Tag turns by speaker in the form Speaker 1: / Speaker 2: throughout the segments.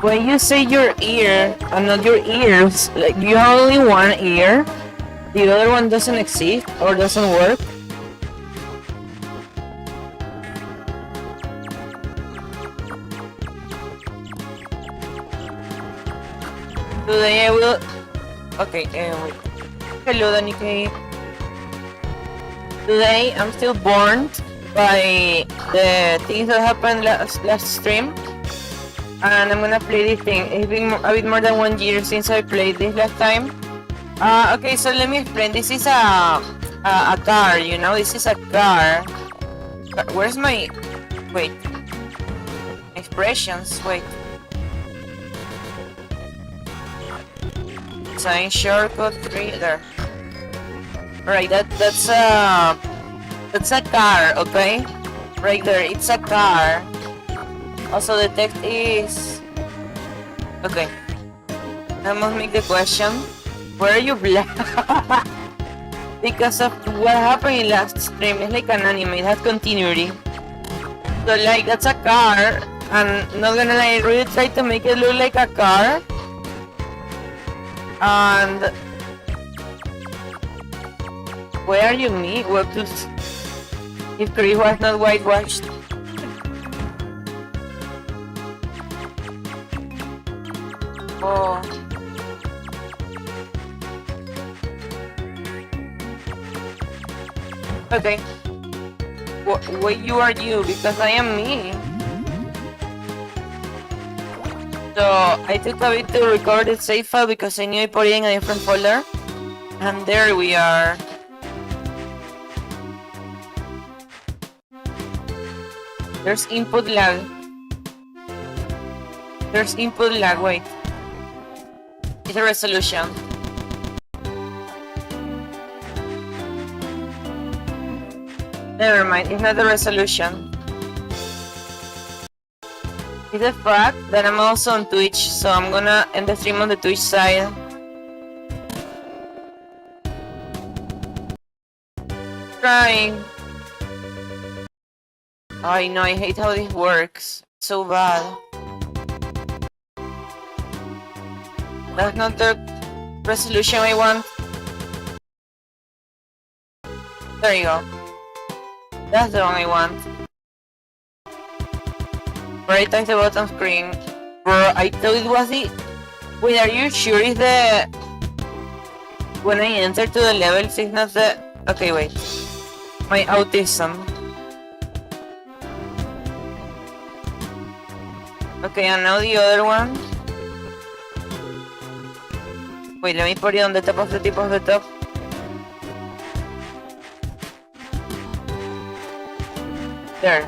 Speaker 1: When you say your ear and not your ears, like you have only one ear, the other one doesn't exist or doesn't work. Today I will. Okay, wait. Hello, Danica. Today I'm still burned by the things that happened last stream. And I'm gonna play this thing. It's been a bit more than 1 year since I played this last time. Okay, so let me explain. This is a car, you know? This is a car. Where's my... Wait. Expressions, wait. Sign shortcut 3, there. Right, that's a car, okay? Right there, it's a car. Also, the text is... Okay. I must make the question. Where are you black? Because of what happened in last stream. It's like an anime. It has continuity. So, like, that's a car. And not gonna lie, I really tried to make it look like a car. And... Where are you, me? What to... If Chris was not whitewashed. Oh. Okay. Wait, you are you, because I am me. So, I took a bit to record the save file because I knew I put it in a different folder. And there we are. There's input lag. There's input lag, wait. It's a resolution. Never mind, it's not the resolution. It's the fact that I'm also on Twitch, so I'm gonna end the stream on the Twitch side. Trying. I know, I hate how this works. It's so bad. That's not the resolution I want. There you go. That's the one I want. Prioritize the bottom screen. Bro, I thought it was the... Wait, are you sure it's the... When I enter to the levels, it's not the... Okay, wait. My autism. Okay, and now the other one. Wait, let me put it on the top of the tip of the top. There.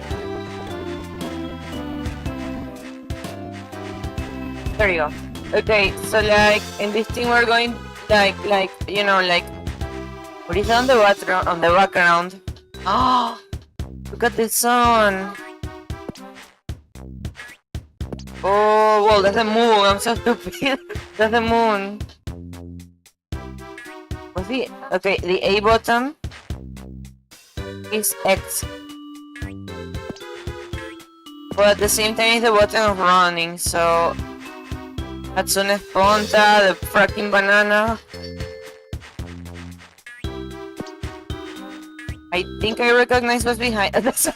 Speaker 1: There you go. Okay, so like in this thing we're going like you know, like what is on the background? Oh, look at the sun. Oh, well, that's the moon. I'm so stupid. That's the moon. What's the... Okay, the A button is X. But at the same time, it's the button of running, so... Hatsune Ponta, the fracking banana. I think I recognize what's behind... That's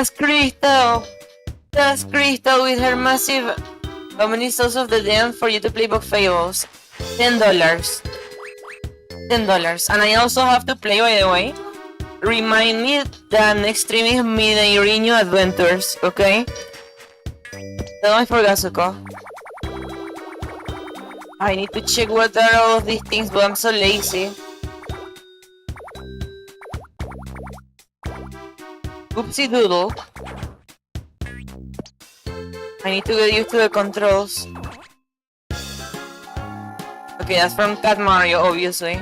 Speaker 1: Crystal! That's Crystal with her massive... How many souls of the damned for you to play book fables? $10. $10. And I also have to play, by the way. Remind me that next stream is MIMIMIMI Adventures, okay? Tell me for Gazuko. I need to check what are all of these things, but I'm so lazy. Oopsie doodle. I need to get used to the controls. Okay, that's from Cat Mario, obviously.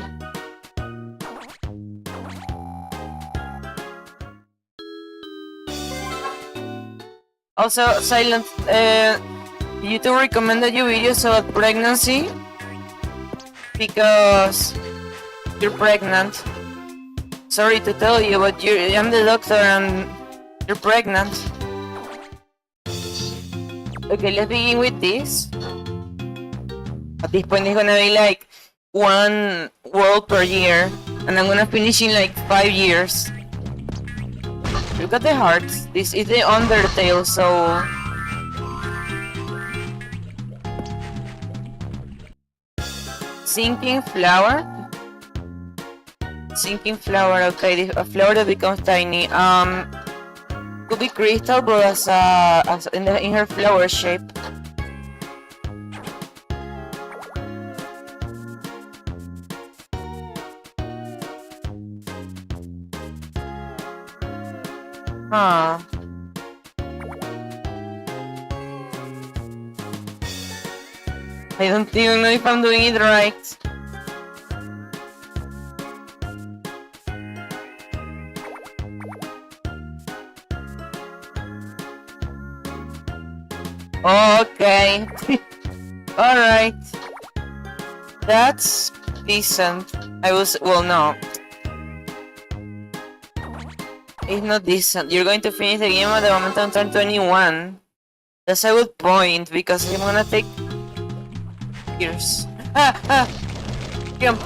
Speaker 1: Also, Silent, YouTube recommended you videos about pregnancy because you're pregnant. Sorry to tell you, but I'm the doctor and you're pregnant. Okay, let's begin with this. At this point, it's gonna be like 1 world per year, and I'm gonna finish in like 5 years. Look at the hearts. This is the Undertale, so... Sinking flower? Sinking flower, okay, a flower that becomes tiny. Could be crystal, but as in her flower shape. Huh. I don't even know if I'm doing it right. Okay. Alright. That's decent. Well, no. It's not decent. You're going to finish the game at the moment I'm turn 21. That's a good point, because I'm gonna take years. Jump.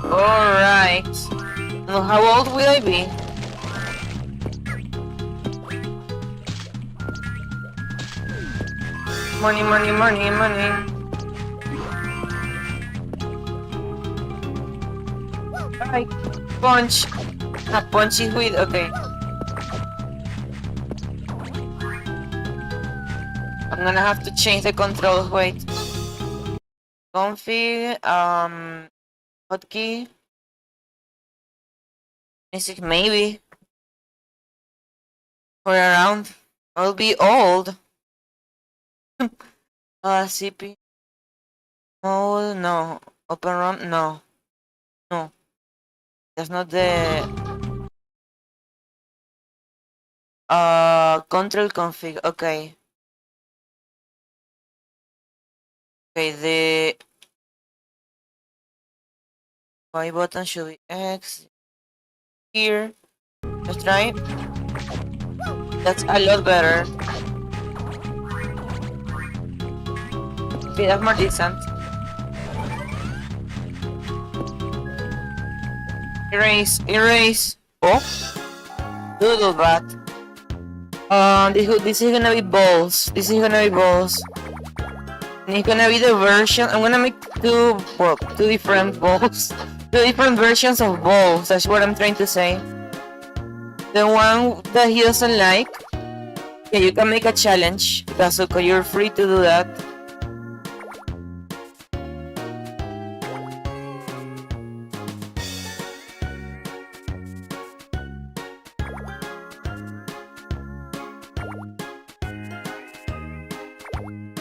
Speaker 1: Alright. Now, how old will I be? Money, money, money, money. Alright. Punch. Punch is with... Okay. I'm gonna have to change the controls. Wait. Config. Hotkey. Music, maybe. For around. I'll be old. CP. Oh, no. Open ROM? No. No. That's not the... Control config. Okay. Okay, the Y button should be X. Here. Let's try. That's a lot better. Okay, that's more decent. Erase, erase. Oh, doodle bat. This is gonna be balls. This is gonna be balls. And it's gonna be the version. I'm gonna make two different balls. Two different versions of balls. That's what I'm trying to say. The one that he doesn't like. Yeah, you can make a challenge. Kazuko, you're free to do that.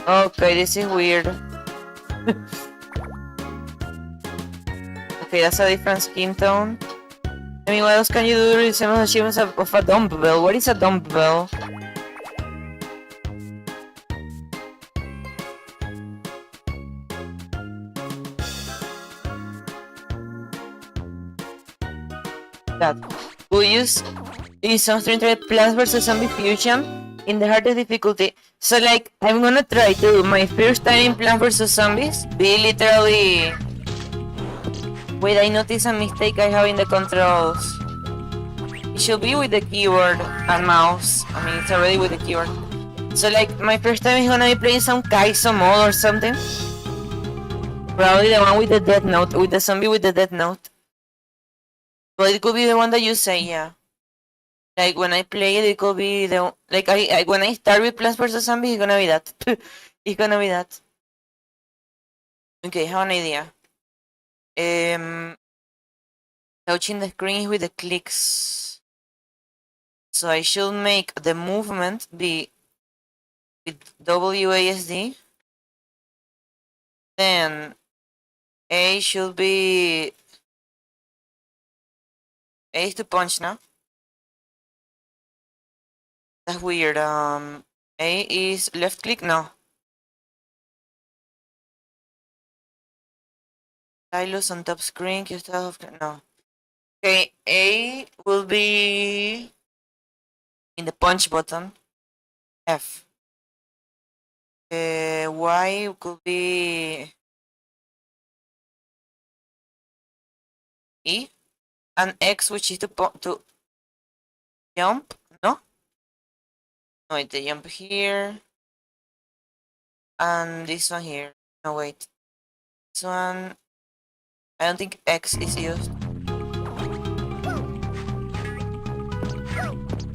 Speaker 1: Okay, this is weird. Okay, that's a different skin tone. I mean, what else can you do to resemble achievements of a dumbbell? What is a dumbbell? That. We use some Plants vs Zombie Fusion in the hardest difficulty. So like, I'm gonna try to, my first time in Plants vs Zombies, be literally... Wait, I noticed a mistake I have in the controls. It should be with the keyboard and mouse. I mean, it's already with the keyboard. So like, my first time is gonna be playing some Kaizo mode or something. Probably the one with the Death Note, with the zombie with the Death Note. But it could be the one that you say, yeah. Like when I play it, it could be the like when I start with Plants vs Zombies, it's gonna be that. It's gonna be that. Okay, I have an idea. Touching the screen with the clicks. So I should make the movement be with WASD. Then A should be... A is to punch now. That's weird. A is left click? No. Stylus on top screen. No. Okay, A will be in the punch button. F. Y could be E, and X, which is to jump. No, no, wait, the jump here, and this one here. No, wait, this one. I don't think X is used.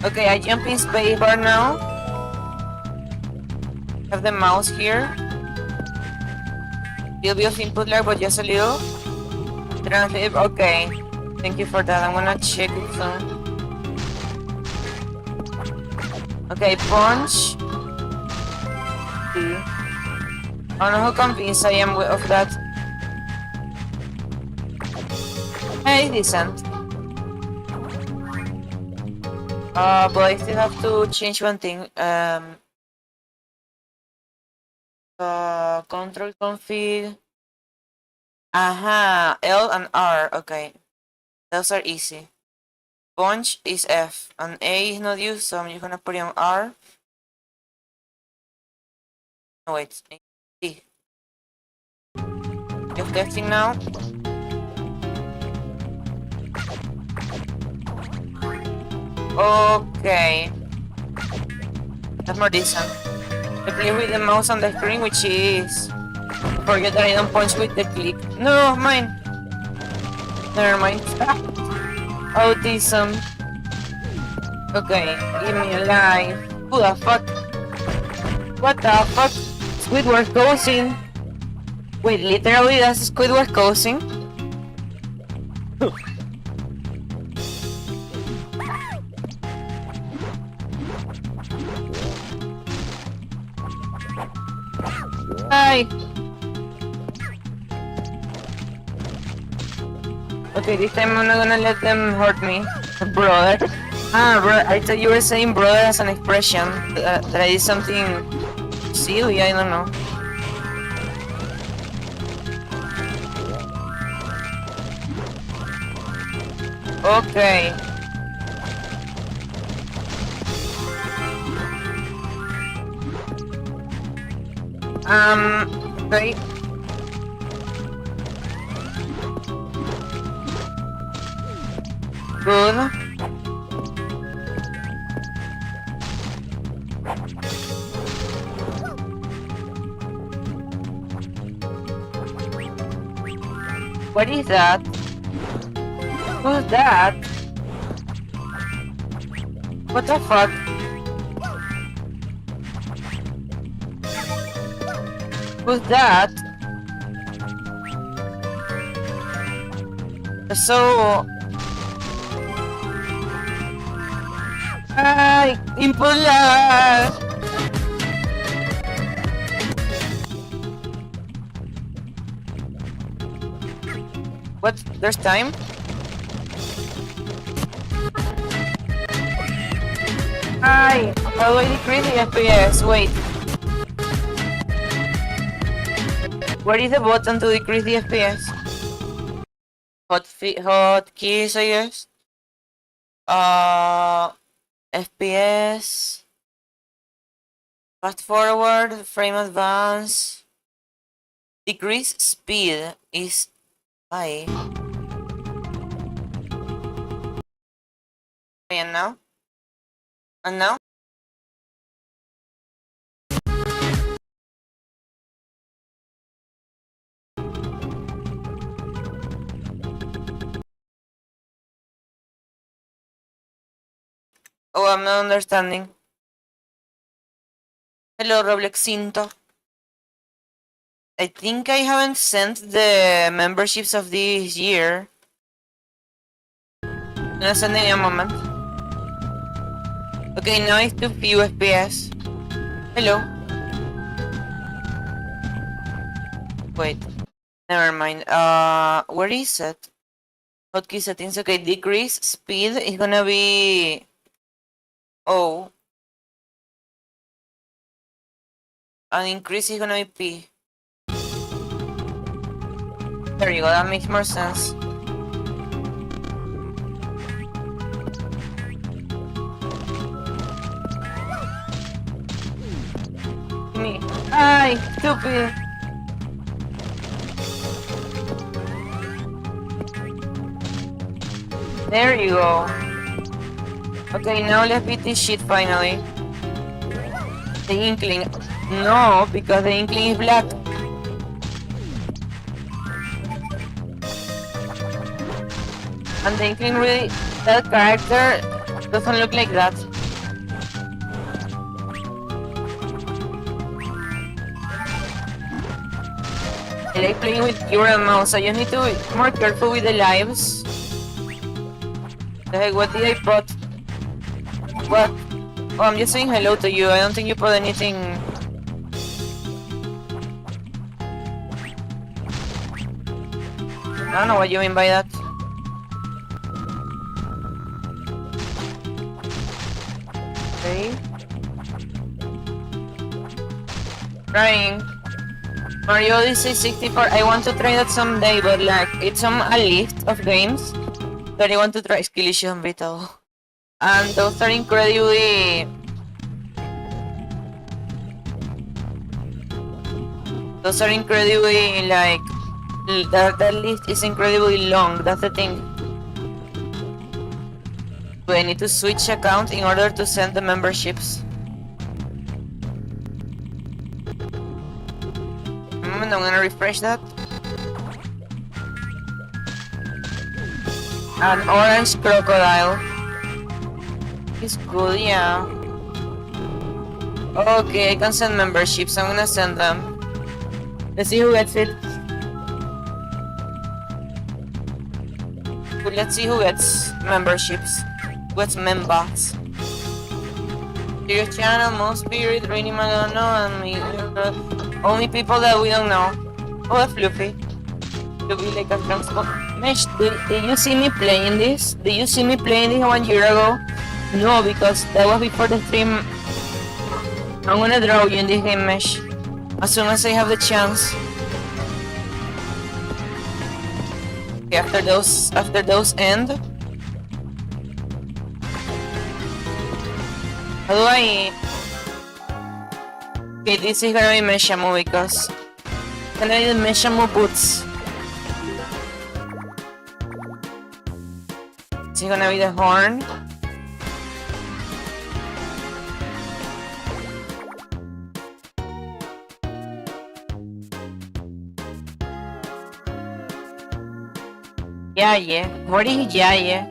Speaker 1: Okay, I jump in spacebar now. Have the mouse here. Little bit of input lag, but just a little. Translate. Okay, thank you for that. I'm gonna check it soon. Okay, punch. I don't know how convinced I am of that. Hey, decent. But I still have to change one thing. Control config. Aha, L and R. Okay, those are easy. Punch is F, and A is not used, so I'm just gonna put it on R. No, wait, D. Just testing now. Okay, that's more decent. I play with the mouse on the screen, which is... Forget that I don't punch with the click. No, mine. Never mind. Autism. Okay, give me a life. Who the fuck? What the fuck? Squidward causing. Wait, literally that's Squidward causing? Hi. Okay, this time I'm not gonna let them hurt me. Brother. Ah, bro, I thought you were saying brother as an expression. That I did something silly, I don't know. Okay. Okay. Good. What is that? Who's that? What the fuck? Who's that? So... Ay, impolar! What? There's time? Ay, how do I decrease the FPS? Wait. Where is the button to decrease the FPS? Hot keys, I guess. FPS. Fast forward, frame advance. Decrease speed is high. And now? And now? Oh, I'm not understanding. Hello, Roblexinto. I think I haven't sent the memberships of this year. I'm gonna send it in a moment. Okay, now it's too few FPS. Hello. Wait. Never mind. Where is it? Hotkey settings. Okay, decrease speed is gonna be... O. And increase is gonna be P. There you go, that makes more sense. Die, stupid. There you go. Okay, now let's beat this shit finally. The Inkling. No, because the Inkling is black. And the Inkling really, that character doesn't look like that. I like playing with keyboard and mouse. I just need to be more careful with the lives. The heck, what did I put? What? Oh, I'm just saying hello to you. I don't think you put anything. I don't know what you mean by that. Okay. Trying. Mario Odyssey 64. I want to try that someday, but like, it's on a list of games that I want to try. Skillicious and Vital. And those are incredibly... Those are incredibly, like... That list is incredibly long, that's the thing. Do I need to switch account in order to send the memberships? I'm gonna refresh that. An orange crocodile. It's good, yeah. Okay, I can send memberships. I'm gonna send them. Let's see who gets it. Let's see who gets memberships. Who gets members? Your channel, Most Spirit, Rainy Magano, and me. Only people that we don't know. Oh, that's Fluffy. Fluffy like a transport. Mesh, did you see me playing this? Did you see me playing this 1 year ago? No, because that was before the stream. I'm gonna draw you in this game, Mesh. As soon as I have the chance. Okay, after those end. How do I... Okay, this is gonna be Meshamu because... Can I do Meshamu boots? This is gonna be the horn. Yeah. What is yeah?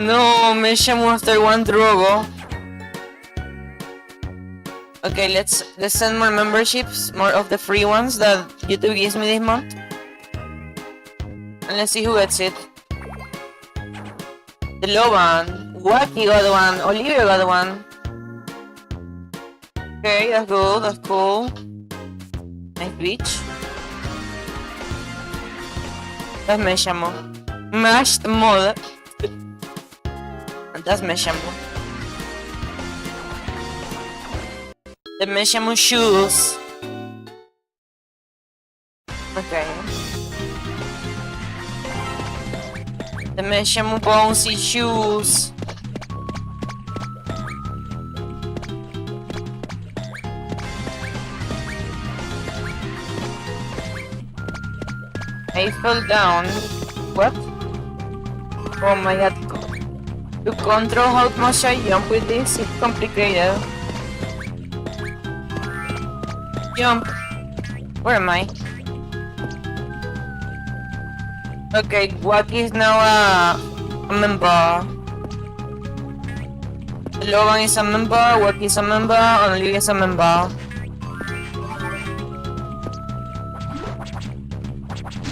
Speaker 1: No, Meshamu after one Drogo. Okay, let's send more memberships, more of the free ones that YouTube gives me this month. And let's see who gets it. The Loban, Wacky got one, Olivia got one. Okay, that's good, that's cool. Nice beach. That's Meshamu. Mashed mod. That's Meshamu. The Meshamu shoes. Okay. The Meshamu bouncy shoes. I fell down. What? Oh my god. To control how much I jump with this is complicated. Jump. Where am I? Okay, Wacky is now a member. Logan is a member, Wacky is a member, Olivia is a member.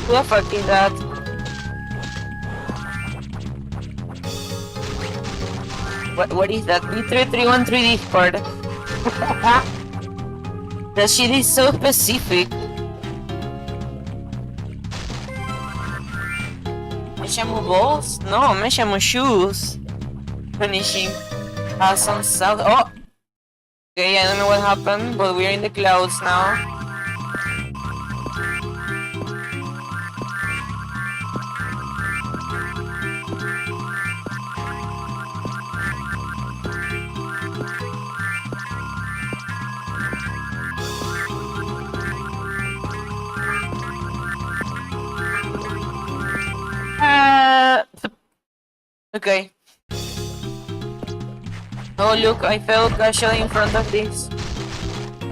Speaker 1: Who the fuck is that? What is that? B3313 Discord. That shit is so specific. Meshamu balls? No, Meshamu shoes. Finishing. Some south. Oh! Okay, I don't know what happened, but we're in the clouds now. Okay. Oh look, I fell casually in front of this.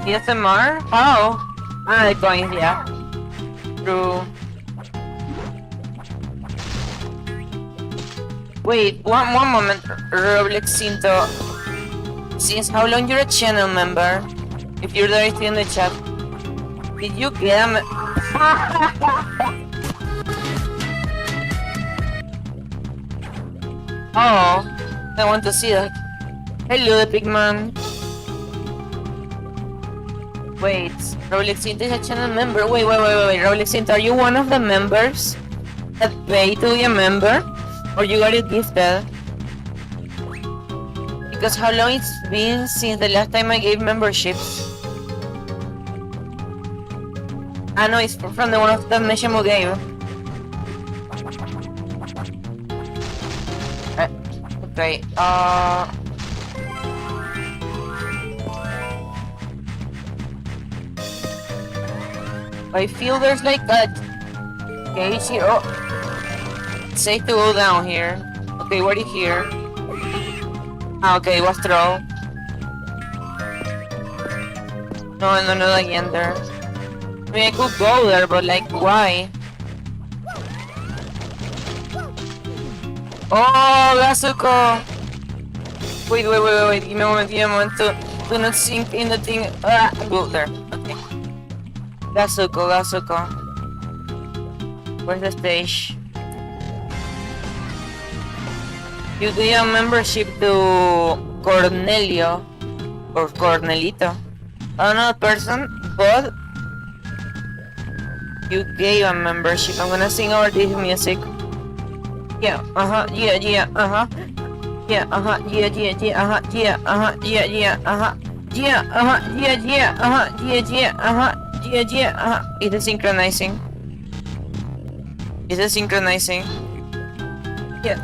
Speaker 1: ASMR? How? Ah, the coins, yeah. True. Wait, one moment, Roblexinto. Since how long you're a channel member? If you're directly in the chat. Did you get a Oh, I want to see that. Hello, the big man. Wait, Roblexinto is a channel member. Wait. Roblexinto, are you one of the members that pay to be a member? Or you got it gifted? Because how long it's been since the last time I gave memberships? I know it's from the one of the Meshamo gave. Okay, I feel there's like a cage here. Oh, it's safe to go down here. Okay, what is here? Ah, okay, it was throw. No, again there. I mean, I could go there, but like, why? Oh, Gazuko! Wait, give me a moment, do not sink in the thing. Ah, go there. Okay. Gazuko. Where's the stage? You gave a membership to Cornelio or Cornelito. I don't know the person, but you gave a membership. I'm gonna sing over this music. Yeah, yeah, yeah, yeah, yeah, yeah, Is it synchronizing? Yeah,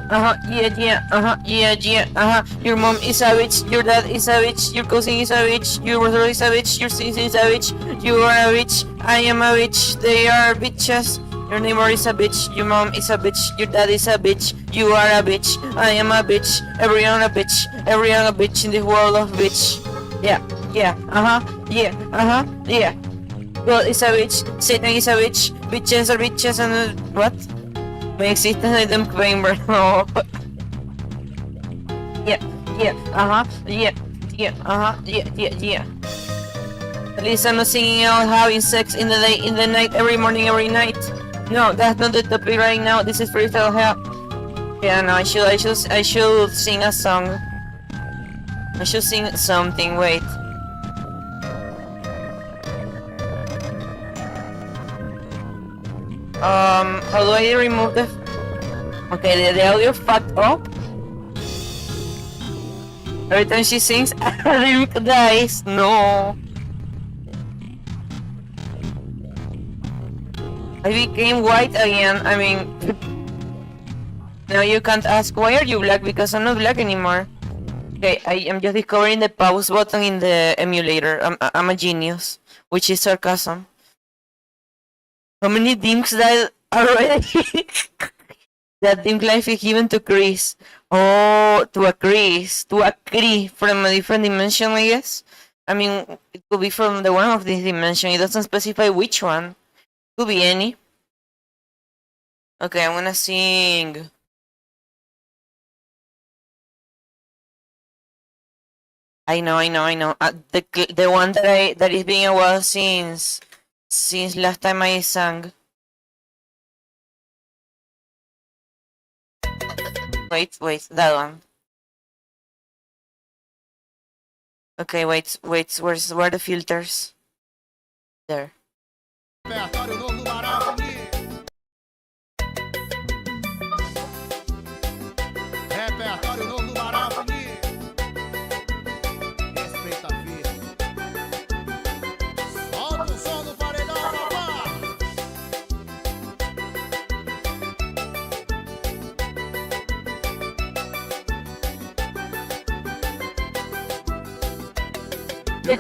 Speaker 1: yeah. Your mom is a witch, your dad is a witch, your cousin is a witch, your brother is a witch, your sister is a witch, you are a witch, I am a witch, they are bitches. Your neighbor is a bitch, your mom is a bitch, your dad is a bitch, you are a bitch, I am a bitch, everyone a bitch in this world of bitch. Yeah, yeah. God is a bitch, Satan is a bitch, bitches are bitches and what? My existence I don't claim, bro. Yeah. At least I'm not singing out having sex in the day, in the night, every morning, every night. No, that's not the topic right now. This is freestyle help. Yeah, no, I should sing a song. I should sing something. Wait. How do I remove the? Okay, the audio fucked up. Every time she sings, Eric dies. No. I became white again. I mean, now you can't ask why are you black because I'm not black anymore. Okay, I am just discovering the pause button in the emulator. I'm a genius, which is sarcasm. How many dimps died already? That dim life is given to Chris. Oh, to a Chris from a different dimension, I guess. I mean, it could be from the one of this dimension. It doesn't specify which one. Could be any. Okay, I'm gonna sing. I know. The one that is being a while since last time I sang. Wait, that one. Okay, wait. Where are the filters? There.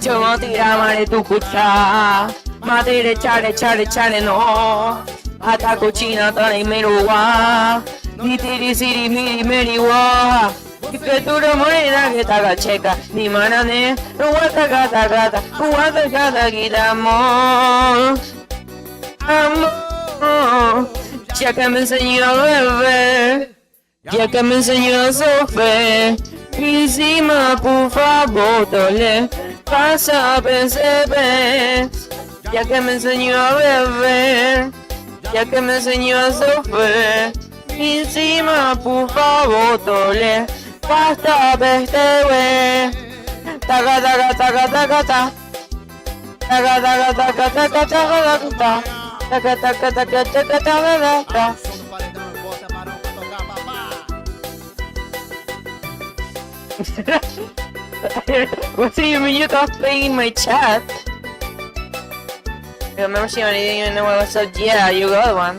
Speaker 1: Yo no tirarme tu cuchara, matire chare no, hasta cochina trae meruá, Ni tiri siri miri miri wa. Que tú no morena que taga checa. Ni manane. No guata gata gata. Guata gata guitamo. Amor. Ya que me enseñó a beber. Ya que me enseñó a sofrer. Encima por favor tole. Pasa PCP. Ya que me enseñó a beber. Ya que me enseñó a sofrer. Encima por favor tole. Pasa PCP. Taga taga taga taga taga. Taga taga taga taga taga taga. Taga taga taga taga taga taga. What do you mean you got playing in my chat? I remember seeing anything in the website. Yeah, you got one.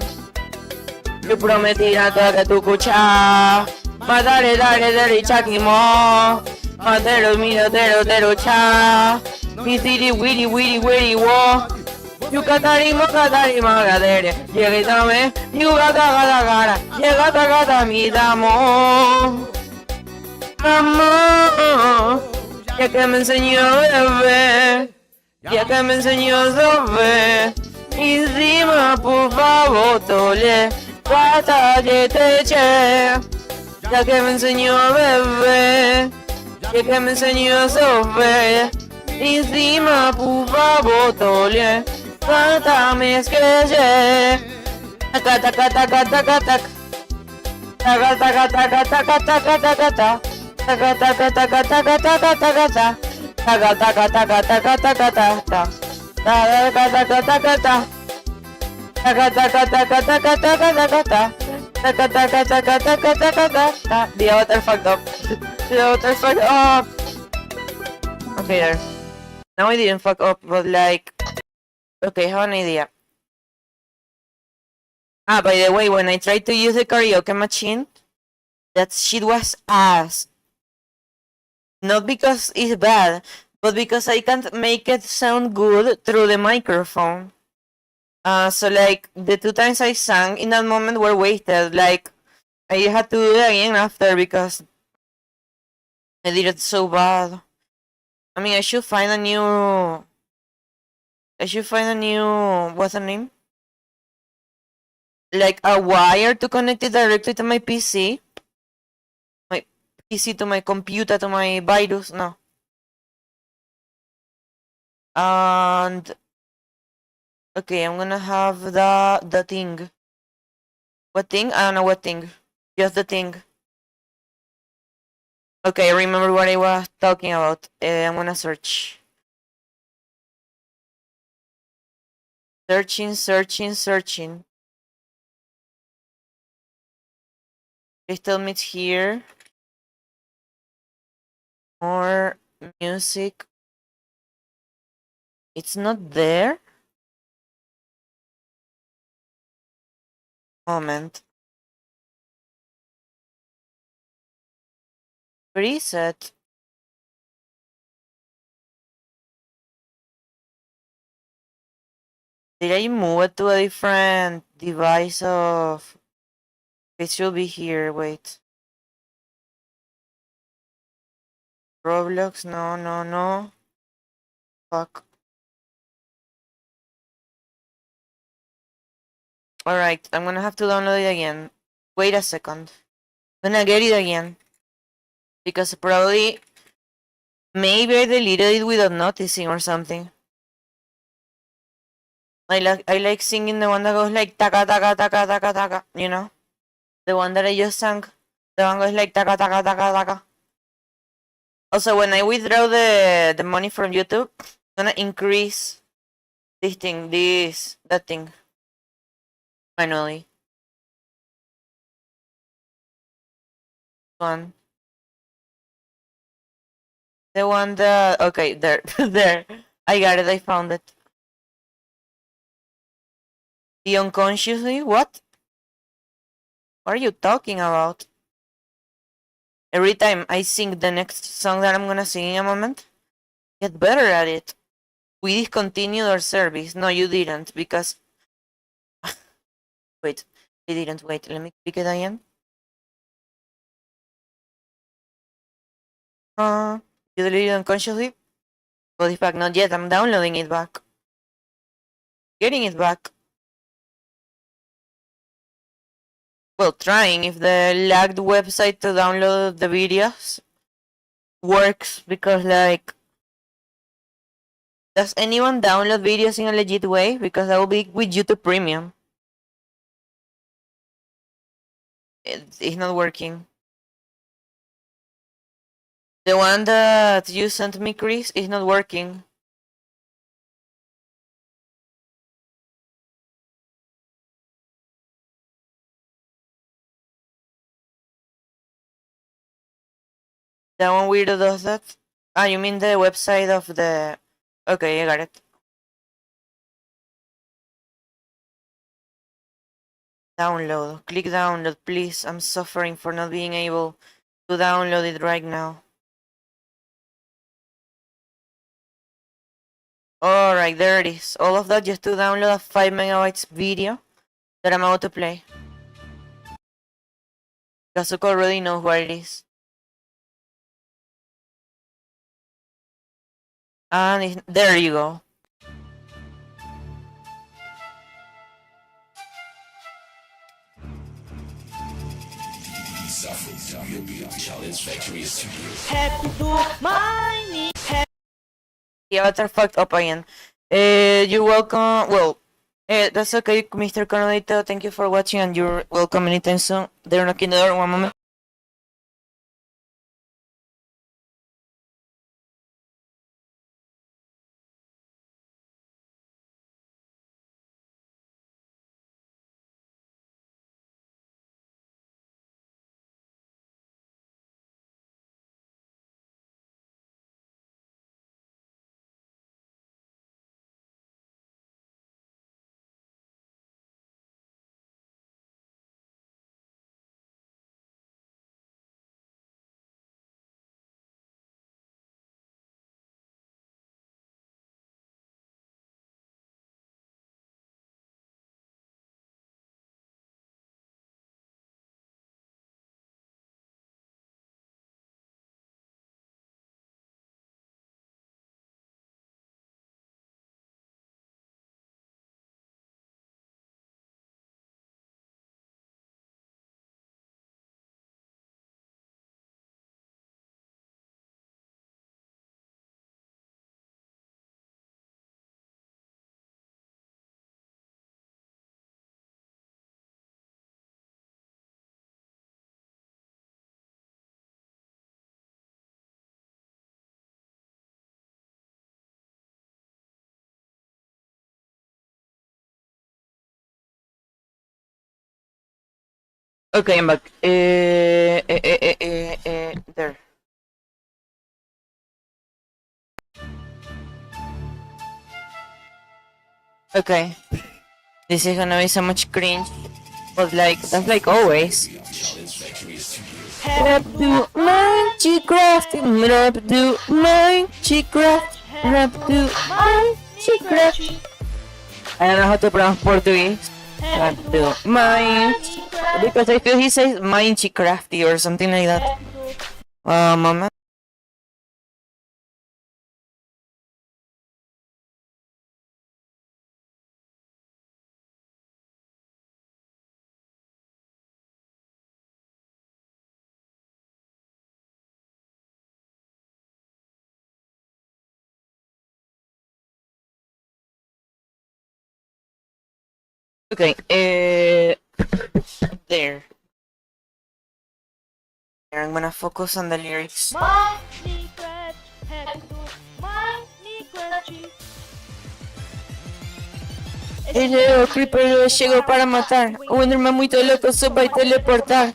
Speaker 1: Yo prometí nada que tu escucha. Dale, dale, dale, chaquimo. Matero, minotero, tero, cha. Mi tiri, wiri, wiri, wiri, wo. You katari, magadere. Llega y dame. You gata, gata, gata. Llega, gata, mi damo. Amor, ya que me enseñó a beber, ya que me enseñó a beber, encima por favor tole, trata de teche, ya que me enseñó a beber, ya que me enseñó a beber, encima por favor tole, trátame esquelle, taca taca taca taca taca, taca taca taca taca taca taca taca. Taga taga taga taga taga taga ta. Taga taga taga taga taga ta ta. Taga taga taga ta. Taga taga taga taga taga taga ta. Taga taga taga taga taga ta. The other fucked up. The other fucked up. Okay, there. Now I didn't fuck up, but like, okay, I have an idea. Ah, by the way, when I tried to use the karaoke machine, that shit was ass. Not because it's bad, but because I can't make it sound good through the microphone. So like the 2 times I sang in that moment were wasted. Like I had to do it again after because I did it so bad. I mean, I should find a new. What's the name? Like a wire to connect it directly to my PC. To my computer, to my virus, no. And okay, I'm gonna have the thing. What thing? I don't know what thing. Just the thing. Okay, I remember what I was talking about. I'm gonna search. Searching. Please tell me it's here. More music. It's not there? Moment. Preset. Did I move it to a different device of... It should be here, wait. Roblox, no. Fuck. Alright, I'm gonna have to download it again. Wait a second. I'm gonna get it again. Because probably... Maybe I deleted it without noticing or something. I like singing the one that goes like taka taka taka taka taka, you know? The one that I just sang. The one goes like taka taka taka taka. Also, when I withdraw the money from YouTube, I'm gonna increase this thing, that thing. Manually. One. The one that, okay, there, there. I got it, I found it. The unconsciously, what? What are you talking about? Every time I sing the next song that I'm gonna sing in a moment, get better at it. We discontinued our service. No, you didn't, because... Wait, I didn't. Wait, let me click it again. You deleted it unconsciously? Got it back. Not yet. I'm downloading it back. Getting it back. Well, trying. If the lagged website to download the videos works, because like, does anyone download videos in a legit way? Because that will be with YouTube Premium. It's not working. The one that you sent me, Chris, is not working. That one weirdo does that? Ah, you mean the website of the... Okay, I got it. Download. Click download, please. I'm suffering for not being able to download it right now. Alright, there it is. All of that just to download a 5 megabytes video that I'm about to play. Kazuko already knows what it is. And there you go. The avatar fucked up again. You're welcome. Well, that's okay, Mr. Coronito. Thank you for watching, and you're welcome anytime soon. They're knocking the door. One moment. Okay, I'm back. There. Okay. This is gonna be so much cringe, but like, that's like always. Rap do Minecraft, rap do Minecraft, rap do Minecraft. I don't know how to pronounce Portuguese. Rap do Minecraft, because I feel he says Minecrafty or something like that. Moment. Okay, there. I'm gonna focus on the lyrics. El Leo Creeper llegó para matar. Un Enderman muy loco se va a teleportar.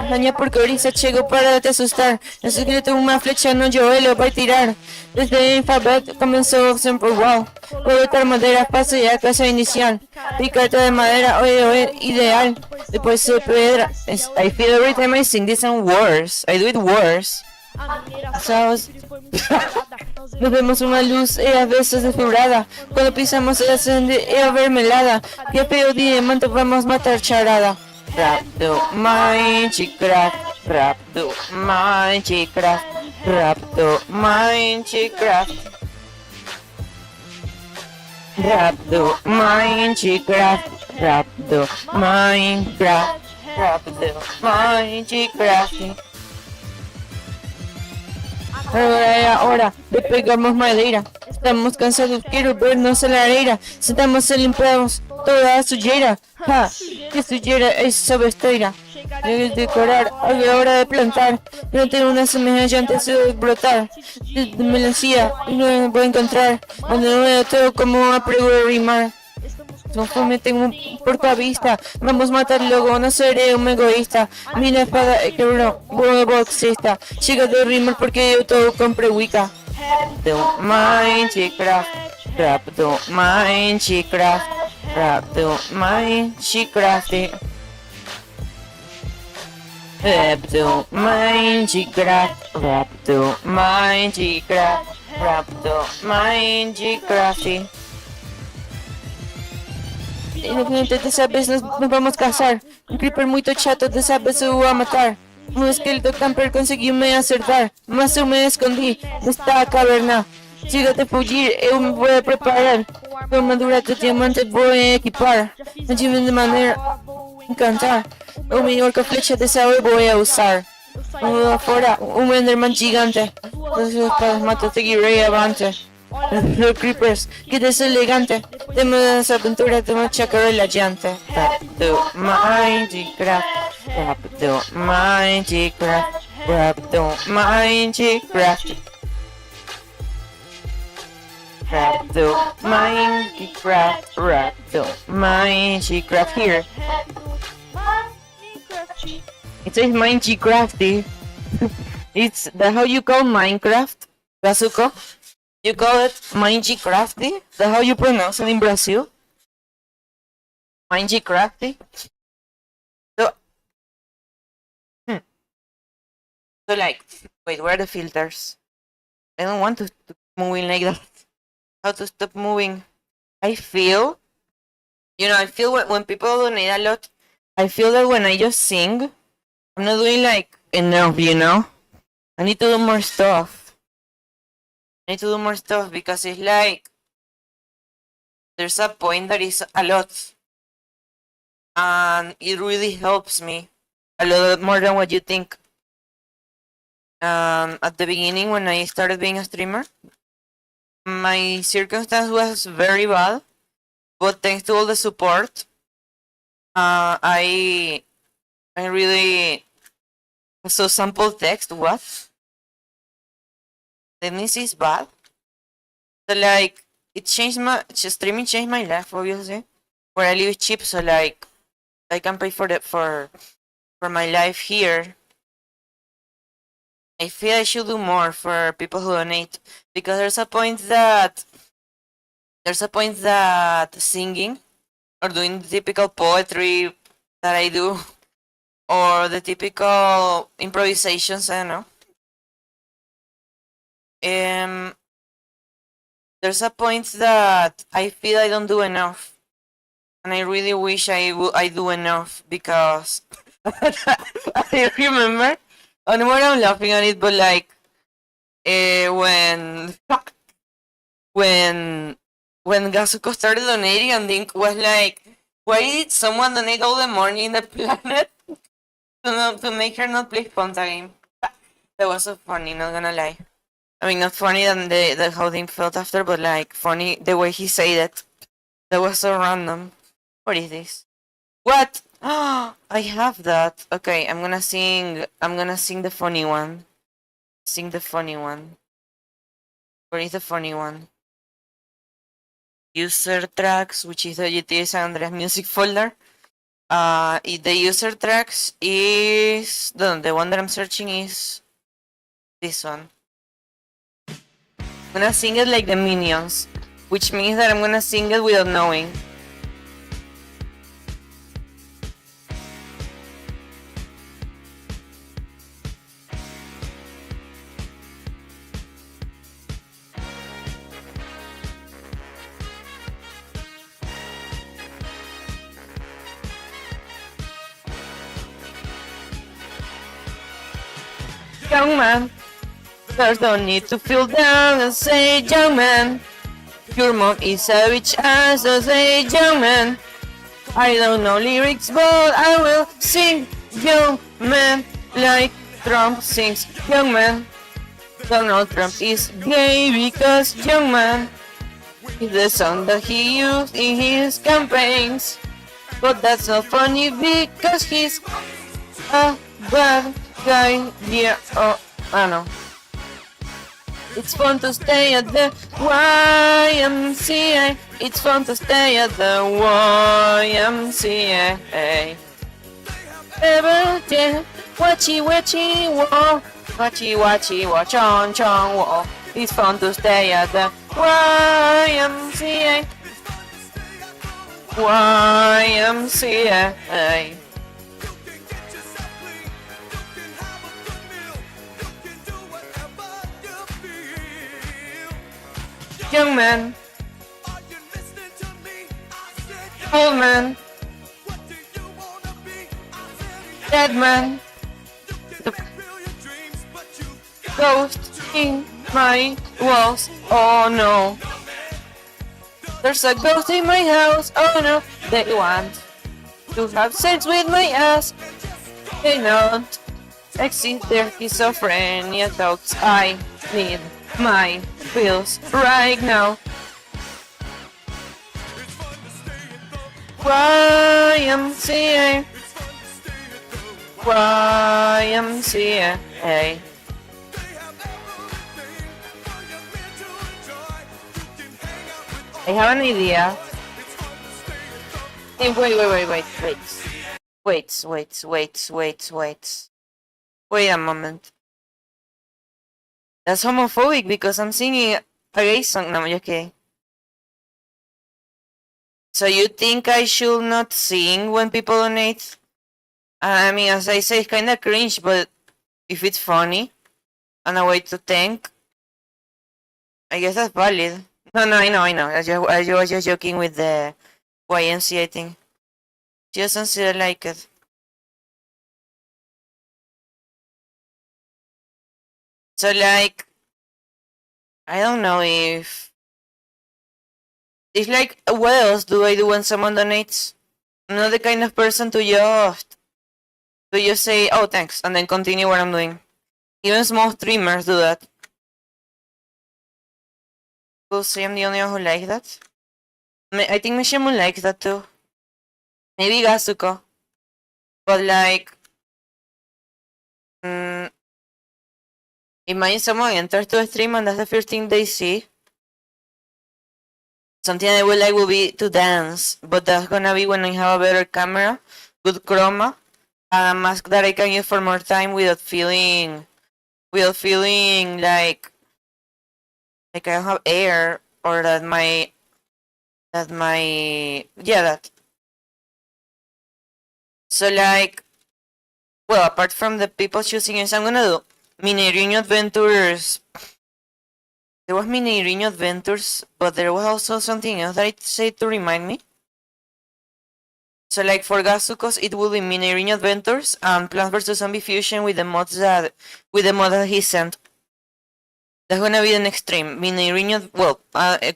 Speaker 1: Daña porque Orisa llegó para te asustar. El secreto una flecha no yo lo va a tirar. Desde Alphabet comenzó siempre wow. Cortar madera paso y a casa inicial. Picarte de madera, oye, ideal. Después se piedra. I feel every time I sing this and worse. I do it worse. Nos vemos una luz a veces desfibrada. Cuando pisamos el ascende a mermelada. Que feo diamante vamos a matar charada. Rap do Minecraft, rap do Minecraft, Rapto Minecraft. Rapto Minecraft. Rapto Minecraft. Rapto Minecraft. Ahora era hora de pegamos madera. Estamos cansados, quiero vernos en la arena. Sentamos y limpiamos toda la sullera. Ja, qué sullera es sobesteira. Debes decorar, es hora de plantar. No tengo una semilla antes de brotar. De melancía, y no me voy a encontrar. Cuando no veo todo como apruebo de rimar. No me tengo un portavista. Vamos a matar luego, no seré un egoísta. Mira espada, quebró, buen boxista. Llega de rimar porque yo todo compré Wicca. Do Minecraft, rap do Minecraft, rap do Minecraft. Rap do Minecraft, rap do Minecraft, rap do Minecraft. Independiente dessa vez nos vamos casar. Um creeper muito chato dessa vez eu vou matar. Um esqueleto camper conseguiu me acertar, mas eu me escondi nesta caverna. Siga a fugir, eu me vou preparar. Com armadura de diamante vou equipar. De maneira encantar. O melhor que a flecha dessa eu vou usar. Lá fora, um enderman gigante. Os espadas matam, seguirei avante. Los creepers, que deselegante. Tema las aventuras de machacar la llanta. Rapto Minecraft, Rapto Minecraft, Rapto Minecraft, Rapto Minecraft, Rapto Minecraft here. It says Minecrafty. It's that how you call Minecraft, Gazuko? You call it Minecrafty? That's how you pronounce it in Brazil? Minecrafty? So, so like, wait, where are the filters? I don't want to keep moving like that. How to stop moving? I feel, I feel when people donate a lot, I feel that when I just sing, I'm not doing like enough, I need to do more stuff. I need to do more stuff because it's like there's a point that is a lot and it really helps me a lot more than what you think. At the beginning when I started being a streamer, my circumstance was very bad, but thanks to all the support, I really so sample text what? Let me see, is bad. So like it changed my streaming changed my life obviously. Where I live is cheap, so like I can pay for my life here. I feel I should do more for people who donate because there's a point that singing or doing the typical poetry that I do or the typical improvisations, I don't know. There's a point that I feel I don't do enough, and I really wish I do enough because I remember. I don't know why I'm laughing at it, but like when Gazuko started donating, and Dink was like, "Why did someone donate all the money in the planet to make her not play Ponta game?" That was so funny, not gonna lie. I mean, not funny than the how Dink felt after, but like funny the way he said it. That was so random. What is this? What? Oh, I have that. Okay, I'm gonna sing the funny one. Sing the funny one. Where is the funny one? User tracks, which is the GTA San Andreas music folder. The user tracks is the one that I'm searching is this one. I'm gonna sing it like the Minions, which means that I'm gonna sing it without knowing. Young man, There's no need to feel down and say, young man, your mom is a bitch as a say, young man. I don't know lyrics, but I will sing, young man, like Trump sings, young man. Donald Trump is gay because young man is the song that he used in his campaigns. But that's not funny because he's a bad guy. Yeah, oh, I don't know. It's fun to stay at the YMCA. It's fun to stay at the YMCA. Wachi wachi wo, wachi wachi wo, chon chon wo. It's fun to stay at the YMCA. YMCA. Young man, old man, dead man, the ghost in my walls. Oh no, there's a ghost in my house. Oh no, they want to have sex with my ass. They don't exist their schizophrenia thoughts. I need my pills right now. YMCA. YMCA. I have an idea. Hey, wait. Wait a moment. That's homophobic because I'm singing a gay song. No, I'm just kidding. So you think I should not sing when people donate? I mean, as I say, it's kind of cringe, but if it's funny and a way to thank, I guess that's valid. No, I know. I was just joking with the YMCA thing. Just consider like it. So like, I don't know if it's like, what else do I do when someone donates? I'm not the kind of person to just say, oh thanks, and then continue what I'm doing. Even small streamers do that. We'll say I'm the only one who likes that. I think Mishimu likes that too. Maybe Gazuko. But like, imagine someone enters to a stream and that's the first thing they see. Something I would like will be to dance, but that's gonna be when I have a better camera, good chroma, and a mask that I can use for more time without feeling like I don't have air or that that. So like, well, apart from the people choosing it, I'm gonna do Mineirinho Adventures. There was Mineirinho Adventures, but there was also something else that I said to remind me. So like for Gazukos, it will be Mineirinho Adventures and Plants vs Zombie Fusion with the mod that he sent. That's gonna be the next stream. Mineirinho, well,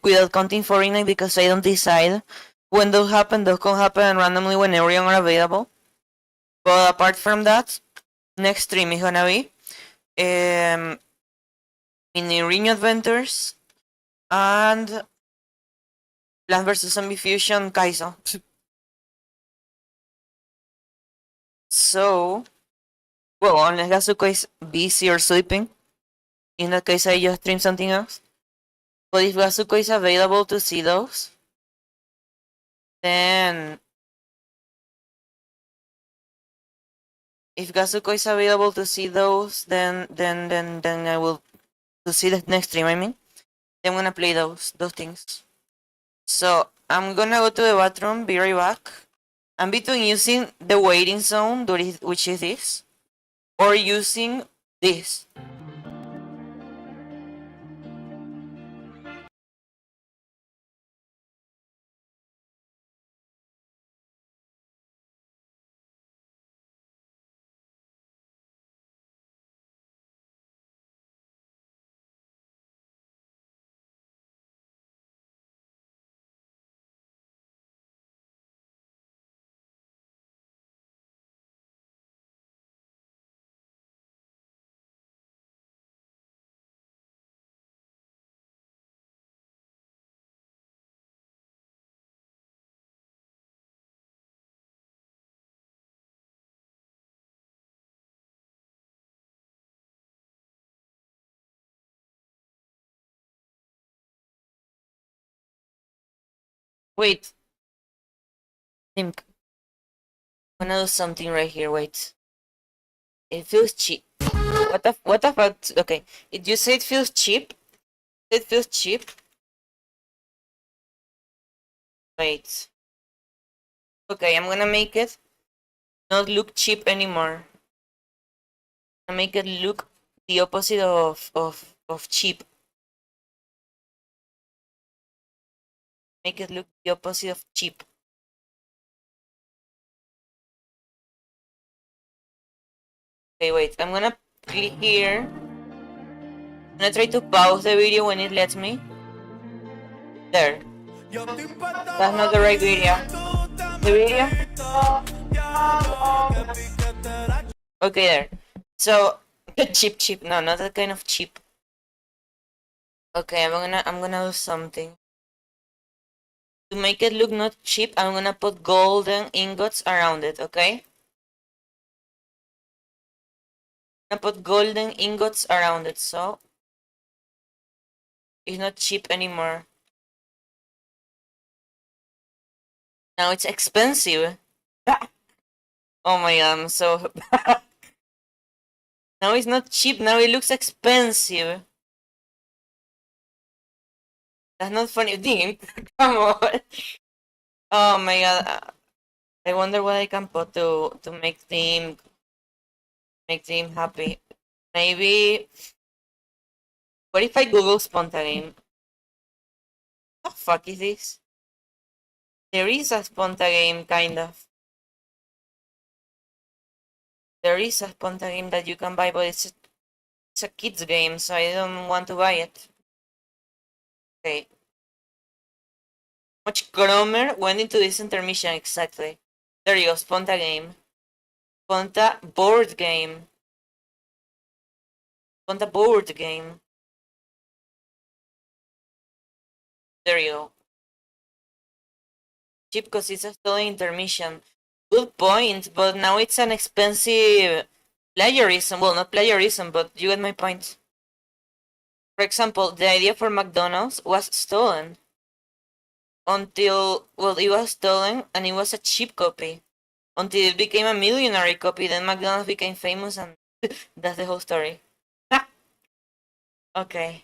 Speaker 1: without counting Fortnite because I don't decide when those happen. Those can happen randomly whenever they are available. But apart from that, next stream is gonna be Mineirinho Adventures and Plants vs Zombie Fusion Kaizo. So, well, unless Gazuko is busy or sleeping, in that case I just stream something else. But if Gazuko is available to see those, then I will to see the next stream. I mean, then I'm gonna play those things. So I'm gonna go to the bathroom. Be right back. I'm between using the waiting zone, which is this, or using this. Wait. I'm gonna do something right here. Wait. It feels cheap. What the fuck? Okay. You say it feels cheap? It feels cheap? Wait. Okay, I'm gonna make it not look cheap anymore. I'm gonna make it look the opposite of cheap. Make it look the opposite of cheap. Okay, wait. I'm gonna click here. I'm gonna try to pause the video when it lets me. There. That's not the right video. The video? Okay, there. So cheap. No, not that kind of cheap. Okay, I'm gonna do something. To make it look not cheap, I'm gonna put golden ingots around it, okay? I'm gonna put golden ingots around it, so it's not cheap anymore. Now it's expensive. Oh my god, I'm so now it's not cheap, now it looks expensive. That's not funny. Dean, come on. Oh my god. I wonder what I can put to make them happy. Maybe what if I Google Sponta? What the fuck is this? There is a Sponta game, kind of. There is a Sponta game that you can buy, but it's a kid's game, so I don't want to buy it. Okay. Much Cromer went into this intermission, exactly. There you go, Sponta game. Sponta board game. Sponta board game. There you go. Cheap because it's a stolen intermission. Good point, but now it's an expensive plagiarism. Well, not plagiarism, but you get my point. For example, the idea for McDonald's was stolen. Until, well, it was stolen and it was a cheap copy. Until it became a millionary copy, then McDonald's became famous and that's the whole story. Okay.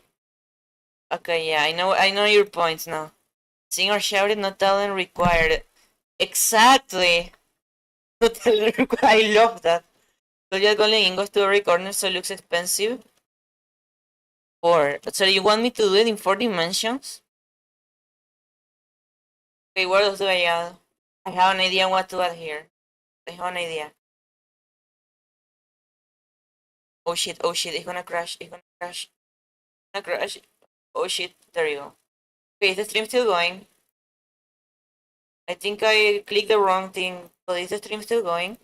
Speaker 1: Okay, yeah, I know your points now. Sing or shout it, no talent required. Exactly. No talent required. I love that. So just golden ingots to every corner so it looks expensive. Or so you want me to do it in 4 dimensions? Okay, what else do I add? I have an idea what to add here. I have an idea. Oh shit, it's gonna crash, it's gonna crash. It's gonna crash. Oh shit, there you go. Okay, is the stream still going? I think I clicked the wrong thing, but is the stream still going?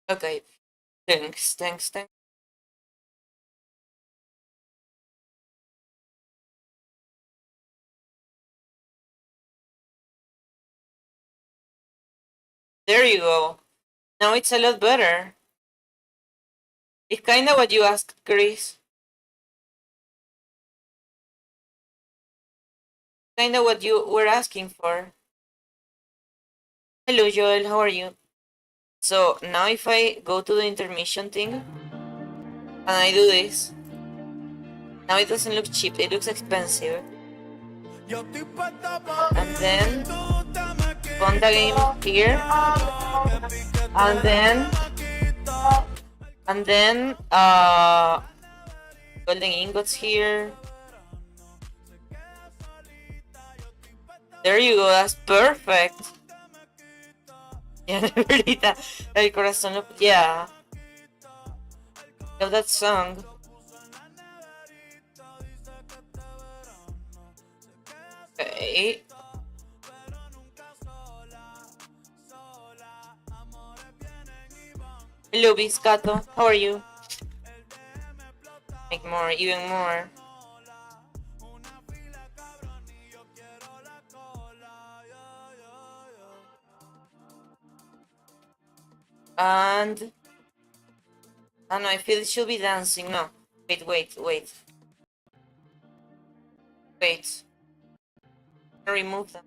Speaker 1: Okay, thanks. There you go. Now it's a lot better. It's kinda what you asked, Chris. Kinda what you were asking for. Hello, Joel, how are you? So now if I go to the intermission thing, and I do this, now it doesn't look cheap, it looks expensive. And then spawn the game here, and then golden ingots here. There you go, that's perfect. Yeah, Neverita, El Corazón lo... Yeah. Love that song. Okay. Hello, Biscato. How are you? Make more, even more. And... I don't know, I feel it should be dancing. No. Wait. Wait. Remove them.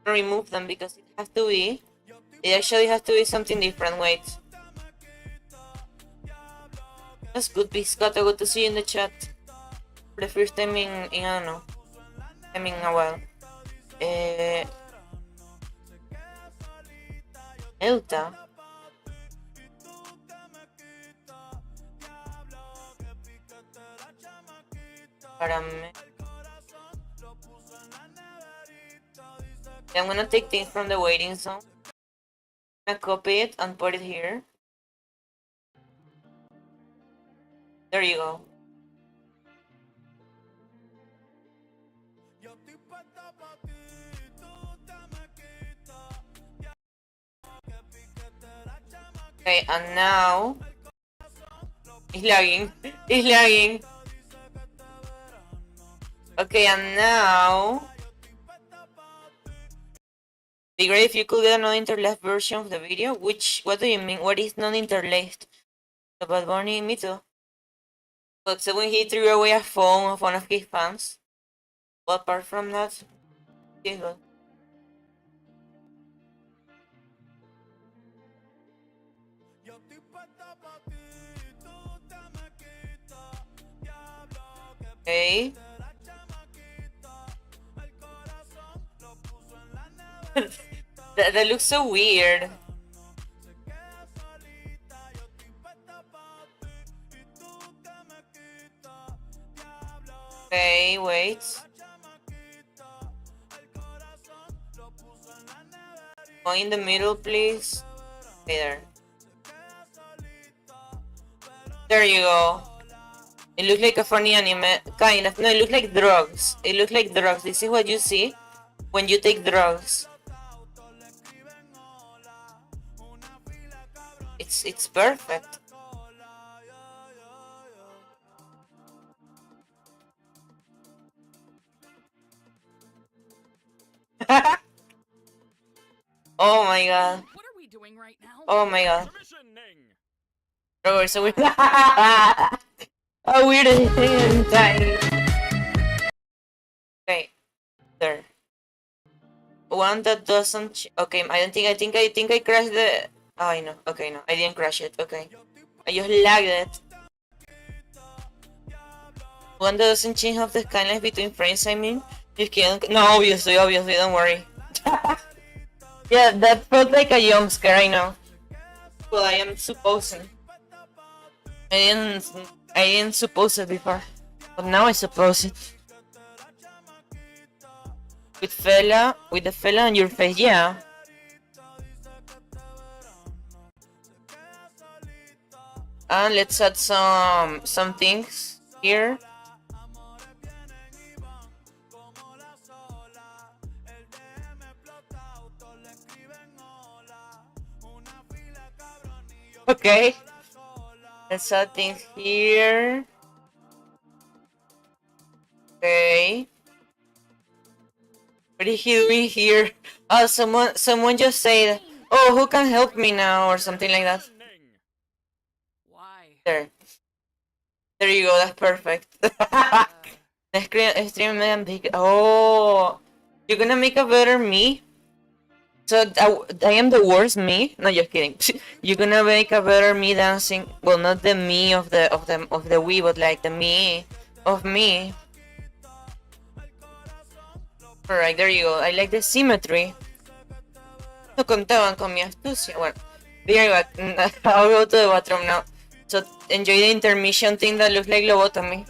Speaker 1: Remove them because it has to be. It actually has to be something different. Wait. That's good, Biscotta. Good to see you in the chat. For the first time in I don't know. I mean, a while. Elta. Para me. I'm gonna take things from the waiting zone. I'm gonna copy it and put it here. There you go. Okay, and now it's lagging. It's lagging. Okay, and now be great if you could get a non-interlaced version of the video. What do you mean? What is non-interlaced? The Bad Bunny, me too. But so when he threw away a phone of one of his fans. But apart from that, he's good. Okay. that looks so weird. Okay, wait. Go in the middle, please. Okay, there. There you go. It looks like a funny anime, kind of. No, it looks like drugs. It looks like drugs. This is what you see when you take drugs. It's perfect. Oh my god.
Speaker 2: What are we doing right now?
Speaker 1: Oh my god. Oh, so weird. Oh, weird thing tiny. Okay, there. One that doesn't. Okay, I think I crashed the. Oh, I know. Okay, no, I didn't crash it. Okay, I just lagged it. One that doesn't change of the skyline between frames. I mean, just kidding. No, obviously, don't worry. Yeah, that felt like a jump scare. I know. Well, I am supposing. I didn't suppose it before, but now I suppose it. With the fella on your face, yeah. And let's add some things here. Okay. Let's add things here. Okay. What is he doing here? Oh, someone just said, "Oh, who can help me now?" or something like that.
Speaker 2: Why?
Speaker 1: There you go. That's perfect. Stream and big. Oh, you're gonna make a better me. So I am the worst me. No, just kidding. You're gonna make a better me dancing. Well, not the me of the Wii, but like the me of me. Alright, there you go. I like the symmetry. No contaban con mi astucia. Bueno, be right back. I'll go to the bathroom now. So enjoy the intermission thing that looks like lobotomy.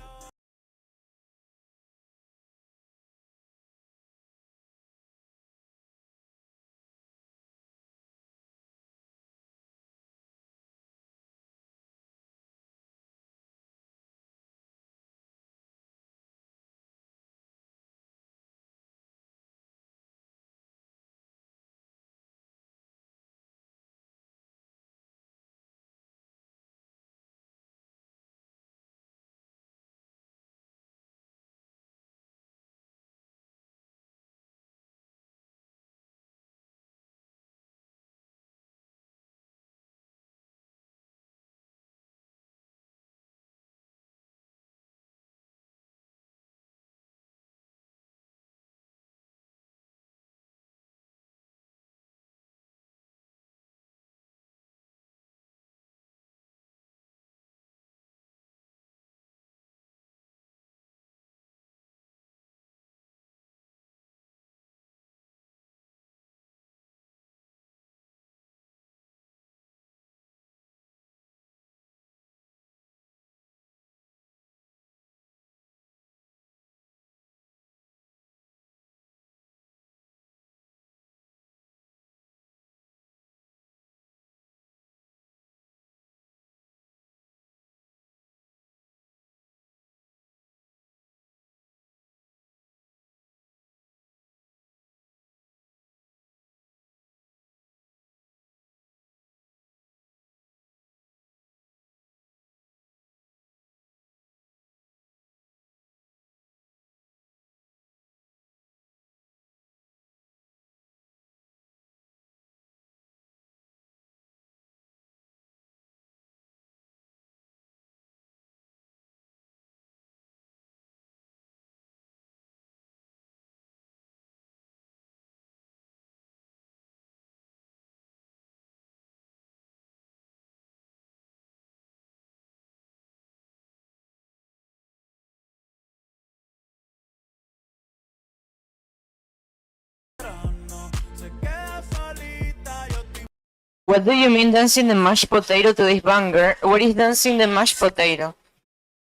Speaker 1: What do you mean dancing the mashed potato to this banger? What is dancing the mashed potato?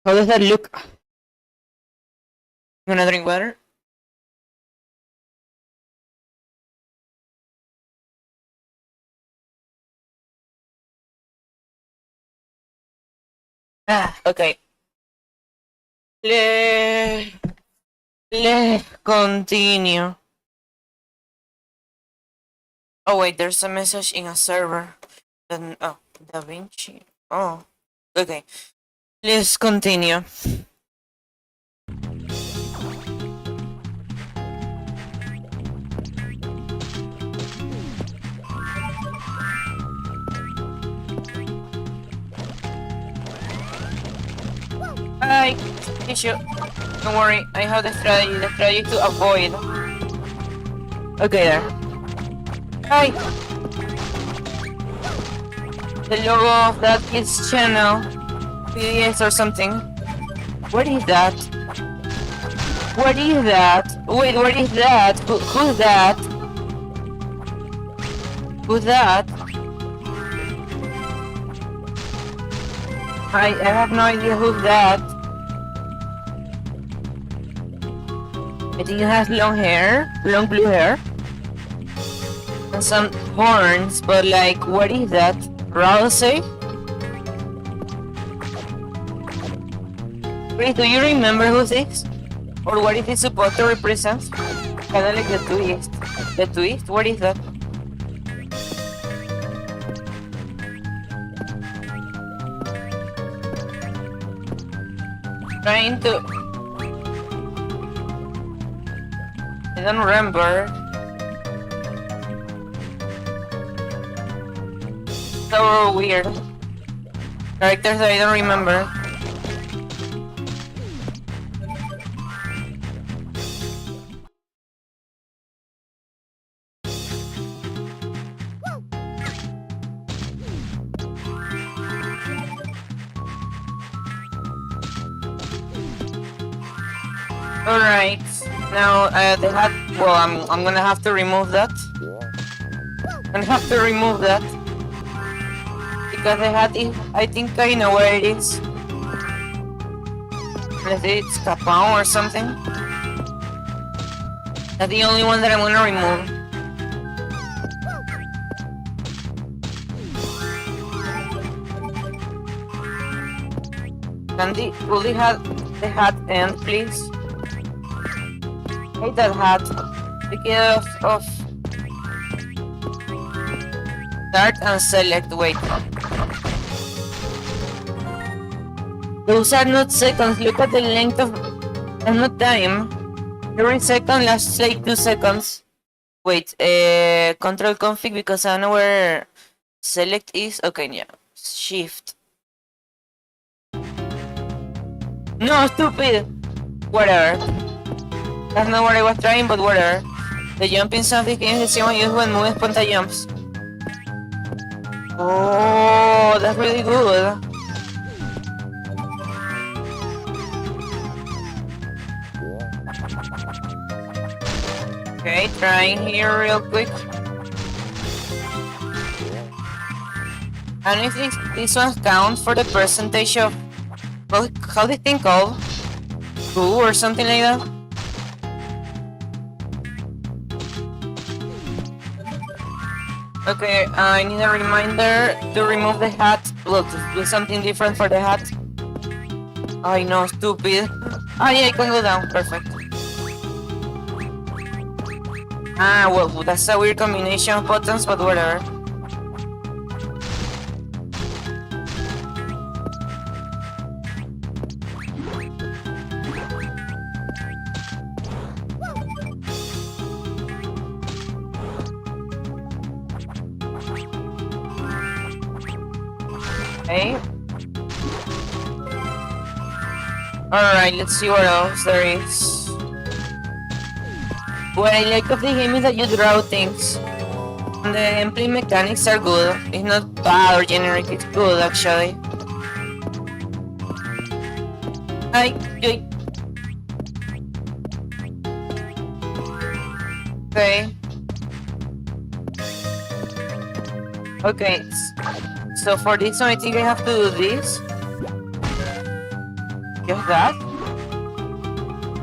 Speaker 1: How does that look? You wanna drink water? Ah, okay. Let's continue. Oh wait, there's a message in a server. Then oh, Da Vinci. Oh, okay. Let's continue. Hi, issue. Don't worry, I have the strategy. The strategy to avoid. Okay, there. Hi. The logo of that kid's channel, PDS or something. What is that? What is that? Wait, what is that? Who's that? Who's that? I have no idea who's that. I think it has long hair, long blue hair, and some horns, but like, what is that? Rousey? Chris, do you remember who this? Or what is it supposed to represent? Kinda like the twist. The twist? What is that? Trying to... I don't remember. So weird. Characters that I don't remember. Alright, now the hat, well, I'm gonna have to remove that. I'm gonna have to remove that. Because the hat is, I think I know where it is. Let's say it's Capão or something. That's the only one that I'm gonna remove. Candy, will the hat end, please? Hate that hat. Take it off. Start and select. Wait. Those are not seconds. Look at the length of. That's not time. Every second lasts like 2 seconds. Wait. Control config because I don't know where select is. Okay, yeah. Shift. No, stupid. Whatever. That's not what I was trying, but whatever. The jumping sound this game is the same one used when moving sponta jumps. Oh, that's really good. Okay, trying here real quick. And if this one counts for the percentage of how this thing called? Goo or something like that? Okay, I need a reminder to remove the hat. Well, to do something different for the hat. I know, stupid. Ah, yeah, I can go down. Perfect. Ah, well, that's a weird combination of buttons, but whatever. Okay. Alright, let's see what else there is. What I like of the game is that you draw things. And the gameplay mechanics are good. It's not bad or generic, it's good actually. Hi, Joy. Okay. Okay, so for this one I think I have to do this. Just that.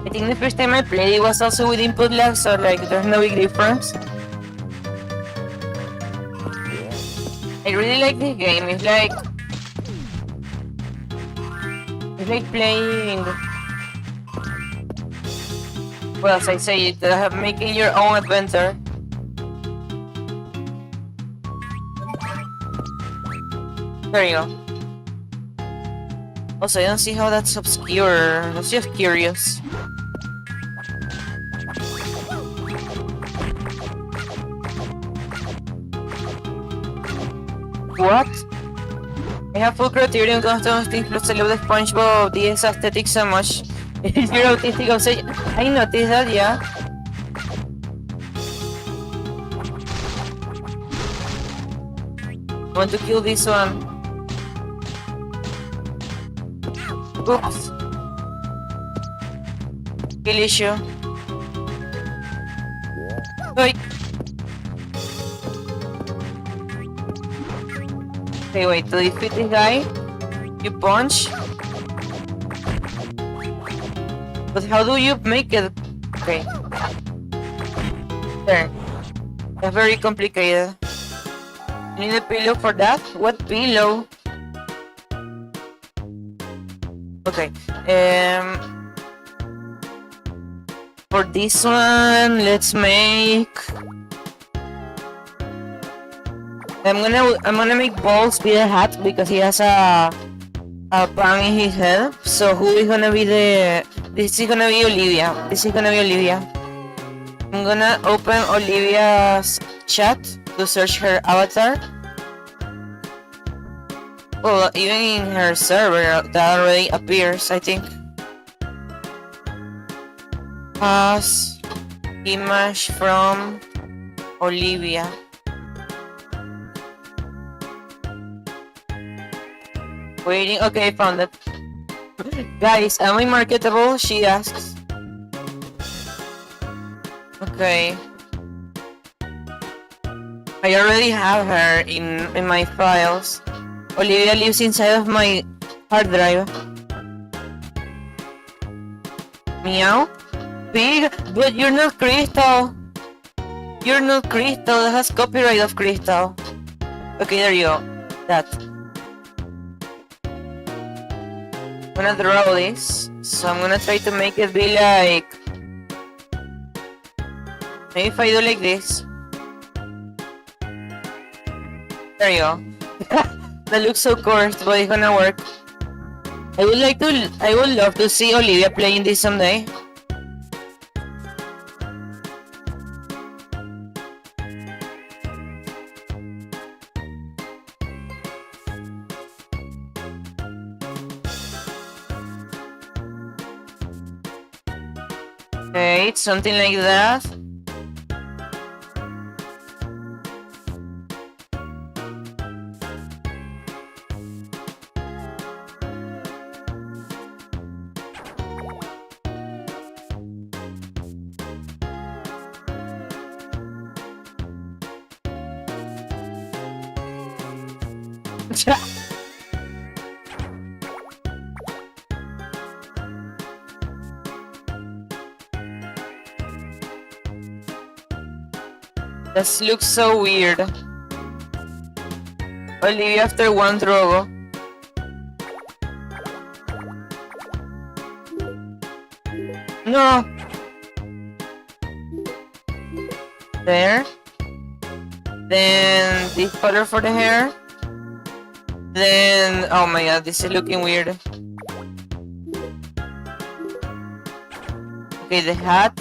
Speaker 1: I think the first time I played it was also with input lag, so like there's no big difference. I really like this game. It's like playing. Well, as I say, making your own adventure. There you go. Also, I don't see how that's obscure. That's just curious. What? I have full criterion customs things plus I love the SpongeBob DS aesthetic so much. It's your autistic obsession. I noticed that, yeah. I want to kill this one. Oops. Kill issue. Wait. Okay, wait, to defeat this guy, you punch. But how do you make it? Okay. There. That's very complicated. You need a pillow for that? What pillow? Okay. For this one, let's make. I'm gonna make Balls be the hat because he has a bang in his head. So who is gonna be the? This is gonna be Olivia. This is gonna be Olivia. I'm gonna open Olivia's chat to search her avatar. Well, even in her server that already appears, I think. Pass image from Olivia. Waiting. Okay, I found it. Guys, am I marketable? She asks. Okay. I already have her in my files. Olivia lives inside of my hard drive. Meow? Pig? But you're not Crystal. You're not Crystal. That has copyright of Crystal. Okay, there you go. That. I'm gonna draw this. So I'm gonna try to make it be like... Maybe if I do like this. There you go. That looks so cursed, but it's gonna work. I would love to see Olivia playing this someday. Okay, it's something like that. This looks so weird. Olivia after one Drogo. No! There. Then this color for the hair. Then, oh my god, this is looking weird. Okay, the hat.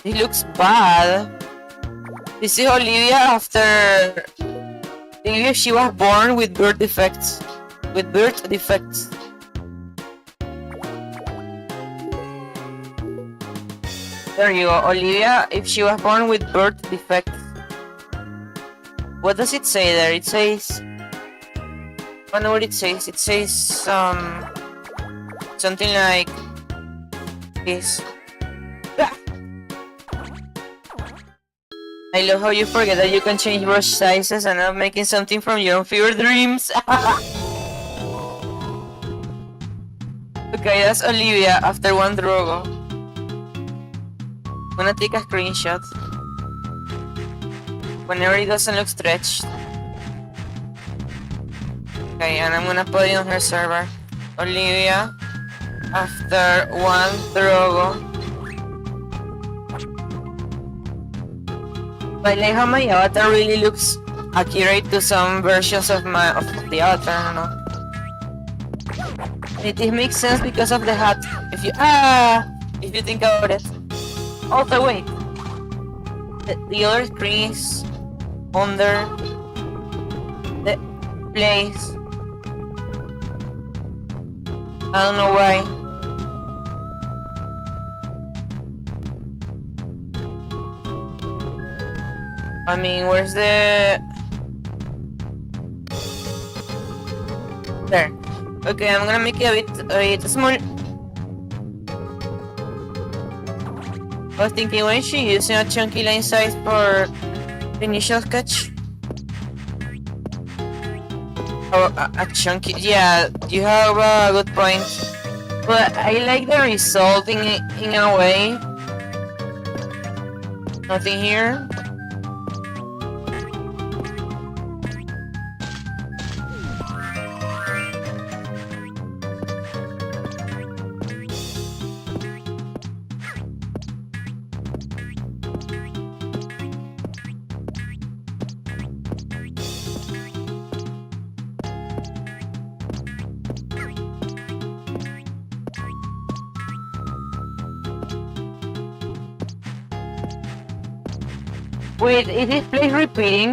Speaker 1: It looks bad. This is Olivia after... Olivia, she was born with birth defects. With birth defects. There you go, Olivia, if she was born with birth defects. What does it say there? It says... I don't know what it says. It says, something like... this. I I love how you forget that you can change brush sizes and not making something from your own fever dreams. Okay, that's Olivia after one Drogo. I'm gonna take a screenshot. Whenever it doesn't look stretched. Okay, and I'm gonna put it on her server. Olivia after one Drogo. I like how my avatar really looks accurate to some versions of the avatar, I don't know. It makes sense because of the hat. If you think about it. Also wait. The other screen is under the place. I don't know why. I mean, where's the... There. Okay, I'm gonna make it a bit small. I was thinking, why is she using a chunky line size for the initial sketch? Oh, a chunky... Yeah, you have a good point. But I like the result in a way. Nothing here. Wait, is this place repeating?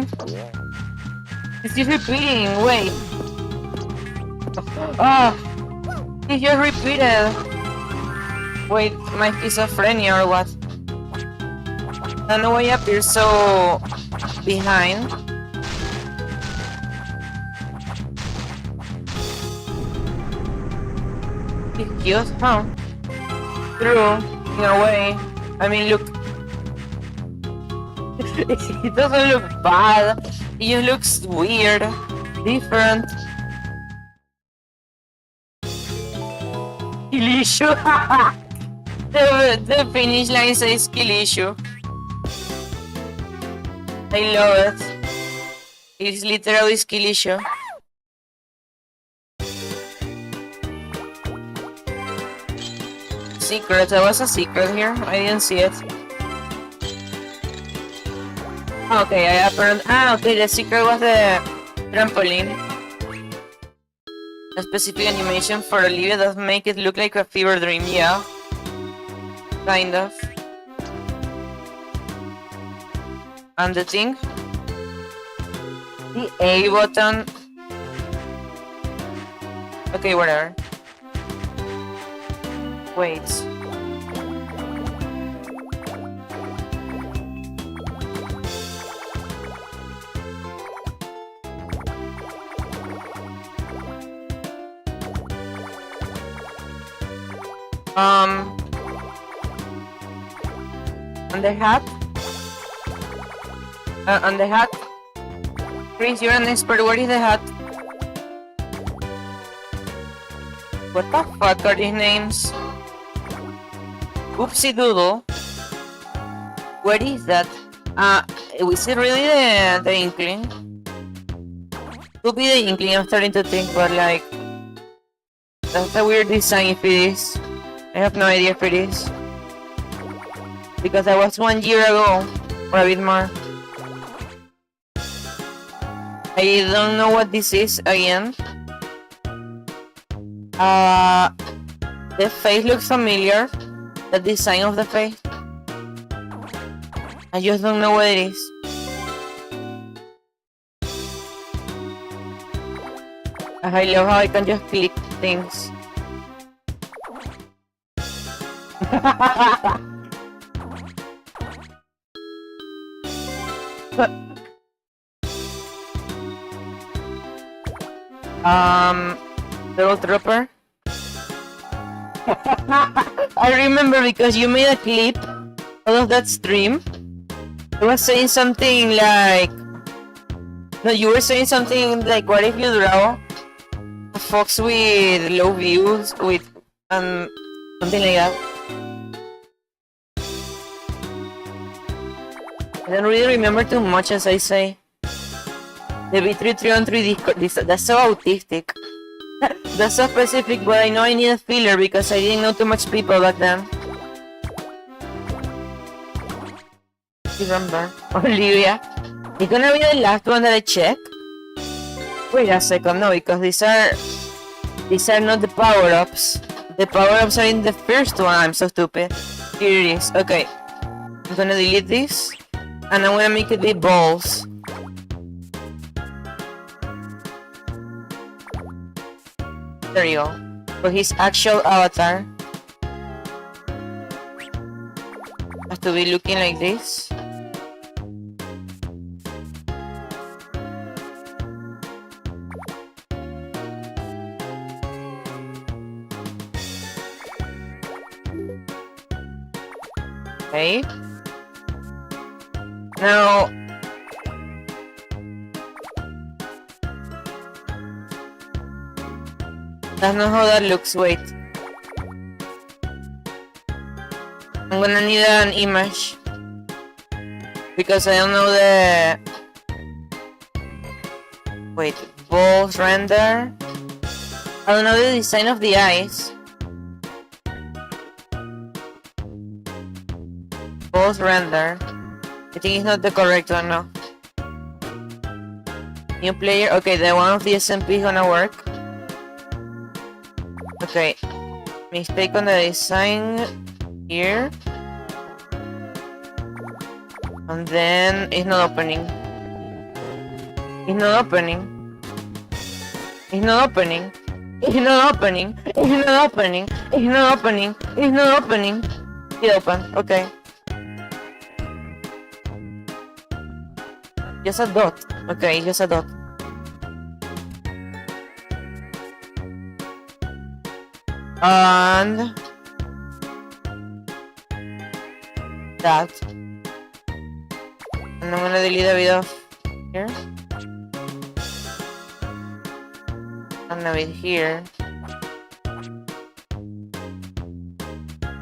Speaker 1: Is this repeating? Wait. Ah, it just repeated. Wait, my schizophrenia or what? I don't know why I appear so behind. It's cute, huh? True, in a way. I mean, look. It doesn't look bad. It just looks weird, different. Kilishu. the finish line says Kilishu. I love it. It's literally Kilishu. Secret. There was a secret here. I didn't see it. Okay, I apparently... okay, the secret was the trampoline. A specific animation for Olivia that make it look like a fever dream, yeah. Kind of. And the thing? The A button... Okay, whatever. Wait. On the hat? On the hat? Chris, you're an expert. What is the hat? What the fuck are these names? Oopsie doodle. What is that? Is it really the inkling? Could be the inkling, I'm starting to think, but like... That's a weird design if it is. I have no idea if it is. Because that was 1 year ago, or a bit more. I don't know what this is again. The face looks familiar. The design of the face. I just don't know what it is. I love how I can just click things. Little Trooper. I remember because you made a clip out of that stream I was saying something like... No, you were saying something like, what if you draw a fox with low views, with something like that? I don't really remember too much, as I say. The B33 on 3D, that's so autistic. That's so specific, but I know I need a filler because I didn't know too much people back then. Remember? Olivia. It's gonna be the last one that I check. Wait a second, no, because these are not the power-ups. The power-ups are in the first one. I'm so stupid. Here it is. Okay. I'm gonna delete this. And I'm gonna make it be balls. There you go. For his actual avatar. Has to be looking like this. Okay. Now, that's not how that looks. Wait. I'm gonna need an image because I don't know the... Wait, balls render. I don't know the design of the eyes. Balls render. I think it's not the correct one, no. New player. Okay, the one of the SMP is gonna work. Okay. Mistake on the design here. And then it's not opening. It's not opening. It's not opening. It's not opening. It's not opening. It's not opening. It's not opening. It opened. Okay. Just a dot. Okay, just a dot. And that. And I'm gonna delete a bit of here. And a bit here.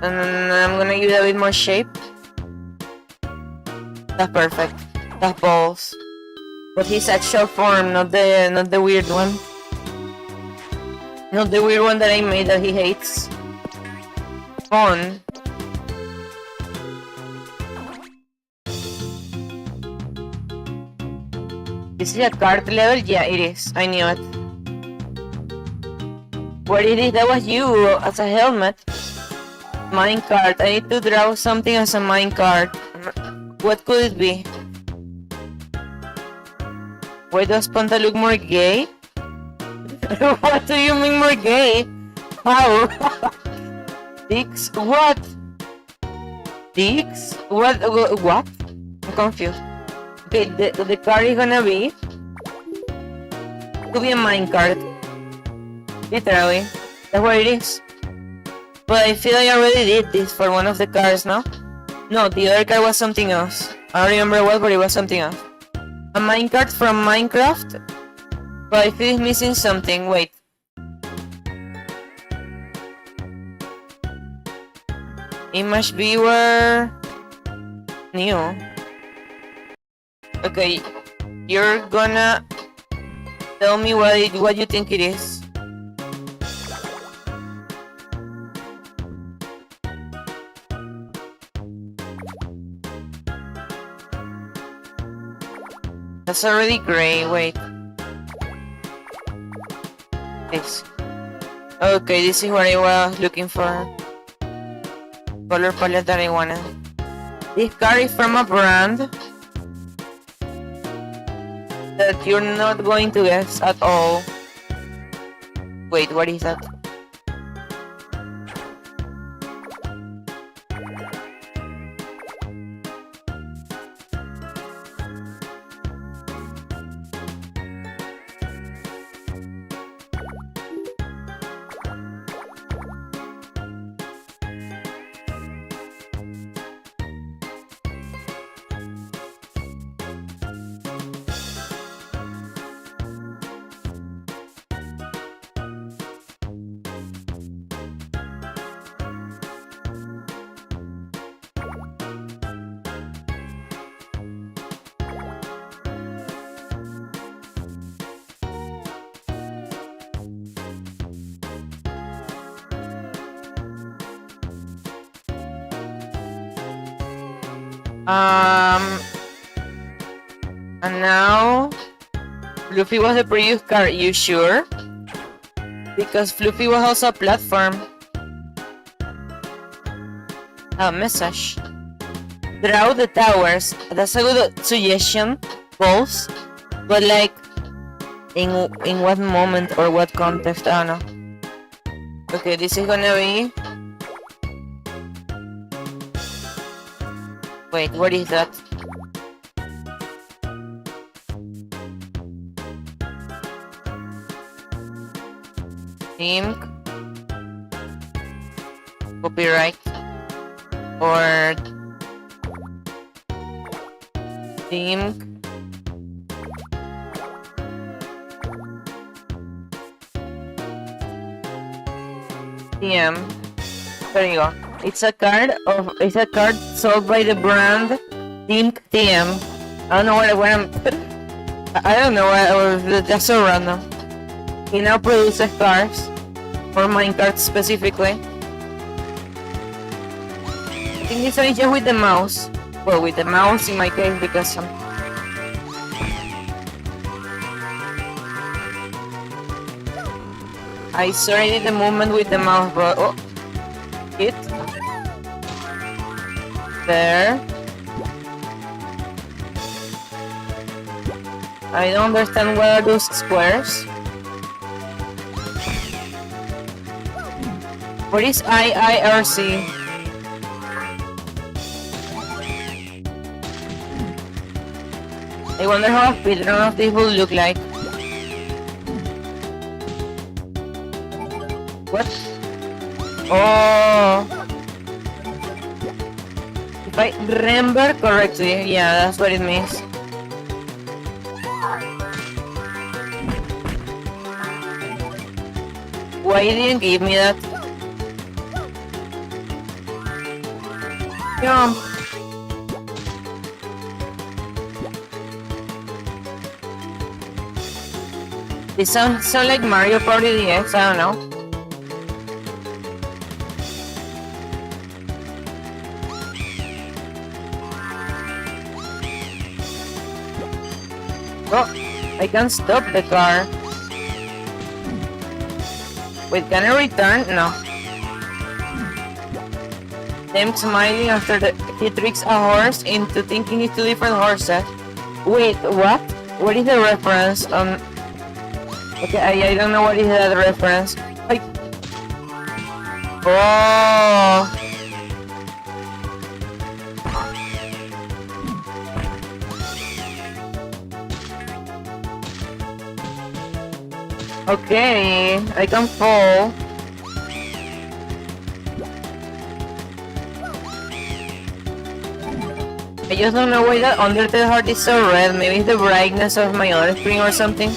Speaker 1: And then I'm gonna give it a bit more shape. That's perfect. That's balls. But his actual form, not the weird one. Not the weird one that I made that he hates. Fun. Is it a card level? Yeah, it is. I knew it. What it is? That was you as a helmet. Minecart. I need to draw something as a minecart. What could it be? Why does Panda look more gay? What do you mean more gay? How? Dicks? What? Dicks? What? What? I'm confused. Okay, the card is gonna be... to be a minecart. Literally. That's what it is. But I feel like I already did this for one of the cards, no? No, the other card was something else. I don't remember what, but it was something else. A minecart from Minecraft? But I feel it's missing something. Wait. Image viewer... new. Okay, you're gonna tell me what you think it is. That's already gray. Wait. This. Okay, this is what I was looking for. Color palette that I wanted. This card is from a brand that you're not going to guess at all. Wait, what is that? And now Fluffy was the previous card. You sure? Because Fluffy was also a platform. A message. Draw the towers. That's a good suggestion, Balls. But like, in what moment or what context? I don't know. Okay, this is gonna be. Wait, what is that? Ink. Copyright. Or ink. TM. There you go. It's a card sold by the brand Think TM. I don't know what I'm. I don't know what. That's so random. He now produces cards, or minecarts specifically. I think this one is just with the mouse. Well, with the mouse in my case because I sorry did the movement with the mouse, but oh, it there. I don't understand what are those squares. What is IIRC? I wonder how a speedrun of this will look like. What? Oh! If I remember correctly, yeah, that's what it means. Why you didn't give me that? Jump! This sounds like Mario Party DX, I don't know. Oh, I can't stop the car. Wait, can I return? No. Them smiling after he tricks a horse into thinking it's two different horses. Wait, what? What is the reference? Okay, I don't know what is that reference. Like, oh. Okay, I can fall. I just don't know why that Undertale heart is so red. Maybe it's the brightness of my other screen or something.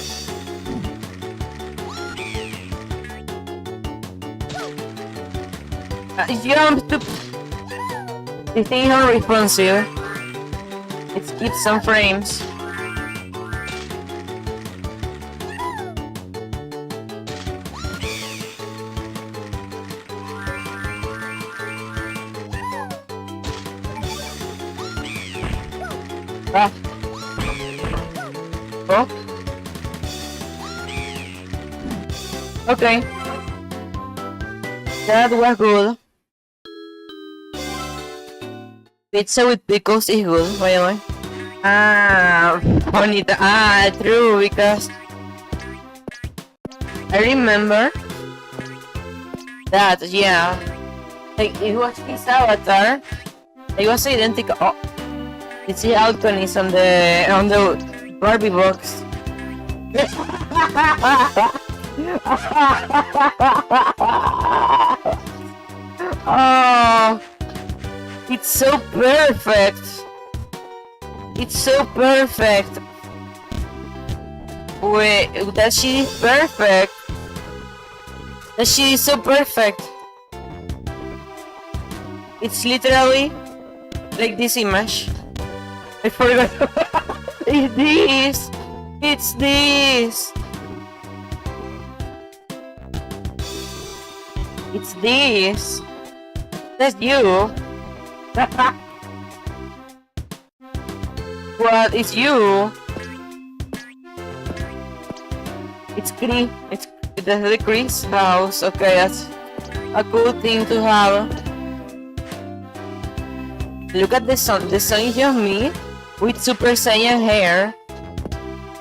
Speaker 1: Jump to... This thing is unresponsive. It skips some frames. Ah. Oh. Okay. That was good. Pizza with pickles is good, by the way. Ah, bonita. Ah, true, because I remember that, yeah. Like, it was his avatar. It was identical. Oh. It's the Altonis on the Barbie box. Oh, it's so perfect. It's so perfect. Wait, that shit is perfect. That shit is so perfect. It's literally like this image. I forgot. It's this. It's this. It's this. That's you. What is you? It's Chris. That's the Chris house. Okay, that's a cool thing to have. Look at the sun. The sun is just me with Super Saiyan hair.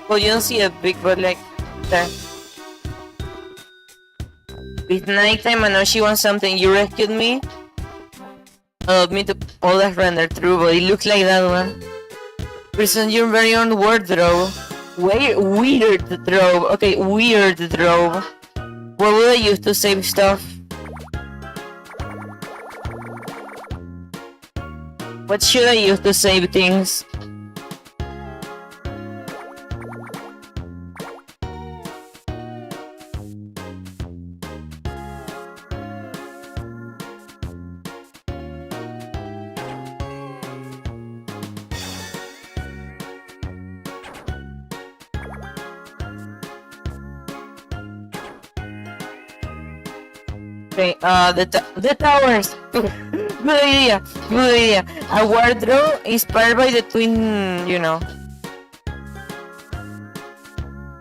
Speaker 1: Well, you don't see it big, but like that. It's nighttime. I know she wants something. You rescued me. Allowed me to all that render through, but it looks like that one. Present your very own wardrobe. Weird wardrobe. Okay, weird wardrobe. What would I use to save stuff? What should I use to save things? Okay, the towers. Good idea. A wardrobe inspired by the twin, you know.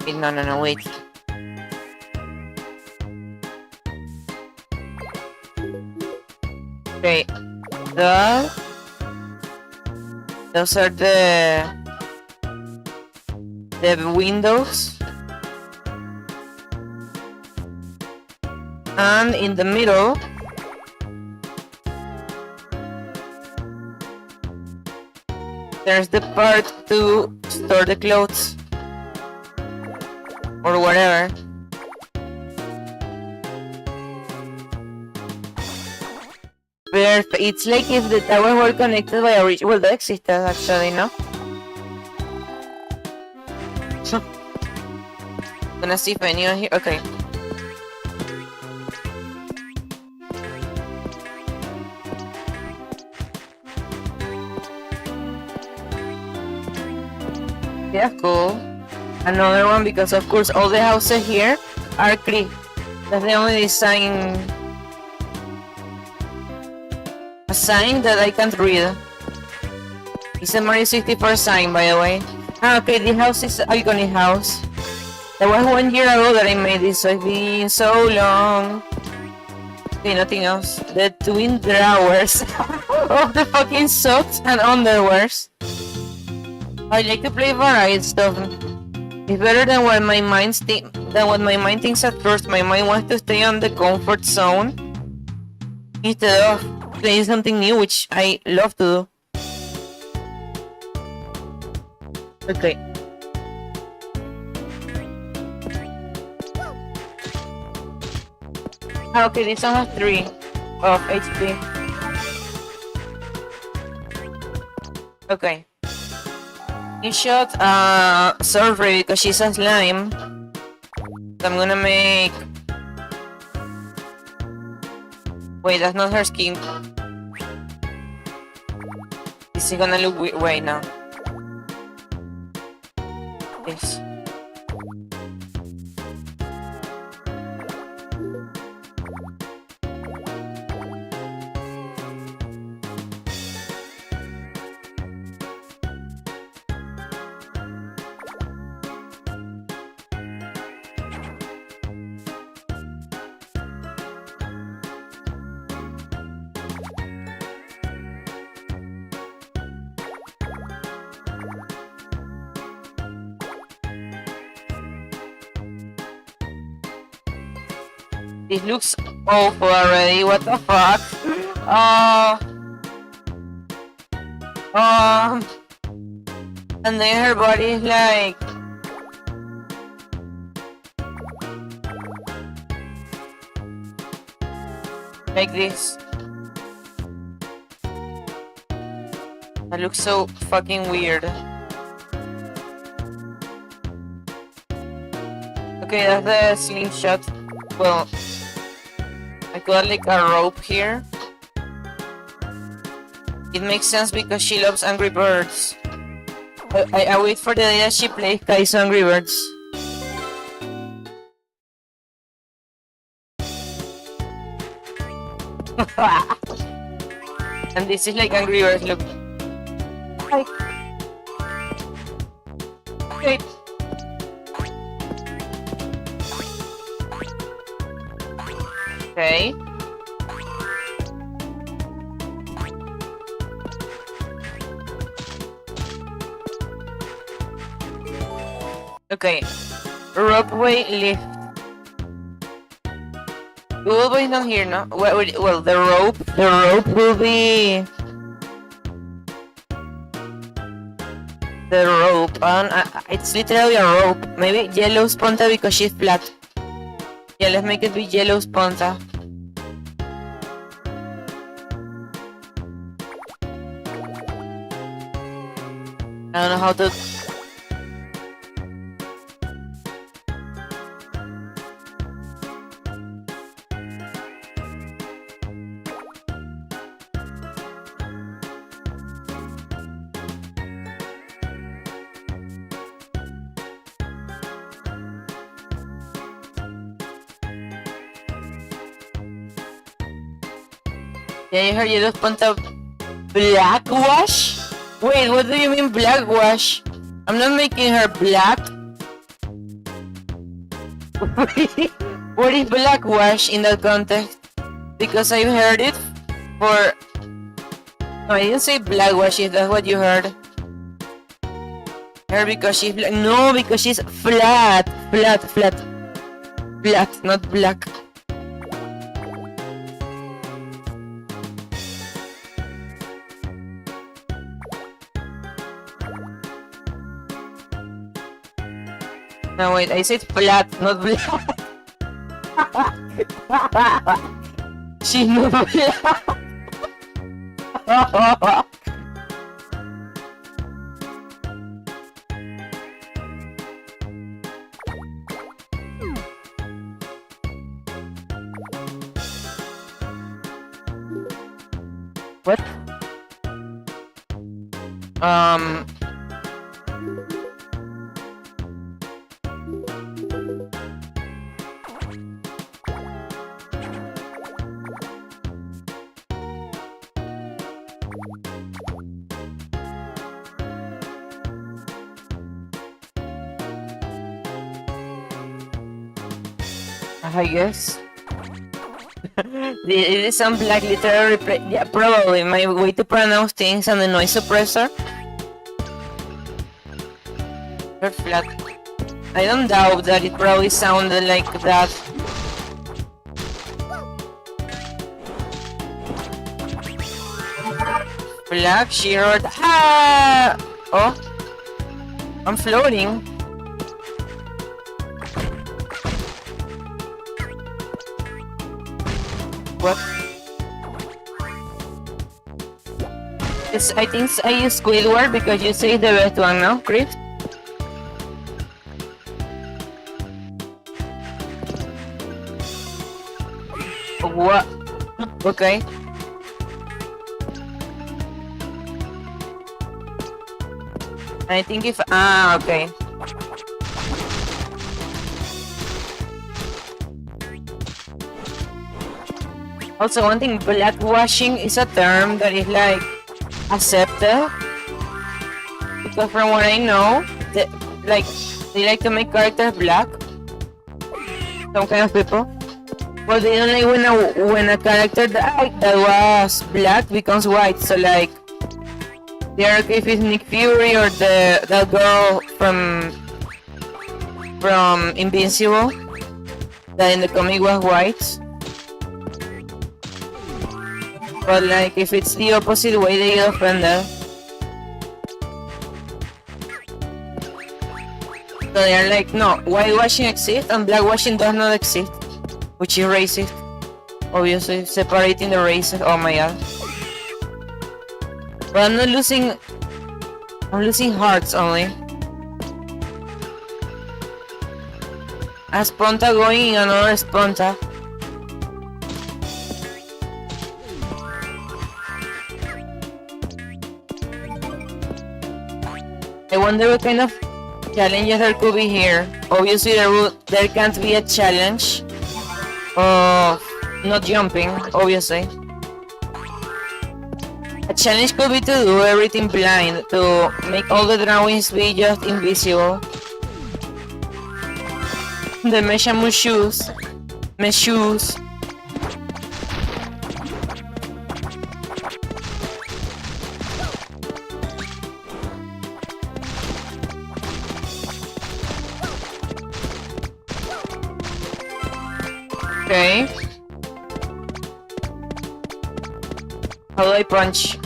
Speaker 1: Wait, no, wait. Okay, those are the windows. And in the middle, there's the part to store the clothes or whatever. Perfect. It's like if the towers were connected by a bridge. Well, that exists actually, no? Gonna see if anyone here. Okay. Yeah, cool. Another one because of course all the houses here are Cree. That's the only design. A sign that I can't read. It's a Mario 64 sign, by the way. Ah, okay, this house is iconic house. That was 1 year ago that I made this, so it's been so long. Okay, nothing else. The twin drawers of the fucking socks and underwears. I like to play varied stuff. It's better than what my mind thinks at first. My mind wants to stay on the comfort zone instead of playing something new, which I love to do. Okay. Okay, this one has 3 of HP. Okay. You shot Survey because she's a slime. So I'm gonna make... Wait, that's not her skin. This is gonna look weird. Wait, no. This. This looks awful already, what the fuck? And then her body is like... Like this. That looks so fucking weird. Okay, that's the slingshot. Well... I got like a rope here. It makes sense because she loves Angry Birds. I wait for the day that she plays Kai's Angry Birds. And this is like Angry Birds, look. Hi. Okay. Okay. Okay. Ropeway lift. Ropeway not here, no? Well, the rope will be the rope. It's literally a rope. Maybe yellow Sponta because she's flat. Yeah, let's make it be yellow Sponta. I don't know how to. Yeah, you heard yellow Sponta blackwash? Wait, what do you mean blackwash? I'm not making her black. What is blackwash in that context? Because I heard it for... No, I didn't say blackwash, if that's what you heard. Her because she's black. No, because she's flat. Flat, not black. No, wait, I said flat, not black. She's not black. What? I guess. It is some black literary yeah, probably my way to pronounce things and the noise suppressor. They're flat. I don't doubt that it probably sounded like that. Black, she heard. Ah! Oh, I'm floating. What? I think I use Squidward because you say the best one, no, Chris? What? Okay. I think if okay. Also, one thing, blackwashing is a term that is like accepted because from what I know, they like to make characters black. Some kind of people, but they don't like when a character that was black becomes white. So like, they are okay if it's Nick Fury or that girl from Invincible that in the comic was white. But like, if it's the opposite way, they get offended. So they are like, no, whitewashing exists and blackwashing does not exist. Which is racist. Obviously, separating the races, oh my god. But I'm not losing... I'm losing hearts only. A Sponta going in another Sponta. I wonder what kind of challenges there could be here. Obviously there can't be a challenge of not jumping, obviously. A challenge could be to do everything blind, to make all the drawings be just invisible. The measurement shoes. My shoes. Okay. How do I punch?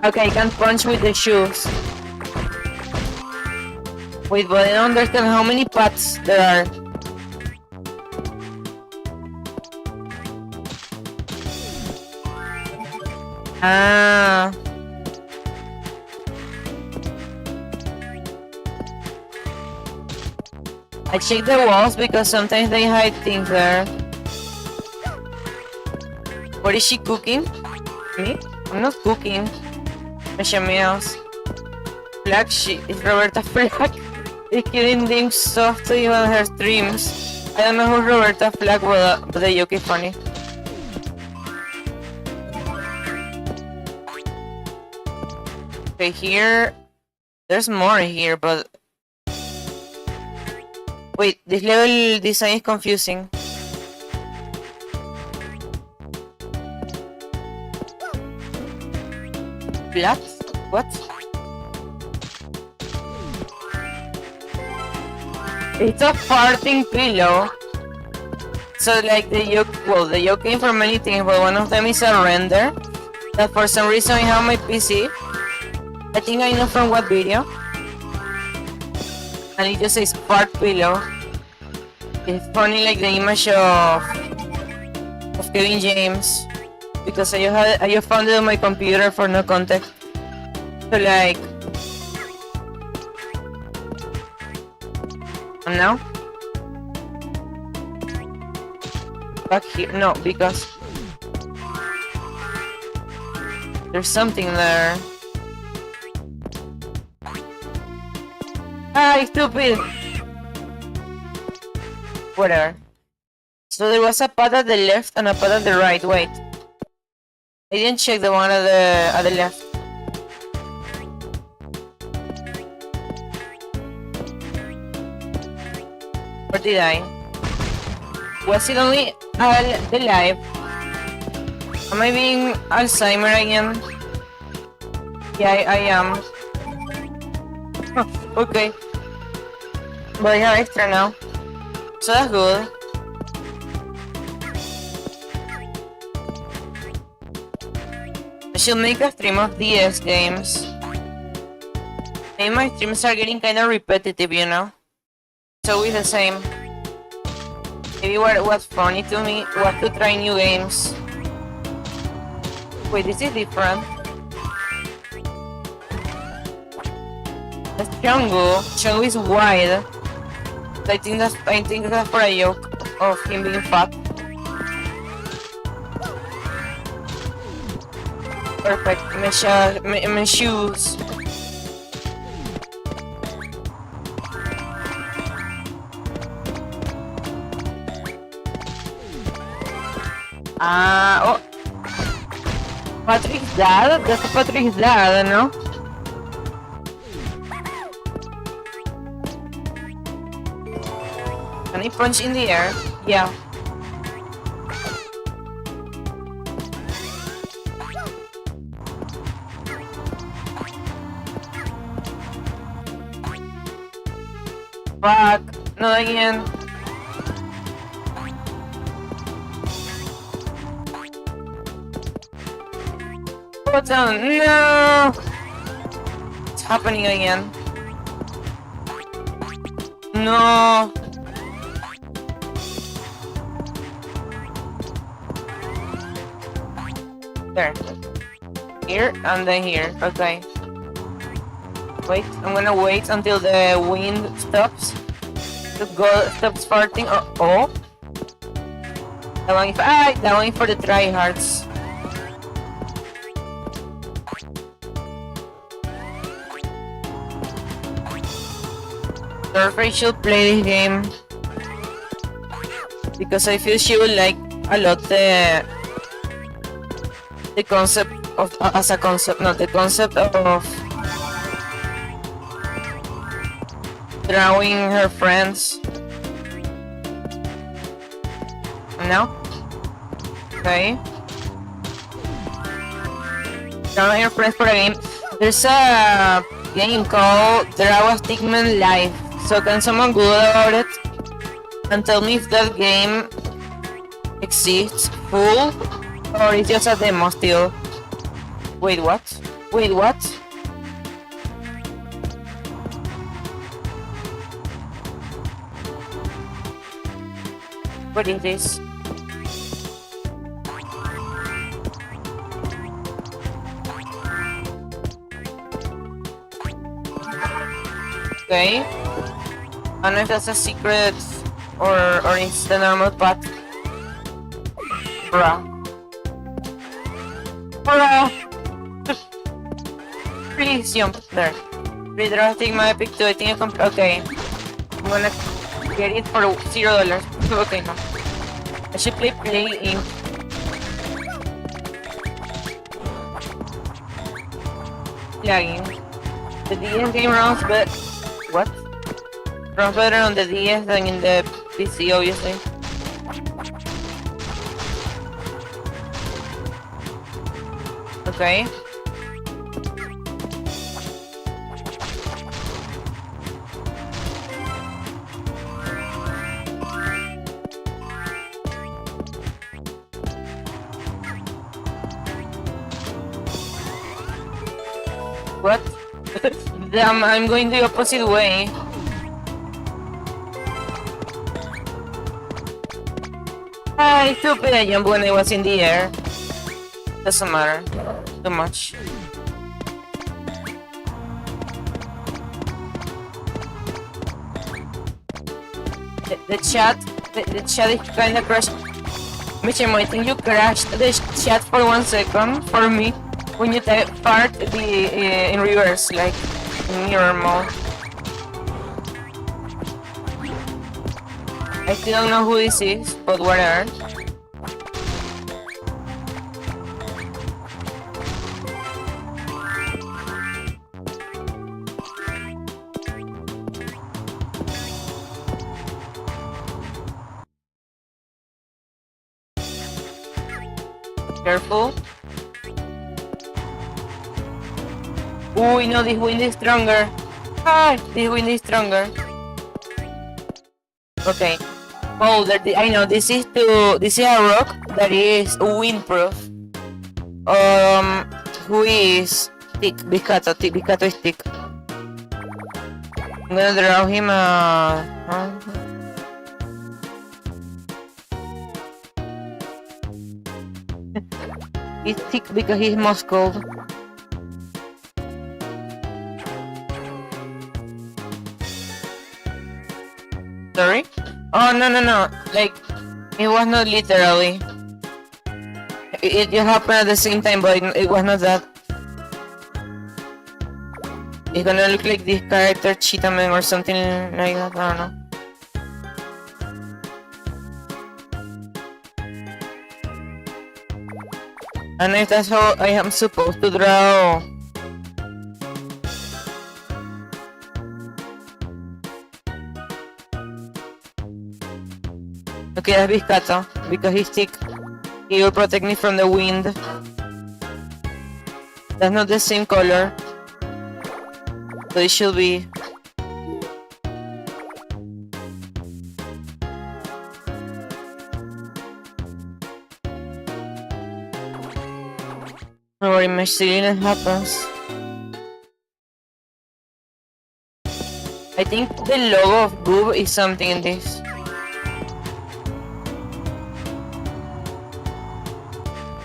Speaker 1: Okay, I can punch with the shoes. Wait, but I don't understand how many paths there are. Ah. I check the walls because sometimes they hide things there. What is she cooking? Me? I'm not cooking. Bechamels. Flag, she is Roberta Flack. Is killing them soft to even her streams. I don't know who Roberta Flack, but the joke is funny. Okay, here. There's more here, but. Wait, this level design is confusing. Black? What? It's a farting pillow. So like the yoke, well, the yoke came from many things, but one of them is a render that for some reason I have my PC. I think I know from what video. And it just says fart pillow. It's funny, like the image of Kevin James, because I just found it on my computer for no context. So like, and now back here, no, because there's something there. Ah, stupid! Whatever. So there was a path at the left and a path at the right. Wait, I didn't check the one at the left. Or did I? Was it only the live? Am I being Alzheimer again? Yeah, I am. Okay. But I have extra now. So that's good. I should make a stream of DS games. Maybe my streams are getting kind of repetitive, you know? It's always the same. Maybe what was funny to me was to try new games. Wait, this is different. That's Chungu. Chungu is wide. I think that's for a joke of him being fat. Perfect. My shoes. Oh. Patrick's dad? That's Patrick's dad, no? Can I punch in the air? Yeah. Fuck. Not again. What's on? No! It's happening again. No! There. Here and then here. Okay. Wait, I'm gonna wait until the wind stops. The girl stops farting. Oh. That one for the tryhards. Surface should play this game because I feel she will like a lot the concept of as a concept, not the concept of drawing her friends. No? Okay. Drawing her friends for a game. There's a game called Draw a Stickman Live. So can someone Google about it and tell me if that game exists full or it's just a demo still? Wait, what? Wait, what? What is this? Okay. I don't know if that's a secret or it's the normal path. Bruh. Bruh! Please jump there. Redrafting my epic to I think okay. I'm gonna get it for $0. Okay, no. I should play in. Lagging. The DS game runs, but what? Runs better on the DS than in the PC, obviously. Okay. What? Damn, I'm going the opposite way. I stupid, I jumped when I was in the air. Doesn't matter. Too much. The chat is kinda crashed. Michimo, I think you crashed the chat for 1 second for me when you type part in reverse, like in mirror mode. I still don't know who this is, but whatever. Careful. Ooh, no, this wind is stronger. Ah, this wind is stronger. Okay. Oh, I know this is a rock that is windproof. Who is thick? Biscato is thick. I'm gonna draw him He's thick because he's muscled. Sorry? Oh, no. Like, it was not literally. It just happened at the same time, but it was not that. It's gonna look like this character Cheetah Man or something like that, I don't know. I don't know if that's how I am supposed to draw. Okay, that's Biscato, because he's thick. He will protect me from the wind. That's not the same color. So it should be... Don't worry, my silliness happens. I think the logo of Boob is something in this.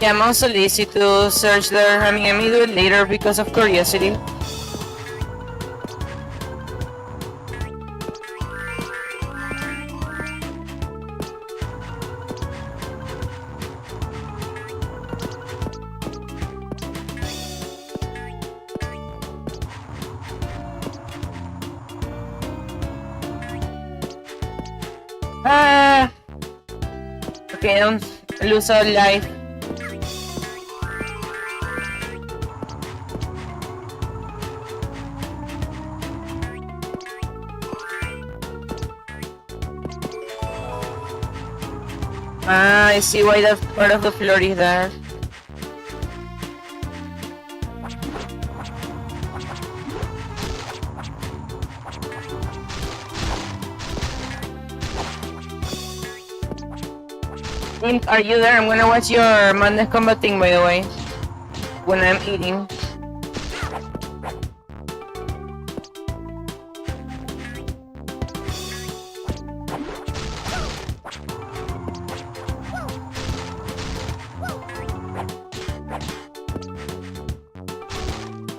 Speaker 1: Yeah, I'm also lazy to search there. I may do it later because of curiosity. Okay, don't lose our life. Ah, I see why that part of the floor is there. Imp, are you there? I'm gonna watch your Madness Combat thing, by the way. When I'm eating.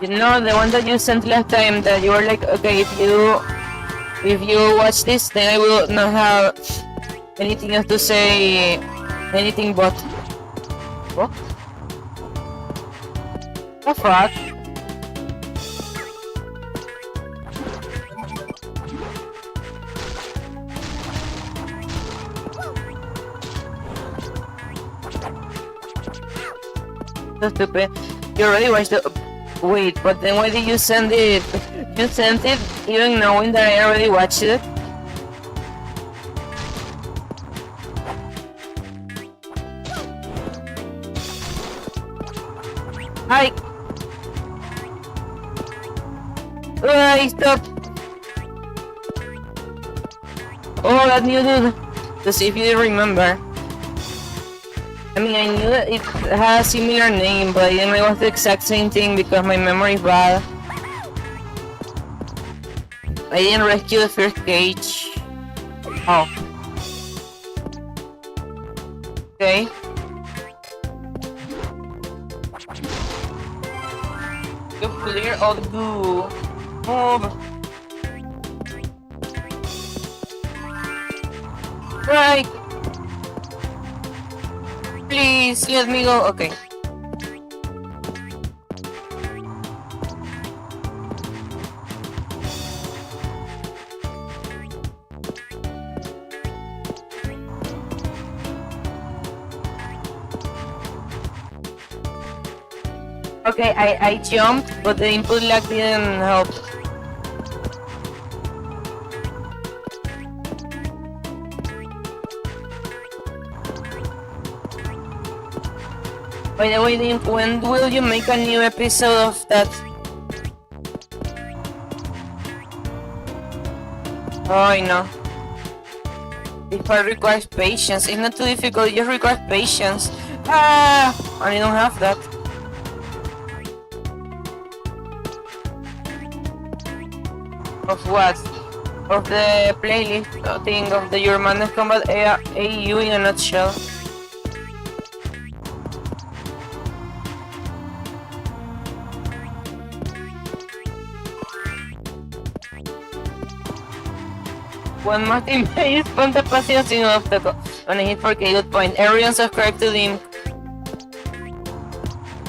Speaker 1: You know, the one that you sent last time that you were like, okay, if you watch this, then I will not have anything else to say, anything but. What? The fuck? So stupid. You already watched the. Wait, but then why did you send it? You sent it even knowing that I already watched it? Hi! Stop! Oh, that new dude! To see if you remember. I mean, I knew that it has a similar name, but I didn't know it was the exact same thing because my memory is bad. I didn't rescue the first cage. Oh. Okay. You clear all the goo. Move. Right. Please, let me go. Okay. Okay, I jumped, but the input lag didn't help. By the way, Link, when will you make a new episode of that? Oh, I know. This part requires patience. It's not too difficult, it just requires patience. Ah! And I don't have that. Of what? Of the playlist thing of the Your Madness Combat AU in a nutshell. One more team is Ponte Pasión sin un obstáculo. On a hit for K good point. Everyone subscribe to him.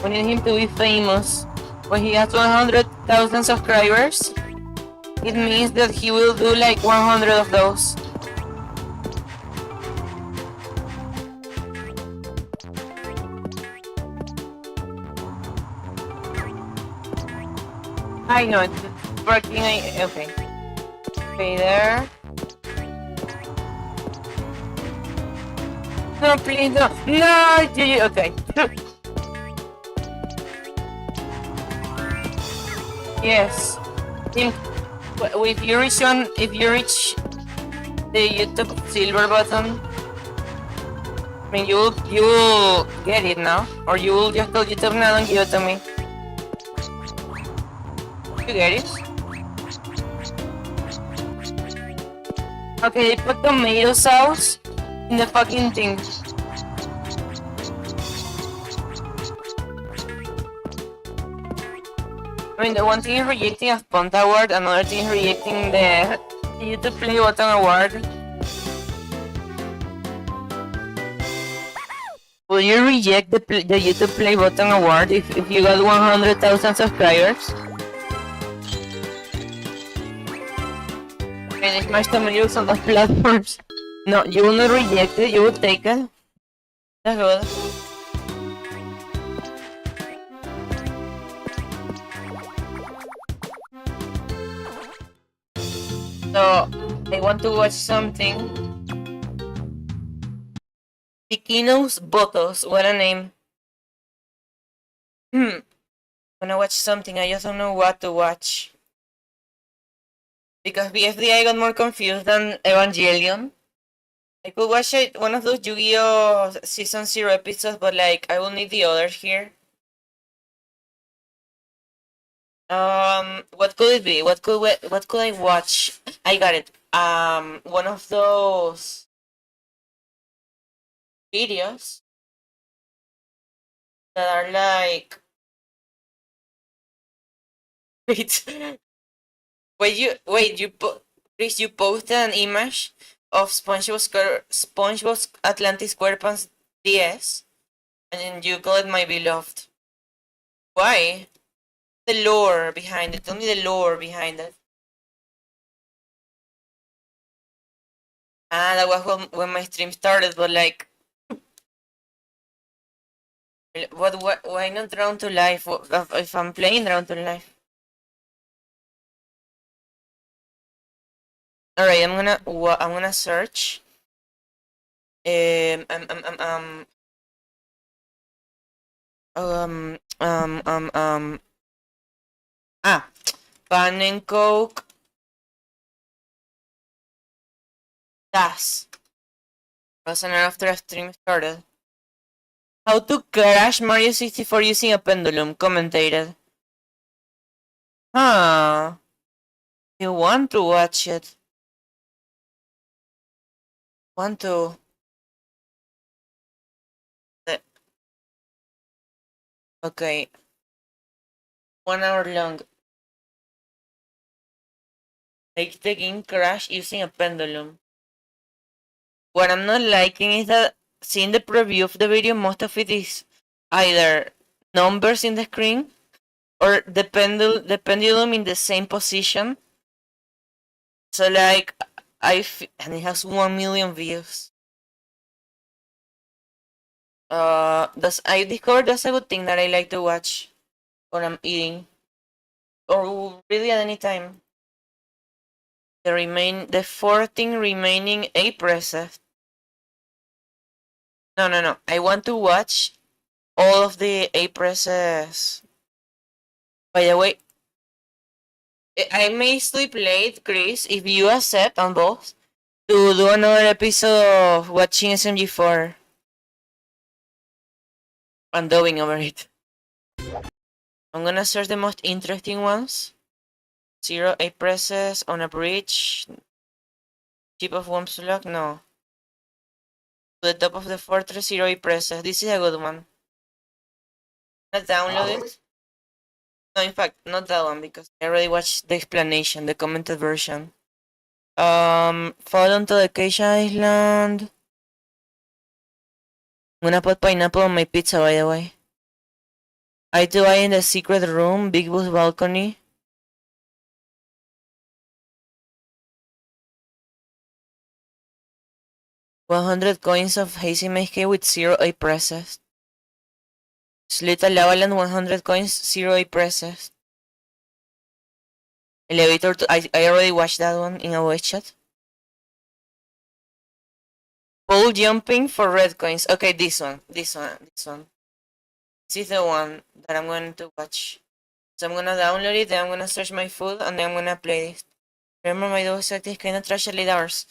Speaker 1: We need him to be famous. When he has 100,000 subscribers, it means that he will do like 100 of those. I know, it's working. Okay. Okay, there. No, please, no. No, okay. Yes. If you reach the YouTube silver button, I mean, you will get it now, or you will just tell YouTube now and give it to me. You get it? Okay, they put tomato sauce in the fucking thing. I mean, the one thing is rejecting a Sponta award, another thing is rejecting the YouTube Play Button award. Will you reject the YouTube Play Button award if you got 100,000 subscribers? And smash tomatoes on those platforms. No, you will not reject it, you will take it. That's good. So, I want to watch something. Piquinos Botos, what a name. Wanna watch something, I just don't know what to watch. Because BFD I got more confused than Evangelion. I could watch one of those Yu-Gi-Oh! Season 0 episodes, but like, I will need the others here. What could it be? What could I watch? I got it. One of those videos that are like, wait, please, you posted an image of SpongeBob's Atlantis SquarePants DS, and then you call it My Beloved. Why? The lore behind it. Tell me the lore behind it. Ah, that was when my stream started, but like, what why not Drown to Life? If I'm playing Drown to Life. Alright, I'm gonna search. Um, um, um, um, um, um, um, um, um, ah, Pan and Coke, Das. Was an hour after a stream started. How to crash Mario 64 using a pendulum, commentated. Huh. You want to watch it? Want to? Okay. 1 hour long. Make the game crash using a pendulum. What I'm not liking is that seeing the preview of the video, most of it is either numbers in the screen or the pendulum in the same position. So like and it has 1 million views. I discovered that's a good thing that I like to watch when I'm eating, or really at any time. The 14 remaining A presses. No. I want to watch all of the A presses. By the way, I may sleep late, Chris, if you accept on both to do another episode of watching SMG4 and dubbing over it. I'm gonna search the most interesting ones. 0 A presses on a bridge. Chip of Wumpslock, no. To the top of the fortress, 0 A presses. This is a good one. Let's download it. No, in fact, not that one because I already watched the explanation, the commented version. Fall onto the Acacia Island. I'm gonna put pineapple on my pizza, by the way. Eye to eye in the secret room, Big Boss balcony. $100 of hazy make with 0 A presses. Slit a lava land, $100, 0 A presses. Elevator to I already watched that one in a voice chat. Pole jumping for red coins. Okay, this one. This is the one that I'm going to watch. So I'm gonna download it, then I'm gonna search my food, and then I'm gonna play this. Remember, my dog said it's kinda trashly ours.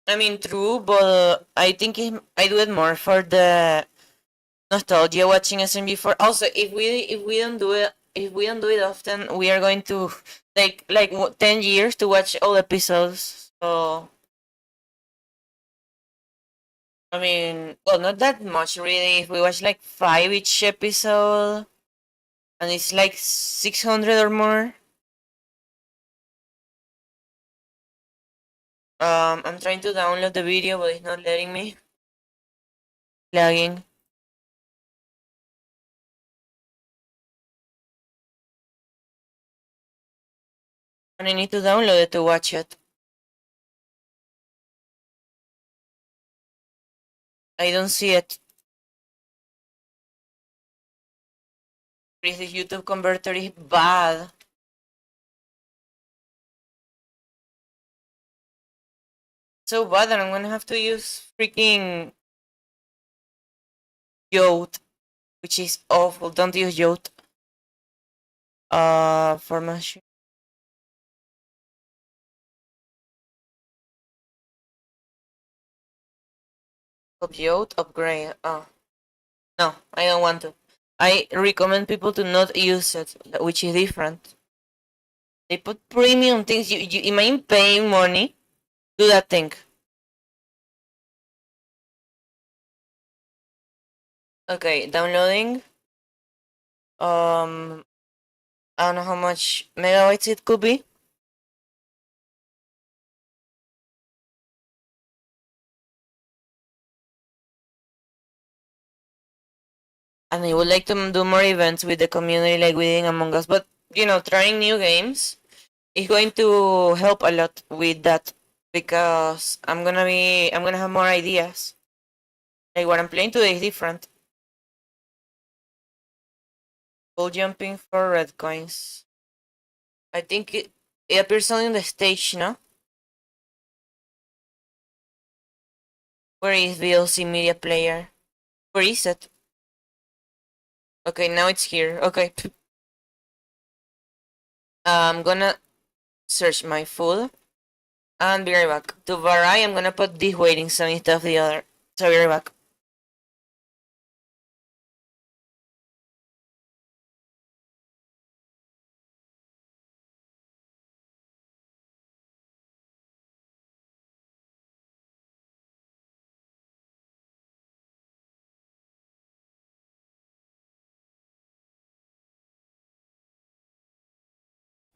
Speaker 1: I mean, true, but I think I do it more for the nostalgia watching SMG4. Also, if we don't do it often, we are going to take like 10 years to watch all episodes. So I mean, well, not that much really. If we watch like 5 each episode, and it's like 600 or more. I'm trying to download the video, but it's not letting me. Lagging. And I need to download it to watch it. I don't see it. This YouTube converter is bad. So bad that I'm gonna have to use freaking Yote, which is awful. Don't use Yote. Formation. Yote upgrade. Oh. No, I don't want to. I recommend people to not use it, which is different. They put premium things. You imagine paying money, do that thing. Okay, downloading. I don't know how much megabytes it could be. And I would like to do more events with the community, like within Among Us. But you know, trying new games is going to help a lot with that because I'm gonna have more ideas. Like what I'm playing today is different. Ball jumping for red coins. I think it appears only on the stage, no? Where is VLC Media Player? Where is it? Okay, now it's here. Okay. I'm gonna search my food and be right back. To vary, I'm gonna put this waiting zone instead of the other. So be right back.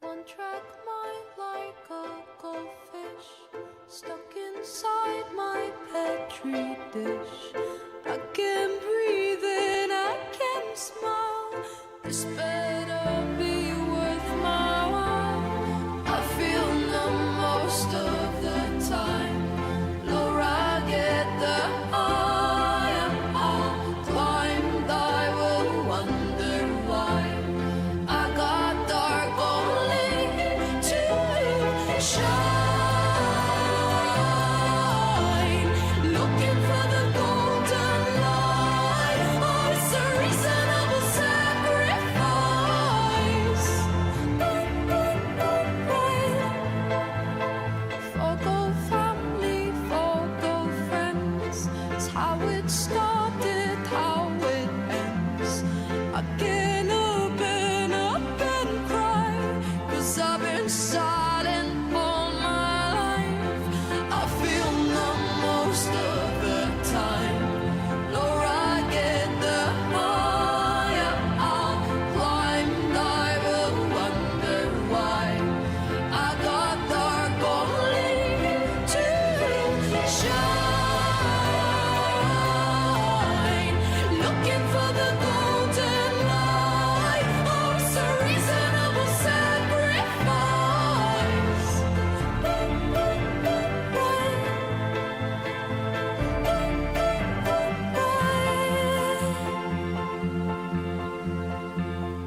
Speaker 2: One track mind like a goldfish stuck inside my petri dish. I can breathe and I can smile. This better be worth my while. I feel numb most of the time. Lower I get, the higher I'll climb. I will wonder why I got dark only to shine. Looking for the golden light. Oh, it's a reasonable sacrifice. Forgo family, forgo friends. It's how it started, how it ends. I get up and cry, 'cause I've been silent all my life. I feel numb most of the time. Lower I get, the higher I'll climb. I will wonder why I got dark only to shine. Looking for the golden light. Oh, it's a reasonable sacrifice.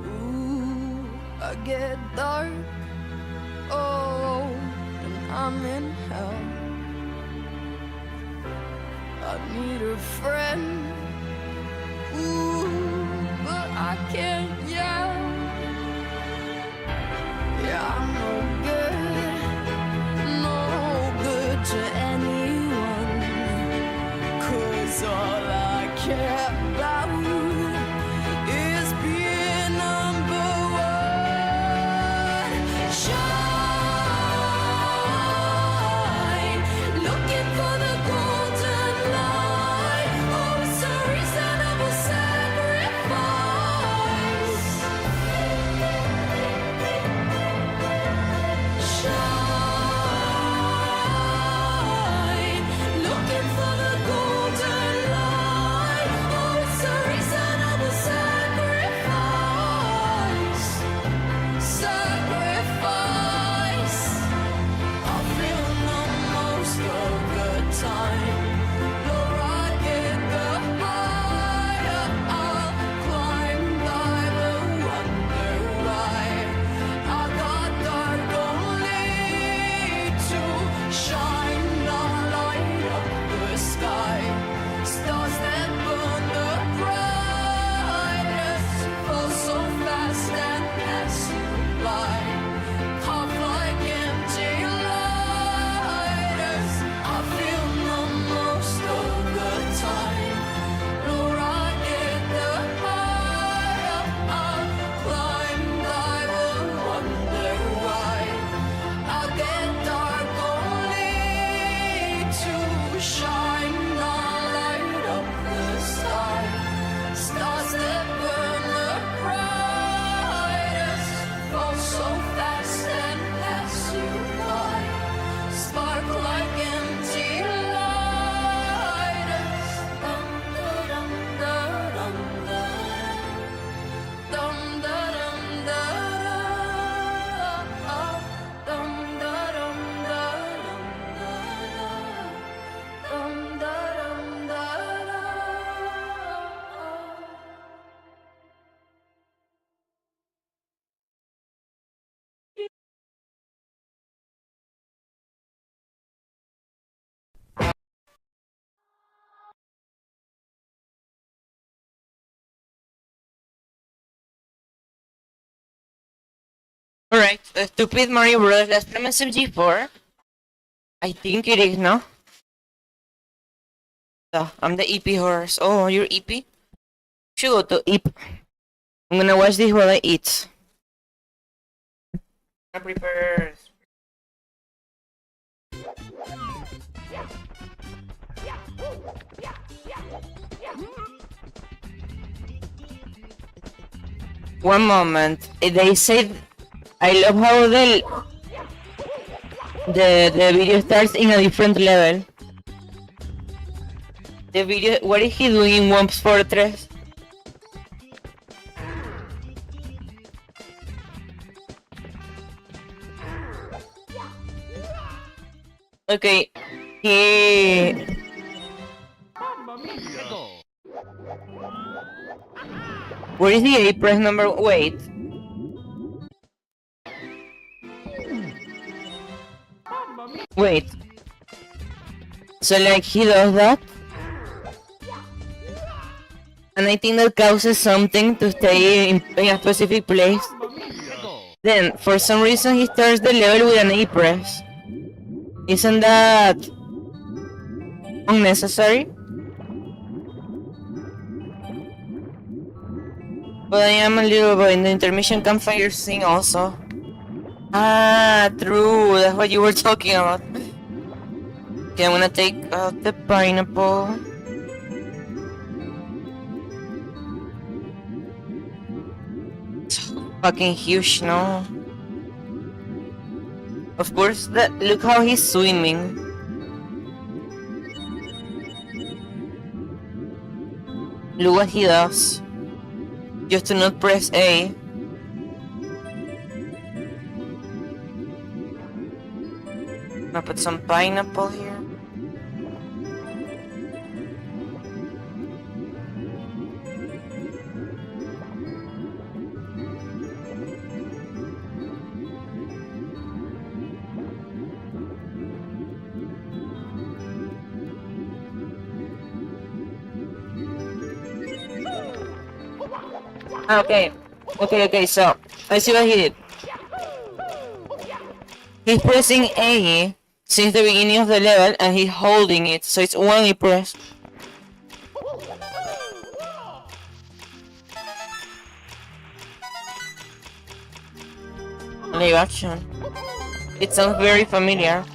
Speaker 2: Ooh, I get dark. Oh, and I'm in hell. I need a friend. Ooh, but I can't yell. Yeah, I'm no good to anyone. 'Cause all I care about is being number one. Shine, looking for the golden light. Oh, it's a reasonable sacrifice.
Speaker 1: correct. Stupid Mario Bros. Last time SMG4. I think it is, no? I'm the EP horse. Oh, you're EP? Should go to EP. I'm gonna watch this while I eat. I prepare. One moment. They said I love how the video starts in a different level. The video, what is he doing in Womps Fortress? Okay, he... Where is the A press number? Wait. Wait. So like he does that? And I think that causes something to stay in a specific place. Then, for some reason, he starts the level with an A press. Isn't that unnecessary? But I am a little bit in the intermission campfire thing also. Ah, true. That's what you were talking about. Okay, I'm gonna take out the pineapple. It's fucking huge, no? Of course, look how he's swimming. Look what he does. Just to not press A. I'm gonna put some pineapple here. Okay, so I see what he did. He's pressing A since the beginning of the level and he's holding it, so it's one he pressed. Live action. It sounds very familiar.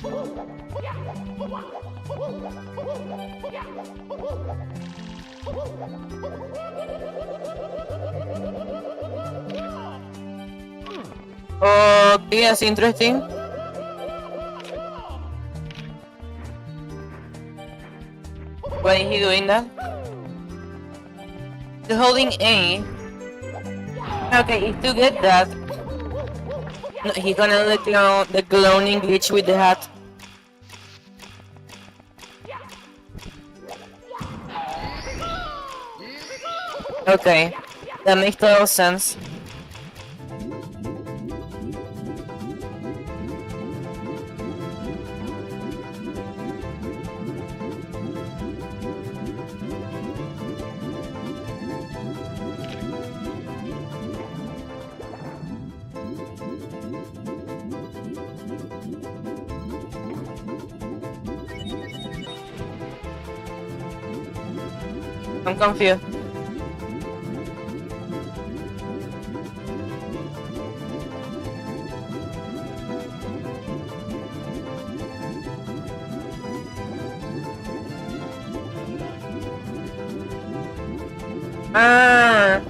Speaker 1: Okay, that's interesting. Why is he doing that? He's holding A. Okay, to get that, no, he's gonna do the cloning glitch with the hat. Okay, that makes total sense. I'm confused. Ah.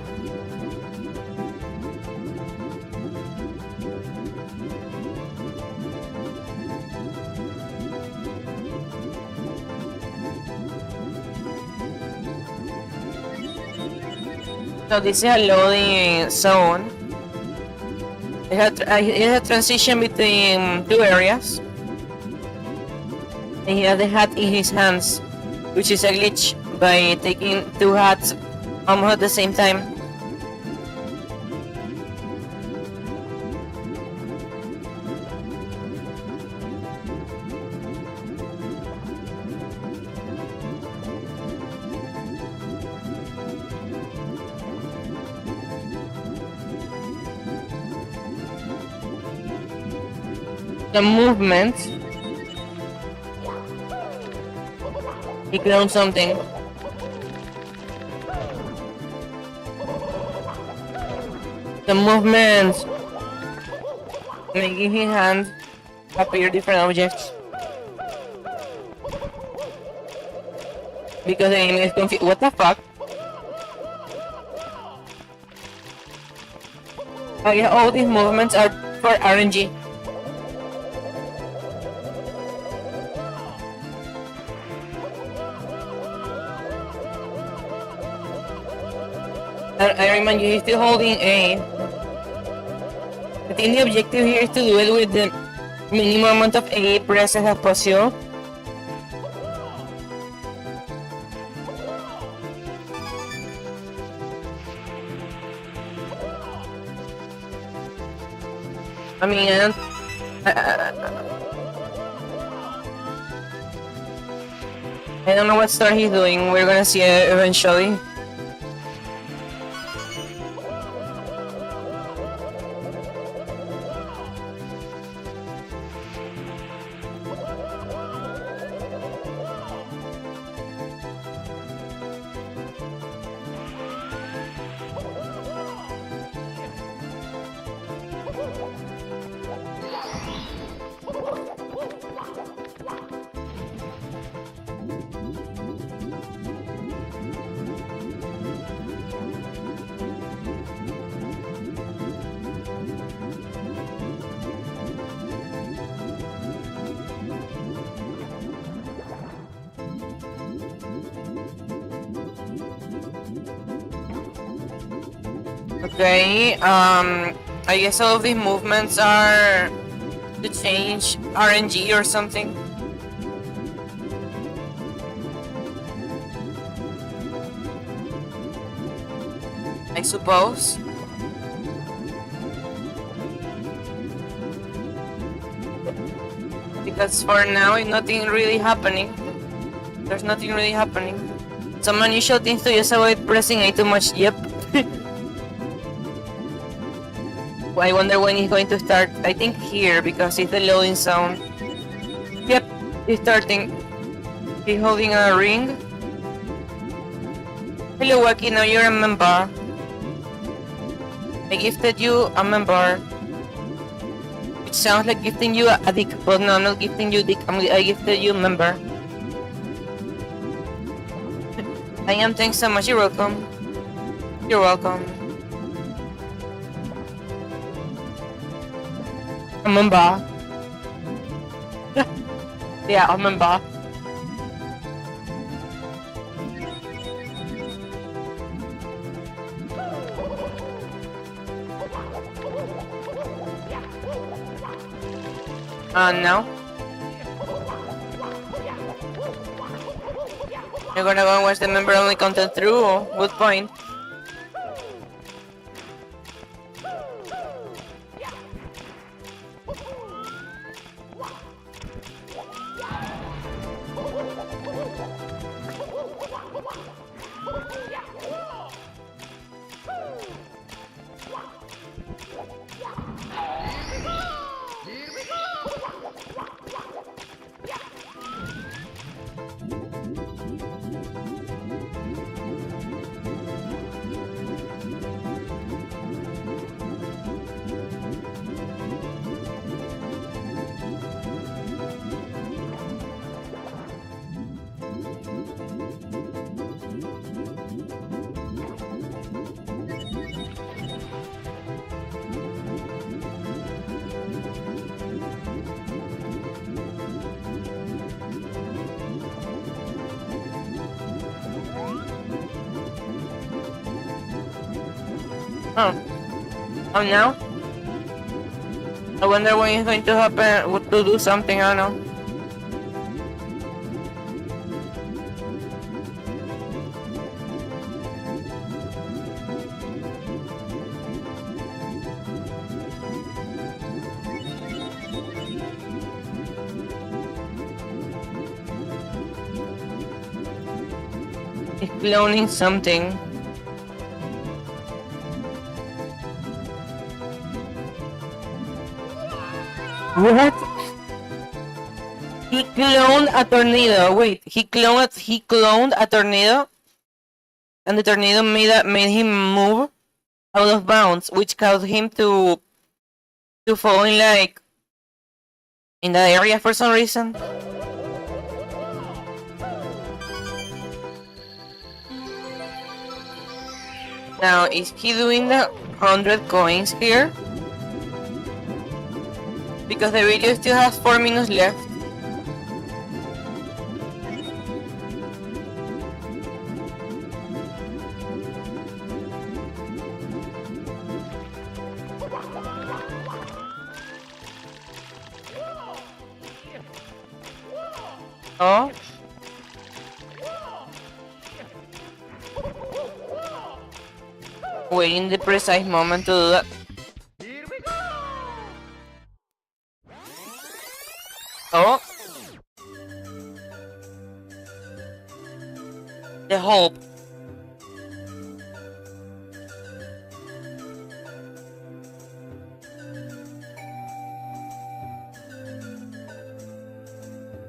Speaker 1: So this is a loading zone. It has a transition between two areas. And he has the hat in his hands, which is a glitch by taking two hats almost at the same time. the movement. He cloned something. The movement making his hand appear different objects. Because the enemy is confused. What the fuck? Oh yeah, all these movements are for RNG. I remind you, he's still holding A. I think the objective here is to do it with the minimum amount of A presses as possible. I mean, I don't know what star he's doing. We're gonna see it eventually. Okay, I guess all of these movements are to change RNG or something. I suppose. Because for now, nothing really happening. There's nothing really happening. Some unusual things to just avoid pressing A too much. Yep. I wonder when he's going to start. I think here, because it's the loading sound. Yep, he's starting. He's holding a ring. Hello, Wacky, now you're a member. I gifted you a member. It sounds like gifting you a dick, but no, I'm not gifting you dick. I gifted you a member. I am, thanks so much. You're welcome. You're welcome. A member. Yeah, a member. Now you're gonna go and watch the member only content through? Good point. Oh, now? I wonder when it's going to happen, to do something, I don't know. It's cloning something. What? He cloned a tornado. Wait, he cloned a tornado, and the tornado made him move out of bounds, which caused him to fall in like in that area for some reason. Now, is he doing the 100 coins here? Because the video still has 4 minutes left. Oh. Waiting the precise moment to do that. Oh. The hope.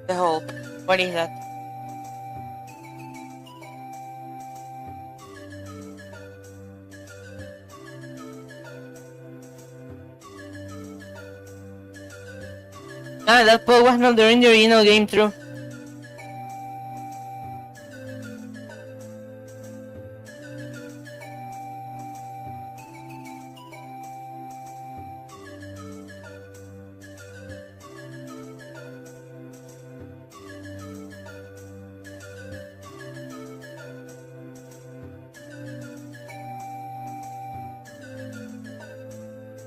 Speaker 1: The hope. What is that? Ah, that pole was not during the original game, true.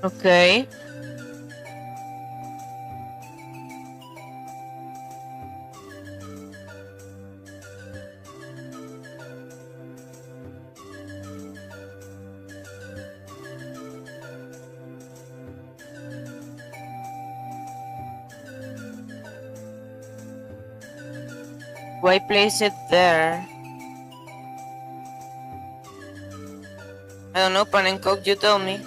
Speaker 1: Okay. Why place it there? I don't know, Pan and Coke, you tell me.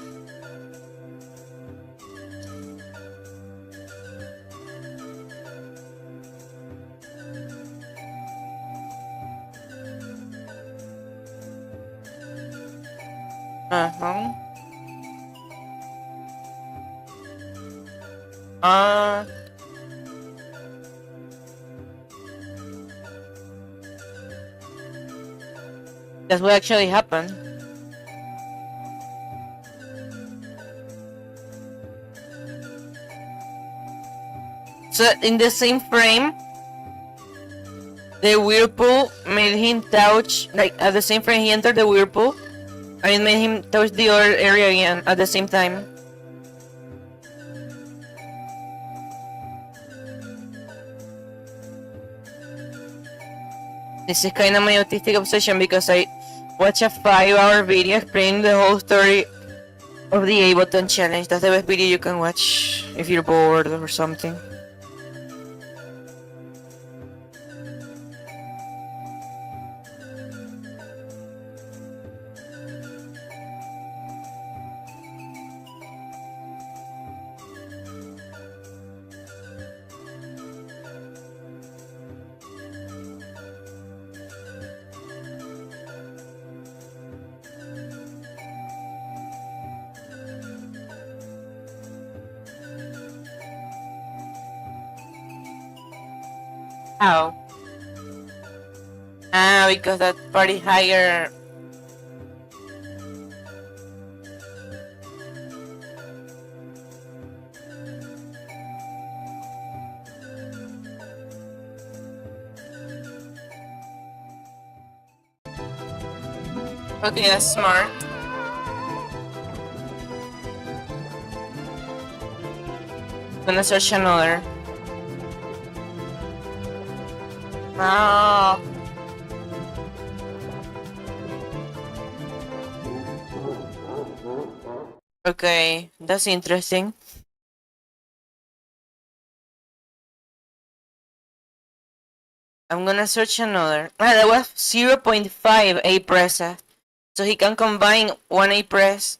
Speaker 1: Uh-huh. That's what actually happened. So in the same frame, the whirlpool made him touch, like at the same frame he entered the whirlpool, and it made him touch the other area again at the same time. This is kind of my autistic obsession because I watch a 5-hour video explaining the whole story of the A button challenge. That's the best video you can watch if you're bored or something. How? Ah, because that party higher. Okay, that's smart. Gonna search another. Ah. Okay, that's interesting. I'm gonna search another. Ah, that was 0.5 A pressa. So he can combine one A press.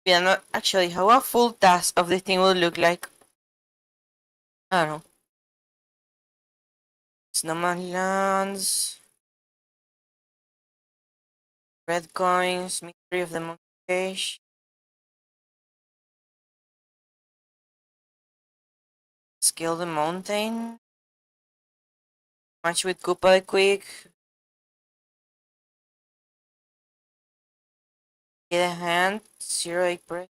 Speaker 1: Yeah, not actually how a full task of this thing would look like. I don't know. Snowman lands. Red coins. Mystery of the monkey cage. Scale the mountain. Match with Koopa quick. Get a hand. 0 press.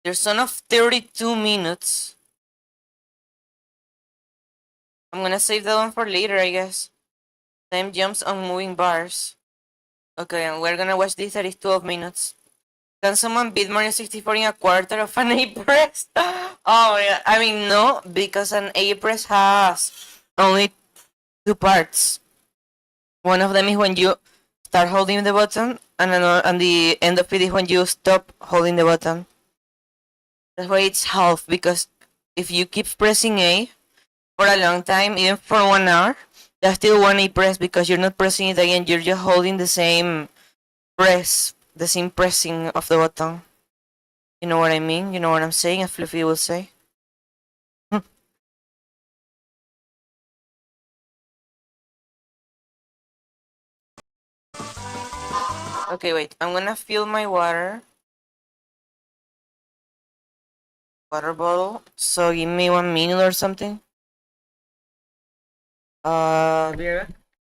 Speaker 1: There's son of 32 minutes. I'm gonna save that one for later, I guess. Time jumps on moving bars. Okay, and we're gonna watch this at 12 minutes. Can someone beat Mario 64 in a quarter of an A press? Oh yeah, I mean no, because an A press has only 2 parts. One of them is when you start holding the button, and the end of it is when you stop holding the button. That's why it's half, because if you keep pressing A for a long time, even for 1 hour, that's still one A press because you're not pressing it again, you're just holding the same press, the same pressing of the button. You know what I mean? You know what I'm saying, as Fluffy will say. Okay, wait, I'm gonna fill my water bottle, so give me 1 minute or something. I'm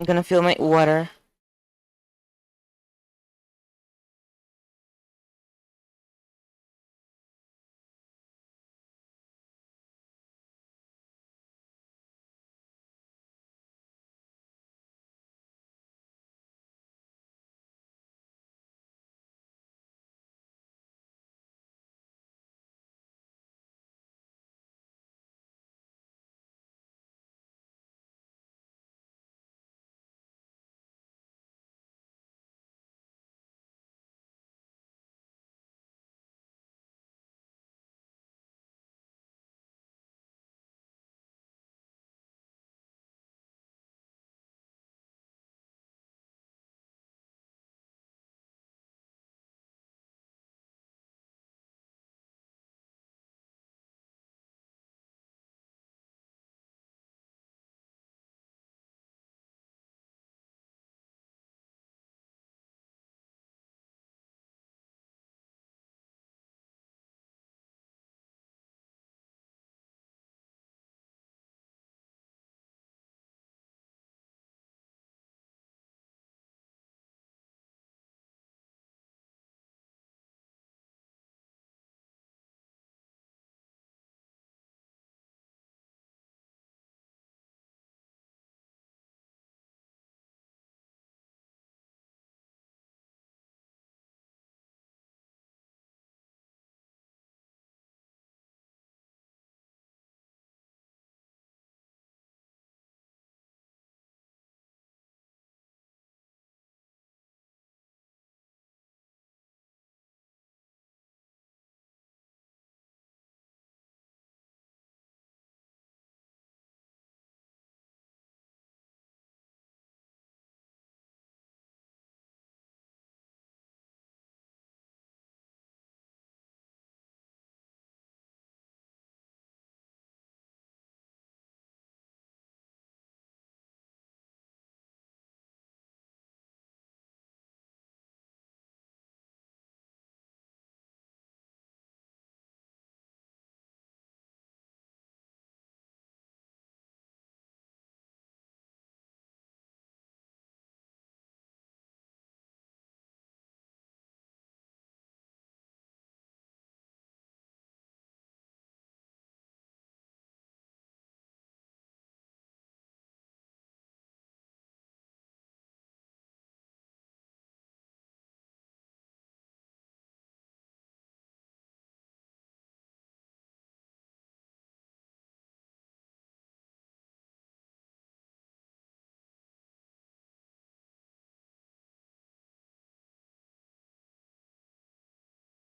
Speaker 1: gonna fill my water.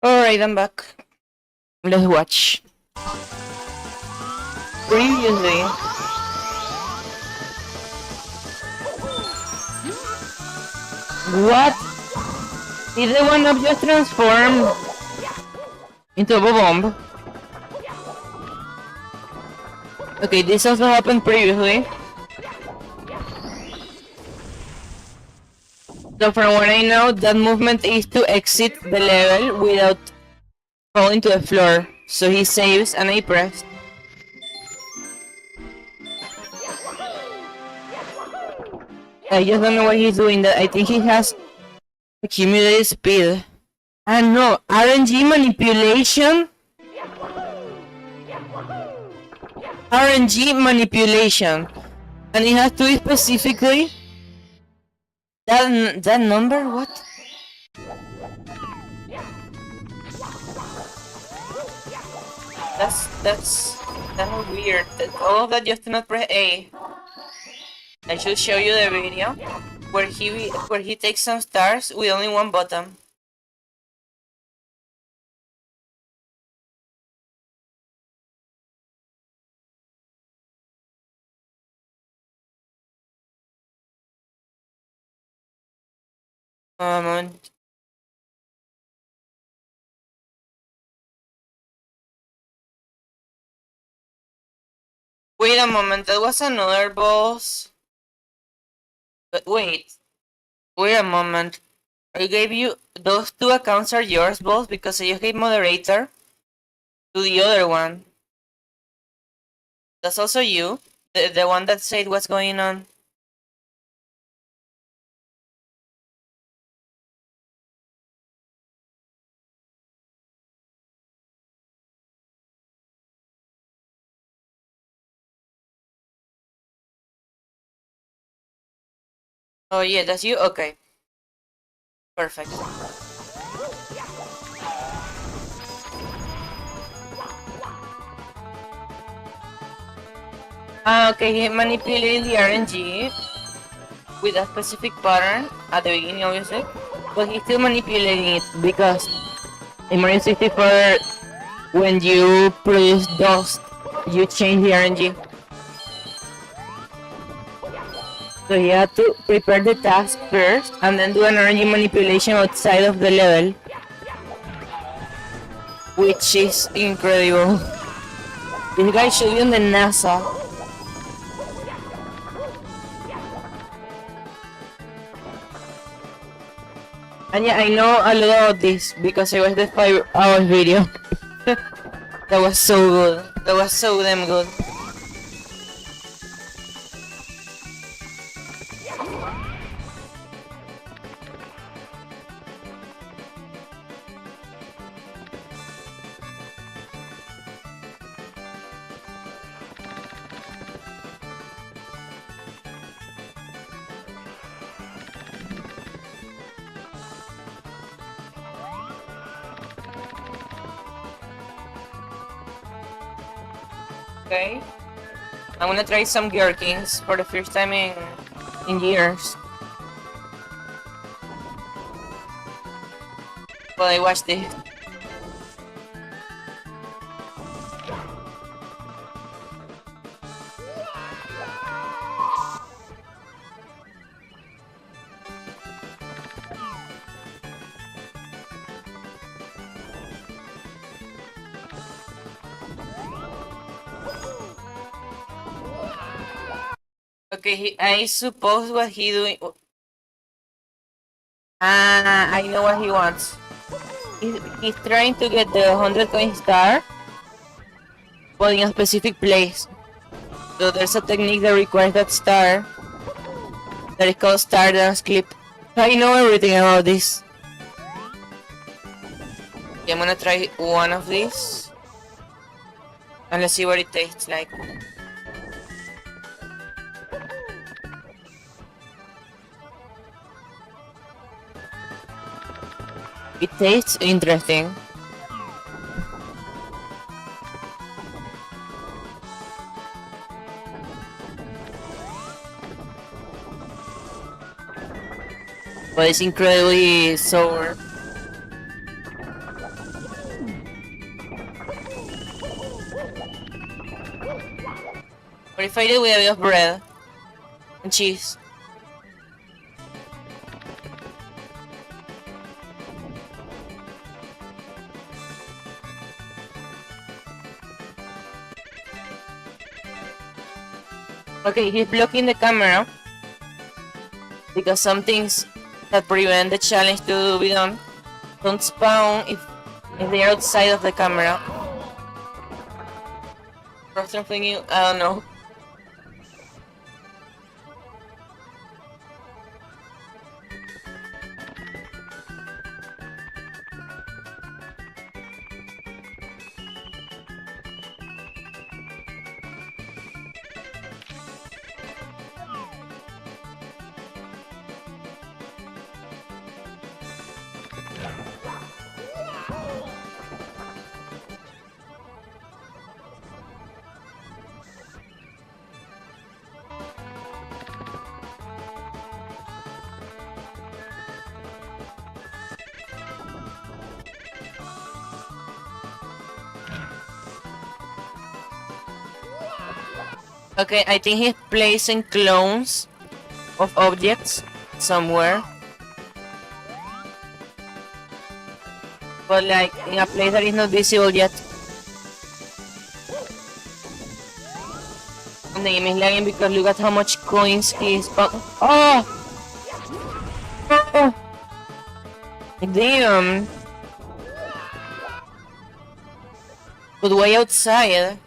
Speaker 1: Alright, I'm back. Let's watch. Previously. What? Did the one up just transform into a bomb? Okay, this also happened previously. So from what I know, that movement is to exit the level without falling to the floor. So he saves and I pressed. I just don't know what he's doing. That I think he has accumulated speed. And no, RNG manipulation. RNG manipulation. And it has to be specifically that number? What? That's weird. All of that just to not press A. I should show you the video where he takes some stars with only one button. Moment. Wait a moment, that was another boss. But wait a moment. I gave you those two accounts are yours, boss, because I just gave moderator to the other one. That's also you, the one that said what's going on. Oh yeah, that's you. Okay, perfect. Okay, he manipulated the RNG with a specific pattern at the beginning, obviously, but he's still manipulating it because in Mario 64, when you produce dust, you change the RNG. So you have to prepare the task first and then do an RNG manipulation outside of the level, which is incredible. This guy should be on the NASA. And yeah, I know a lot about this because I watched the 5 hours video. That was so good. That was so damn good. Okay. I'm gonna try some Gherkins for the first time in years. Well, I watched it. Okay, I suppose what he doing. I know what he wants. He's trying to get the 100 coin star, but in a specific place. So there's a technique that requires that star. That is called star dance clip. I know everything about this. Okay, I'm gonna try one of these. And let's see what it tastes like. It tastes interesting. But it's incredibly sour. What if I did with a bit of bread and cheese? Okay, he's blocking the camera because some things that prevent the challenge to be done don't spawn if they're outside of the camera. Or something you, I don't know. Okay, I think he's placing clones of objects somewhere. But like in a place that is not visible yet. And the game is lagging because look at how much coins he's oh! Oh! Damn! But way outside.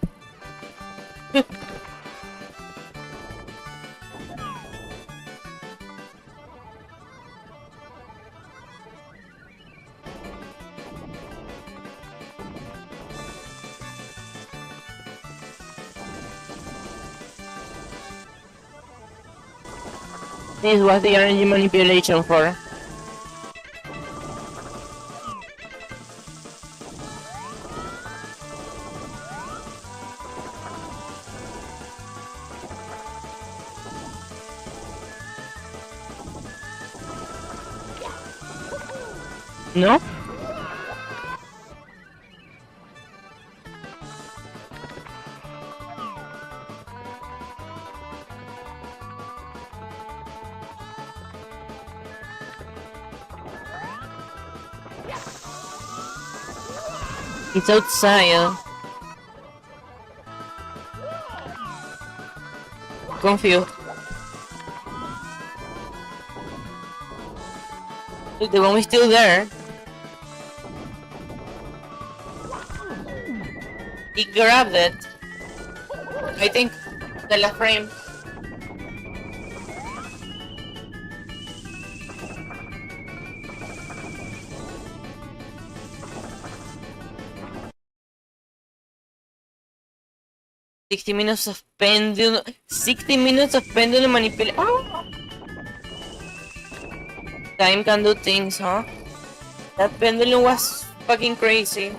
Speaker 1: This was the energy manipulation for. No? It's outside. Confused. Look, the one is still there. He grabbed it. I think the last frame. $60 minutes of pendulum. 60 minutes of pendulum manipulation. Oh! Time can do things, huh? That pendulum was fucking crazy.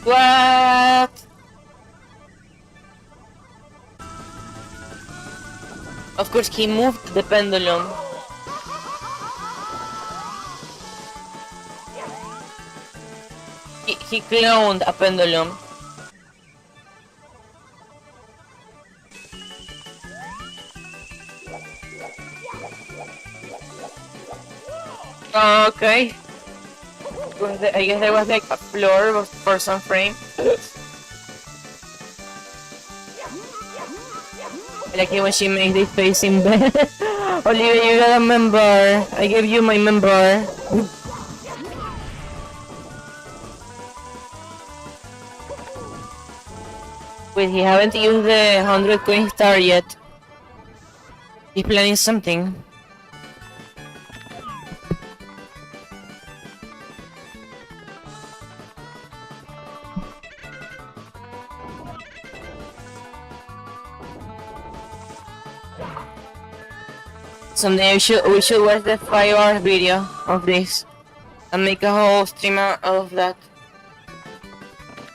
Speaker 1: What? Of course, he moved the pendulum. He cloned a pendulum. Okay. I guess there was like a floor for some frame. I like it when she makes this face in bed. Olivia, you got a member. I gave you my member. Wait, he haven't used the 100 coin star yet. He's planning something. Someday we should watch the 5-hour video of this and make a whole stream out of that.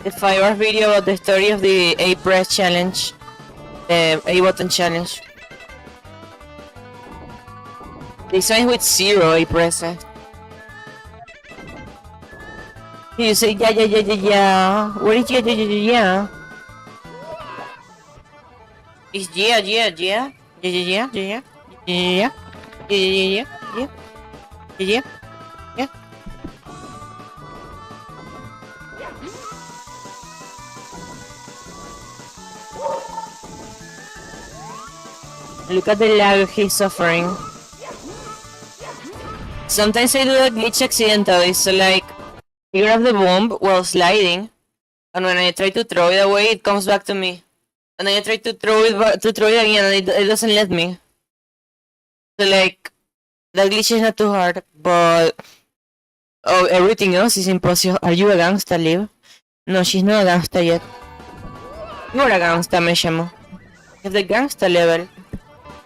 Speaker 1: The 5-hour video about the story of the A press challenge, the A button challenge. This one is with 0 A presses. You say yeah. What is yeah? It's yeah. Yeah. GG. GG. Yeah. Look at the lag he's suffering. Sometimes I do a glitch accidentally, so like, you grab the bomb while sliding, and when I try to throw it away, it comes back to me. And then I try to throw it again, and it doesn't let me. So like, that glitch is not too hard, but everything else is impossible. Are you a gangsta, Liv? No, she's not a gangsta yet. You're a gangsta, me llamo. At the gangsta level,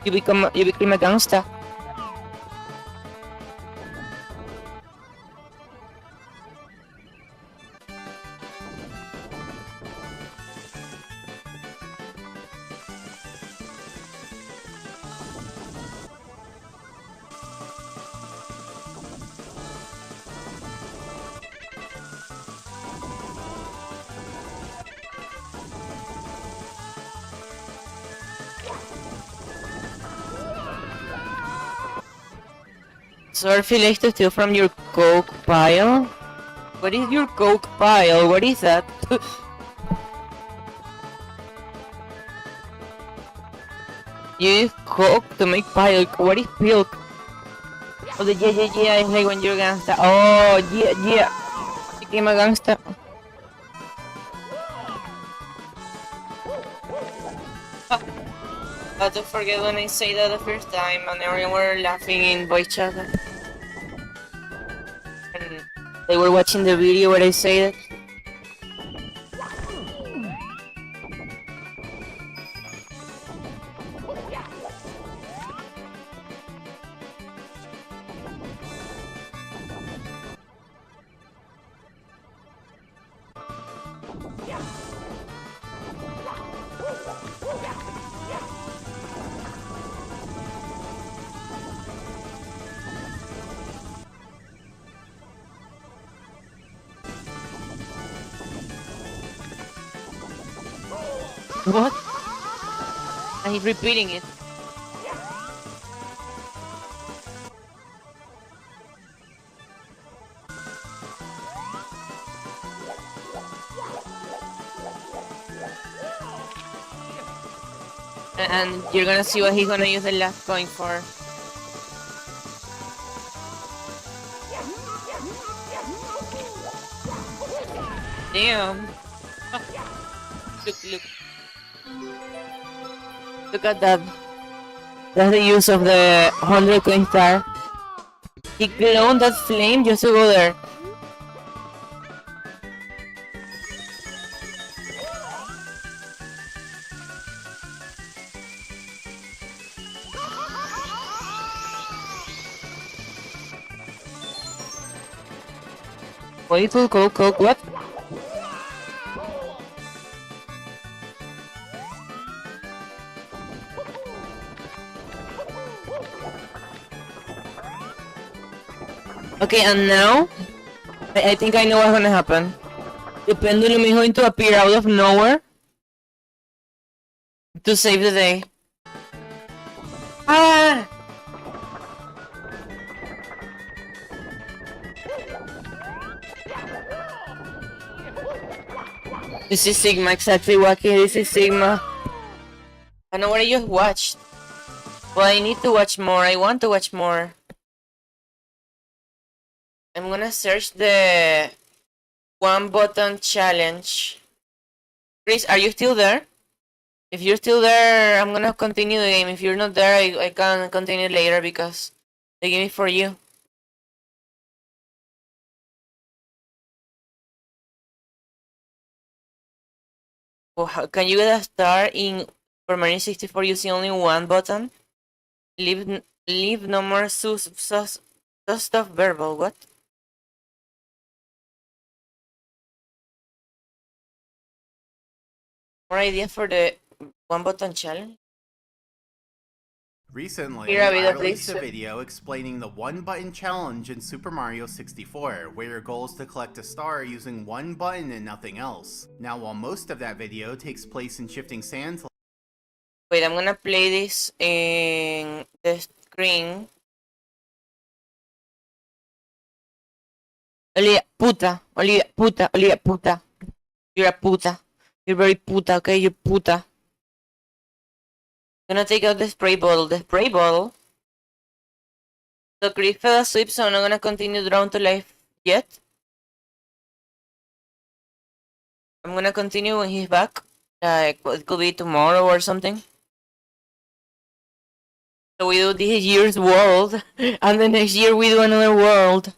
Speaker 1: you become a gangsta. Surfy likes to steal from your coke pile? What is your coke pile? What is that? You use coke to make pile. What is pilk? Oh, the yeah is like when you're gangsta. Oh, yeah. Became a gangsta. Don't forget when I say that the first time and everyone were laughing in voice chat. And they were watching the video where I say it. What? And he's repeating it. And you're gonna see what he's gonna use the last coin for. Damn. Look. Look at that. That's the use of the 100 coin star. He cloned that flame just to go there. Wait, coke, what? Okay, and now, I think I know what's gonna happen. The pendulum is going to appear out of nowhere to save the day. Ah! This is Sigma, exactly, Wacky, this is Sigma. I know what I just watched. Well, I need to watch more, I want to watch more. I'm gonna search the one button challenge. Chris, are you still there? If you're still there, I'm gonna continue the game. If you're not there, I can continue later because the game is for you. Oh, can you get a star in for Mario 64 using only one button? Leave no more stuff verbal. What? More ideas for the one button challenge?
Speaker 3: Recently,
Speaker 1: Here,
Speaker 3: I
Speaker 1: Avida,
Speaker 3: released
Speaker 1: please.
Speaker 3: a video explaining the one button challenge in Super Mario 64, where your goal is to collect a star using one button and nothing else. Now, while most of that video takes place in shifting sands.
Speaker 1: Wait, I'm gonna play this in the screen Olivia, puta. Olivia, puta. Olivia, puta. You're a puta. You're very puta, okay? You're puta. Gonna take out the spray bottle. The spray bottle. So Chris fell asleep, so I'm not gonna continue Drown to Life yet. I'm gonna continue when he's back. Like, it could be tomorrow or something. So we do this year's world, and the next year we do another world.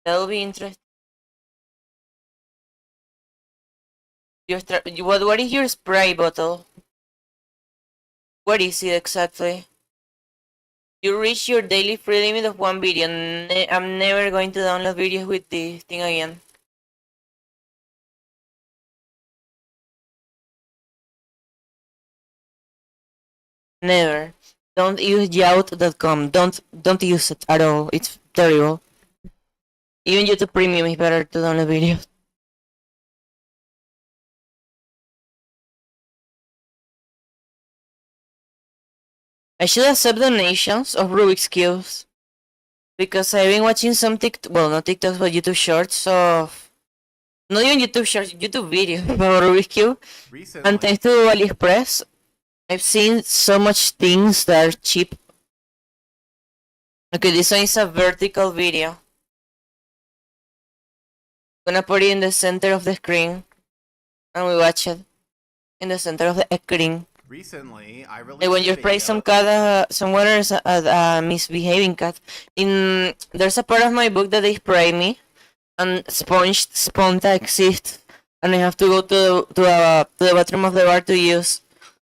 Speaker 1: That'll be interesting. What is your spray bottle? What is it exactly? You reach your daily free limit of 1 video. I'm never going to download videos with this thing again. Never. Don't use yout.com. Don't use it at all. It's terrible. Even YouTube Premium is better to download videos. I should accept donations of Rubik's Cubes. Because I've been watching some not TikToks, but YouTube shorts of... Not even YouTube shorts, YouTube videos about Rubik's Cube.
Speaker 3: Recently,
Speaker 1: And thanks to AliExpress, I've seen so much things that are cheap. Okay, this one is a vertical video. I'm gonna put it in the center of the screen. And we watch it. In the center of the screen.
Speaker 3: recently, I released
Speaker 1: Like when
Speaker 3: a
Speaker 1: you spray
Speaker 3: video-
Speaker 1: some water is a misbehaving cat. There's a part of my book that they spray me, and Sponta exists, and I have to go to the bathroom of the bar to use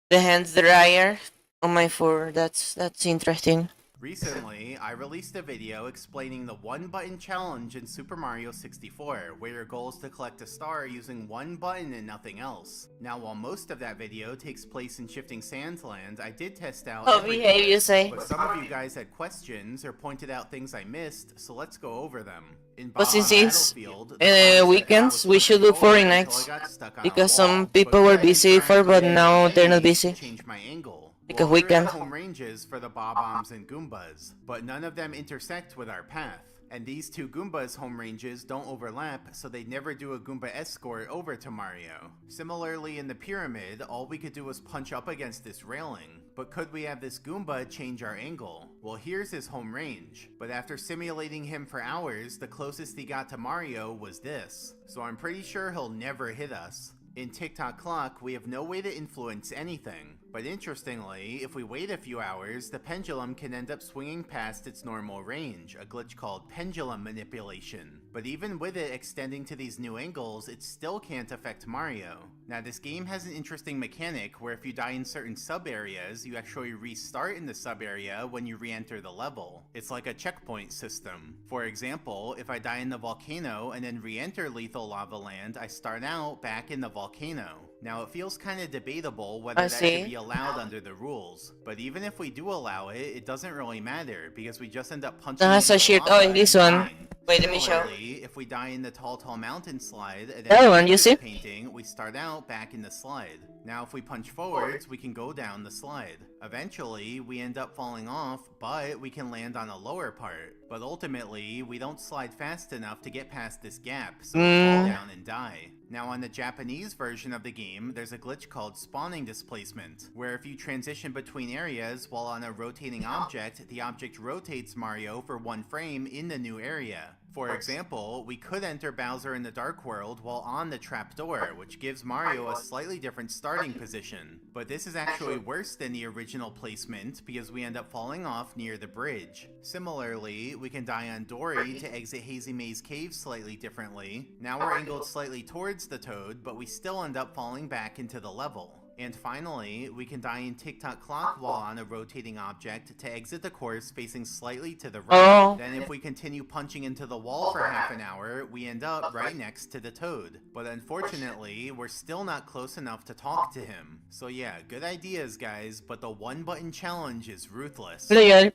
Speaker 1: the hand dryer on my fur. That's interesting.
Speaker 3: Recently, I released a video explaining the one-button challenge in Super Mario 64, where your goal is to collect a star using one button and nothing else. Now, while most of that video takes place in Shifting Sands Land, I did test out
Speaker 1: Oh,
Speaker 3: every
Speaker 1: behave,
Speaker 3: course,
Speaker 1: you say.
Speaker 3: but some of you guys had questions or pointed out things I missed, so let's go over them. In
Speaker 1: But since
Speaker 3: Badlands
Speaker 1: it's
Speaker 3: Battlefield, the plan said
Speaker 1: weekends,
Speaker 3: I was
Speaker 1: we should do
Speaker 3: pushing forward
Speaker 1: Fortnite
Speaker 3: until I got stuck on a
Speaker 1: because some
Speaker 3: wall,
Speaker 1: people
Speaker 3: but
Speaker 1: were
Speaker 3: then I
Speaker 1: busy before, but
Speaker 3: interacted
Speaker 1: now
Speaker 3: with
Speaker 1: they're not
Speaker 3: enemies to
Speaker 1: busy.
Speaker 3: change my angle.
Speaker 1: Because
Speaker 3: Well, here are
Speaker 1: weekend.
Speaker 3: the home ranges for the Bob-ombs and Goombas, but none of them intersect with our path. And these two Goombas' home ranges don't overlap, so they'd never do a Goomba escort over to Mario. Similarly, in the pyramid, all we could do was punch up against this railing. But could we have this Goomba change our angle? Well, here's his home range, but after simulating him for hours, the closest he got to Mario was this. So I'm pretty sure he'll never hit us. In TikTok Clock, we have no way to influence anything, but interestingly, if we wait a few hours, the pendulum can end up swinging past its normal range, a glitch called pendulum manipulation. But even with it extending to these new angles, it still can't affect Mario. Now, this game has an interesting mechanic where if you die in certain sub-areas, you actually restart in the sub-area when you re-enter the level. It's like a checkpoint system. For example, if I die in the volcano and then re-enter Lethal Lava Land, I start out back in the volcano. Now, it feels kind of debatable whether that should be allowed under the rules, but even if we do allow it, it doesn't really matter because we just end up punching into the
Speaker 1: shit.
Speaker 3: lava
Speaker 1: Oh, in this
Speaker 3: and
Speaker 1: one.
Speaker 3: dying.
Speaker 1: Wait, let me show.
Speaker 3: Similarly, if we die in the Tall Mountain slide and
Speaker 1: That
Speaker 3: then
Speaker 1: one, you
Speaker 3: enter the
Speaker 1: see?
Speaker 3: painting, we start out back in the slide. Now, if we punch forwards, we can go down the slide. Eventually, we end up falling off, but we can land on a lower part. But ultimately, we don't slide fast enough to get past this gap, so we fall down and die. Now, on the Japanese version of the game, there's a glitch called spawning displacement, where if you transition between areas while on a rotating object, the object rotates Mario for 1 frame in the new area. For example, we could enter Bowser in the Dark World while on the trapdoor, which gives Mario a slightly different starting position. But this is actually worse than the original placement because we end up falling off near the bridge. Similarly, we can die on Dory to exit Hazy Maze Cave slightly differently. Now we're angled slightly towards the Toad, but we still end up falling back into the level. And finally, we can die in TikTok Clock while on a rotating object to exit the course facing slightly to the right. Then if we continue punching into the wall for half an hour, we end up right next to the Toad. But unfortunately, we're still not close enough to talk to him. So yeah, good ideas guys, but the one button challenge is ruthless.
Speaker 1: Legal.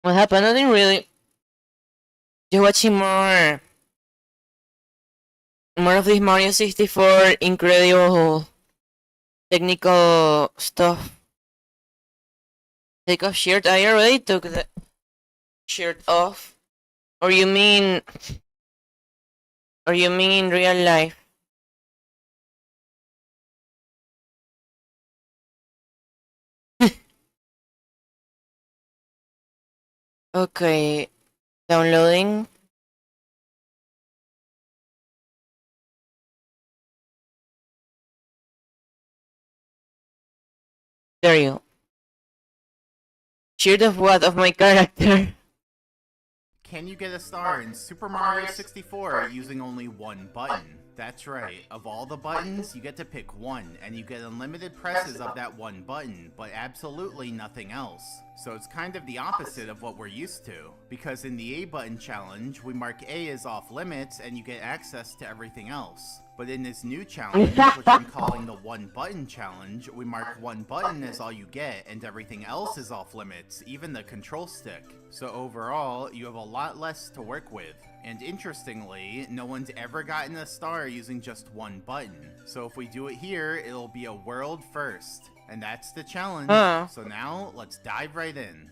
Speaker 1: What happened? Nothing really. Just watching more of this Mario 64 incredible technical stuff. Take off shirt. I already took the shirt off. Or you mean in real life? Okay, downloading. There you go. Shirt of what? Of my character.
Speaker 3: Can you get a star in Super Mario 64 using only one button? That's right, of all the buttons, you get to pick one, and you get unlimited presses of that one button, but absolutely nothing else. So it's kind of the opposite of what we're used to, because in the A button challenge, we mark A as off limits and you get access to everything else. But in this new challenge, which I'm calling the one button challenge, we mark one button as all you get and everything else is off limits, even the control stick. So overall, you have a lot less to work with. And interestingly, no one's ever gotten a star using just one button. So if we do it here, it'll be a world first. And that's the challenge. So now, let's dive right in.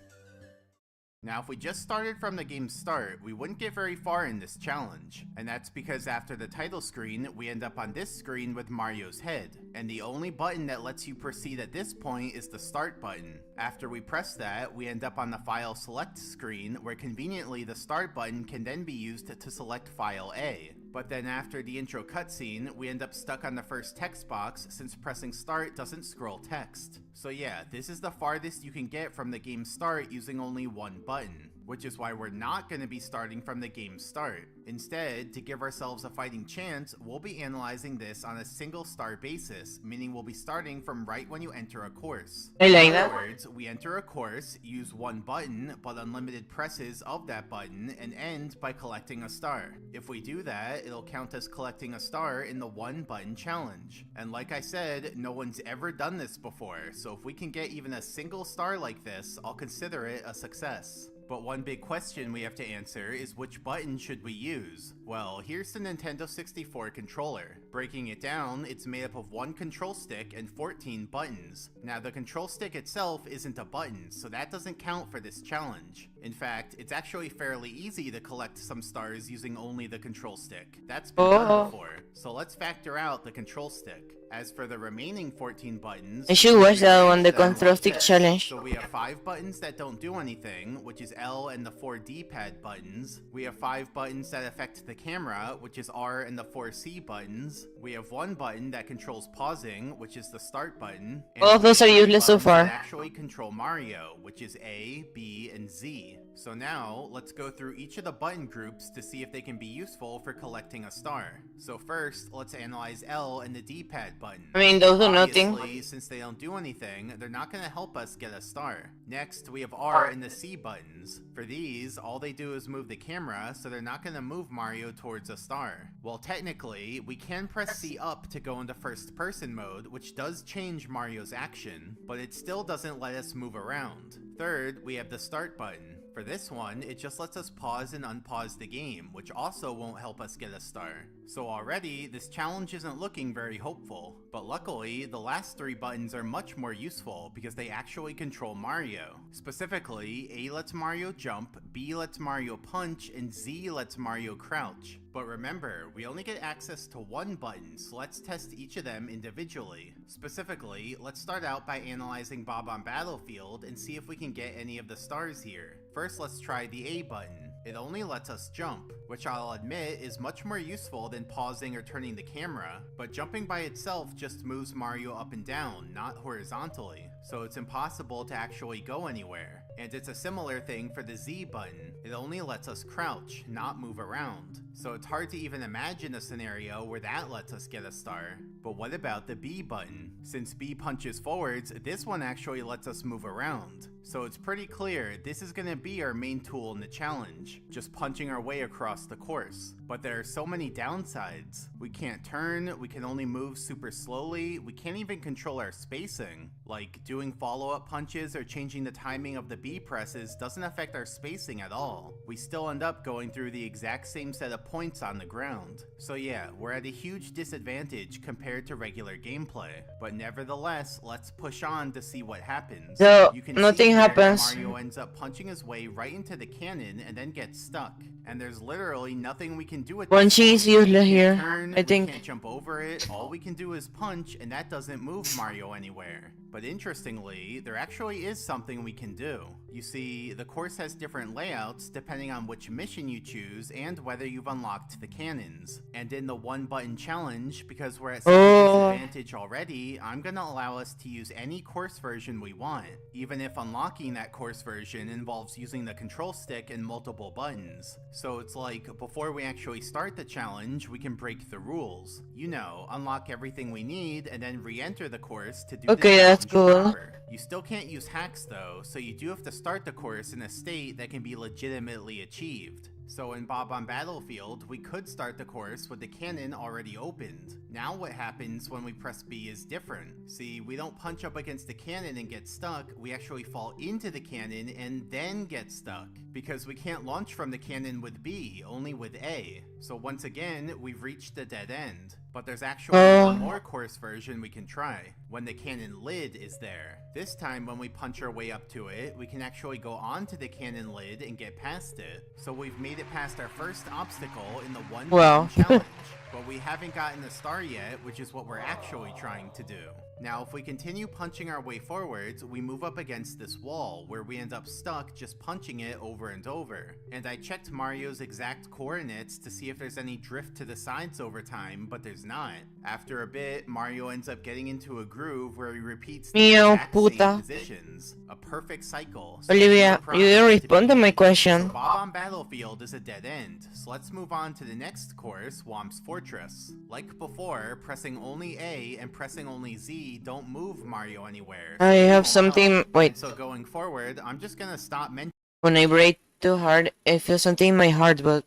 Speaker 3: Now, if we just started from the game's start, we wouldn't get very far in this challenge. And that's because after the title screen, we end up on this screen with Mario's head. And the only button that lets you proceed at this point is the start button. After we press that, we end up on the file select screen, where conveniently the start button can then be used to select file A. But then after the intro cutscene, we end up stuck on the first text box since pressing start doesn't scroll text. So yeah, this is the farthest you can get from the game's start using only one button, which is why we're not going to be starting from the game's start. Instead, to give ourselves a fighting chance, we'll be analyzing this on a single star basis, meaning we'll be starting from right when you enter a course.
Speaker 1: I like
Speaker 3: In
Speaker 1: that.
Speaker 3: other words, we enter a course, use one button, but unlimited presses of that button, and end by collecting a star. If we do that, it'll count as collecting a star in the one button challenge. And like I said, no one's ever done this before, so if we can get even a single star like this, I'll consider it a success. But one big question we have to answer is which button should we use? Well, here's the Nintendo 64 controller. Breaking it down, it's made up of one control stick and 14 buttons. Now, the control stick itself isn't a button, so that doesn't count for this challenge. In fact, it's actually fairly easy to collect some stars using only the control stick. That's been done before, so let's factor out the control stick. As for the remaining 14 buttons,
Speaker 1: I should watch that one, the
Speaker 3: them like
Speaker 1: control stick
Speaker 3: this.
Speaker 1: challenge.
Speaker 3: So we have 5 buttons that don't do anything, which is L and the 4 D-pad buttons. We have 5 buttons that affect the camera, which is R and the 4 C buttons. We have 1 button that controls pausing, which is the start button. And
Speaker 1: All of those are
Speaker 3: 3
Speaker 1: useless so
Speaker 3: buttons that
Speaker 1: far.
Speaker 3: actually control Mario, which is A, B, and Z. So now, let's go through each of the button groups to see if they can be useful for collecting a star. So first, let's analyze L and the D-pad button.
Speaker 1: I mean, those do nothing.
Speaker 3: Obviously, since they don't do anything, they're not going to help us get a star. Next, we have R and the C buttons. For these, all they do is move the camera, so they're not going to move Mario towards a star. Well, technically, we can press C up to go into first person mode, which does change Mario's action, but it still doesn't let us move around. Third, we have the start button. For this one, it just lets us pause and unpause the game, which also won't help us get a star. So already, this challenge isn't looking very hopeful. But luckily, the last 3 buttons are much more useful because they actually control Mario. Specifically, A lets Mario jump, B lets Mario punch, and Z lets Mario crouch. But remember, we only get access to 1 button, so let's test each of them individually. Specifically, let's start out by analyzing Bob on Battlefield and see if we can get any of the stars here. First, let's try the A button. It only lets us jump, which I'll admit is much more useful than pausing or turning the camera, but jumping by itself just moves Mario up and down, not horizontally, so it's impossible to actually go anywhere. And it's a similar thing for the Z button. It only lets us crouch, not move around. So it's hard to even imagine a scenario where that lets us get a star. But what about the B button? Since B punches forwards, this one actually lets us move around. So it's pretty clear this is going to be our main tool in the challenge, just punching our way across the course. But there are so many downsides. We can't turn, we can only move super slowly, we can't even control our spacing. Like, doing follow-up punches or changing the timing of the B presses doesn't affect our spacing at all. We still end up going through the exact same set of points on the ground. So yeah, we're at a huge disadvantage compared to regular gameplay. But nevertheless, let's push on to see what happens.
Speaker 1: So,
Speaker 3: You can
Speaker 1: nothing
Speaker 3: see here
Speaker 1: happens.
Speaker 3: Mario ends up punching his way right into the cannon and then gets stuck. And there's literally nothing we can do at this
Speaker 1: Punching
Speaker 3: point.
Speaker 1: is useless
Speaker 3: We
Speaker 1: here,
Speaker 3: can't turn,
Speaker 1: I think.
Speaker 3: we can't jump over it, all we can do is punch, and that doesn't move Mario anywhere. But interestingly, there actually is something we can do. You see, the course has different layouts depending on which mission you choose and whether you've unlocked the cannons. And in the one button challenge, because we're at such a disadvantage already, I'm gonna allow us to use any course version we want, even if unlocking that course version involves using the control stick and multiple buttons. So it's like, before we actually start the challenge, we can break the rules. You know, unlock everything we need and then re-enter the course to do
Speaker 1: Okay,
Speaker 3: the
Speaker 1: that's
Speaker 3: challenge
Speaker 1: cool.
Speaker 3: proper. You still can't use hacks though, so you do have to start the course in a state that can be legitimately achieved. So in Bob on Battlefield, we could start the course with the cannon already opened. Now what happens when we press B is different. See, we don't punch up against the cannon and get stuck, we actually fall into the cannon and then get stuck. Because we can't launch from the cannon with B, only with A. So once again, we've reached a dead end. But there's actually one more course version we can try, when the cannon lid is there. This time when we punch our way up to it, we can actually go onto the cannon lid and get past it. So we've made it past our first obstacle in the one button challenge. But we haven't gotten the star yet, which is what we're actually trying to do. Now, if we continue punching our way forwards, we move up against this wall, where we end up stuck just punching it over and over. And I checked Mario's exact coordinates to see if there's any drift to the sides over time, but there's not. After a bit, Mario ends up getting into a groove where he repeats the exact same positions. A perfect cycle. So
Speaker 1: Olivia, you didn't respond to my question.
Speaker 3: So Bob on Battlefield is a dead end, so let's move on to the next course, Whomp's Fortress. Like before, pressing only A and pressing only Z don't move Mario anywhere.
Speaker 1: I have something. Wait.
Speaker 3: So going forward, I'm just gonna stop mentioning.
Speaker 1: When I breathe too hard, I feel something in my heart, but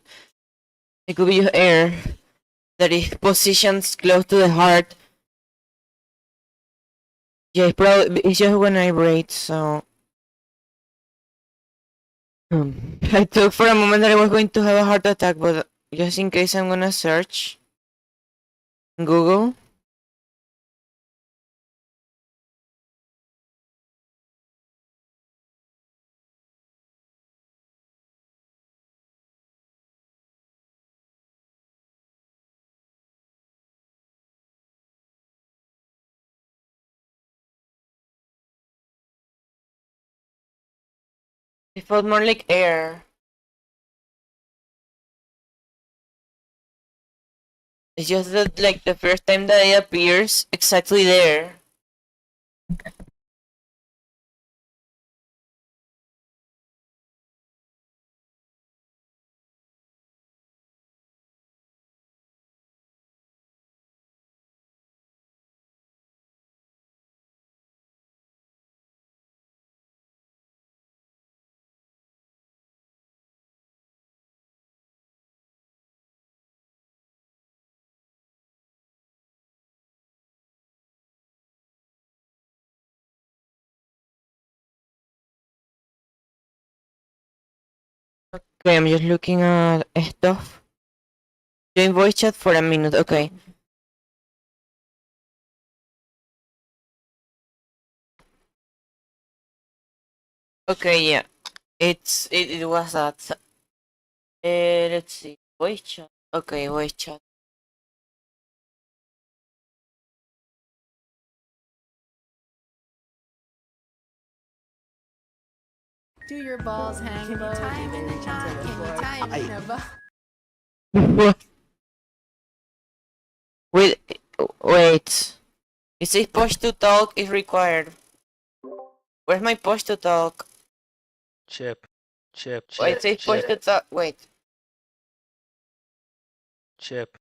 Speaker 1: it could be your air that is positioned close to the heart. Yeah, it's just when I breathe, so. I thought for a moment that I was going to have a heart attack, but just in case, I'm gonna search Google. It felt more like air. It's just that, like, the first time that it appears exactly there. Okay, I'm just looking at stuff. Join voice chat for a minute, okay. Okay, yeah. It was that. Let's see. Voice chat. Okay, voice chat.
Speaker 4: Do your balls hang low? Can you tie in a bow?
Speaker 1: What? Wait. It says push to talk is required. Where's my push to talk?
Speaker 5: Chip.
Speaker 1: Wait, it says push to talk. Wait.
Speaker 5: Chip.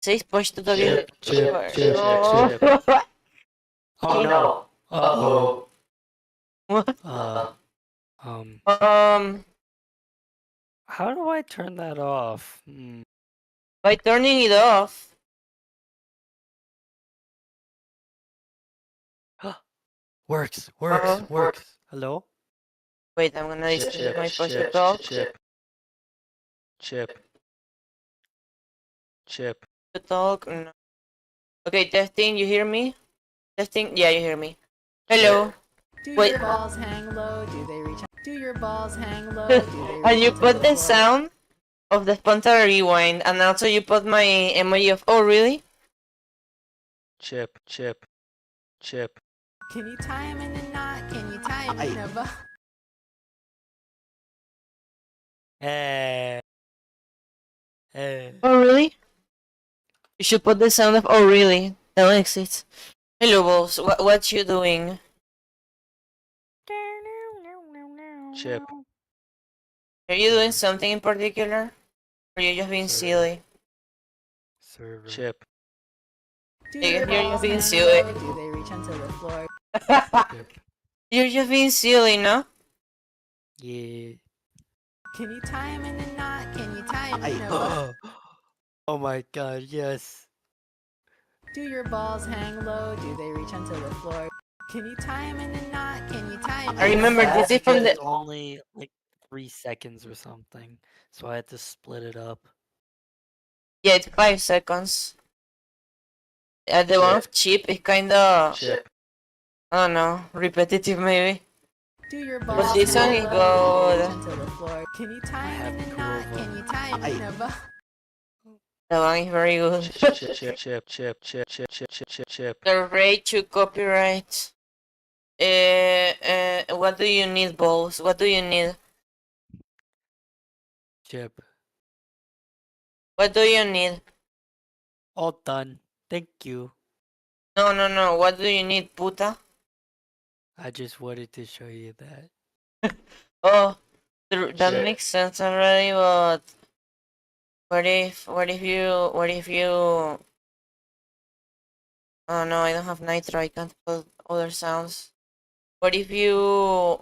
Speaker 1: Says push to the
Speaker 5: Chip. Oh no. Uh-oh.
Speaker 1: What?
Speaker 5: How do I turn that off?
Speaker 1: By turning it off.
Speaker 5: Works. Hello?
Speaker 1: Wait, I'm gonna disconnect my push to talk.
Speaker 5: Chip.
Speaker 1: To talk. No. Okay, testing. You hear me? Testing. Yeah, you hear me. Hello.
Speaker 4: Do
Speaker 1: Wait.
Speaker 4: your balls hang low? Do they reach? Do your balls hang low? Do they reach?
Speaker 1: And you
Speaker 4: into
Speaker 1: put the
Speaker 4: floor?
Speaker 1: sound of the spontaneous rewind, and also you put my emoji of. Oh, really?
Speaker 5: Chip.
Speaker 4: Can you tie him in a knot? Can you tie him in a bow?
Speaker 5: Eh.
Speaker 1: Oh, really? You should put the sound of. Oh, really? Alexis. Hello, boss. What you doing?
Speaker 5: Chip.
Speaker 1: Are you doing something in particular? Or you just being silly?
Speaker 5: Server. Chip.
Speaker 4: Do
Speaker 1: Yeah,
Speaker 4: your
Speaker 1: you're
Speaker 4: balls
Speaker 1: just being
Speaker 4: hang
Speaker 1: silly.
Speaker 4: low? Do they reach onto the floor?
Speaker 1: You're just being silly, no?
Speaker 5: Yeah.
Speaker 4: Can you tie him in a knot? Can you tie him in a bow?
Speaker 5: Oh my god, yes.
Speaker 4: Do your balls hang low? Do they reach onto the floor? Can you tie him in a knot? Can you tie him
Speaker 1: I
Speaker 4: in a
Speaker 1: remember
Speaker 4: bow?
Speaker 1: this is from the.
Speaker 5: It's only like 3 seconds or something, so I had to split it up.
Speaker 1: Yeah, it's 5 seconds. The one of Chip is kinda.
Speaker 5: Chip.
Speaker 1: I don't know, repetitive maybe.
Speaker 4: Do your
Speaker 1: But
Speaker 4: balls
Speaker 1: this song
Speaker 4: hang
Speaker 1: is
Speaker 4: low? Do they reach
Speaker 1: good.
Speaker 4: onto the floor? Can you tie him in a
Speaker 5: have
Speaker 4: knot?
Speaker 5: two of
Speaker 4: Can you tie him in a bow?
Speaker 1: The one is very good.
Speaker 5: Chip.
Speaker 1: The rate to copyright. What do you need, balls? What do you need?
Speaker 5: Chip.
Speaker 1: What do you need?
Speaker 5: All done. Thank you.
Speaker 1: No. What do you need, puta?
Speaker 5: I just wanted to show you that.
Speaker 1: Oh, that
Speaker 5: Shit.
Speaker 1: makes sense already. But what if you? Oh no, I don't have nitro. I can't put other sounds. What if you?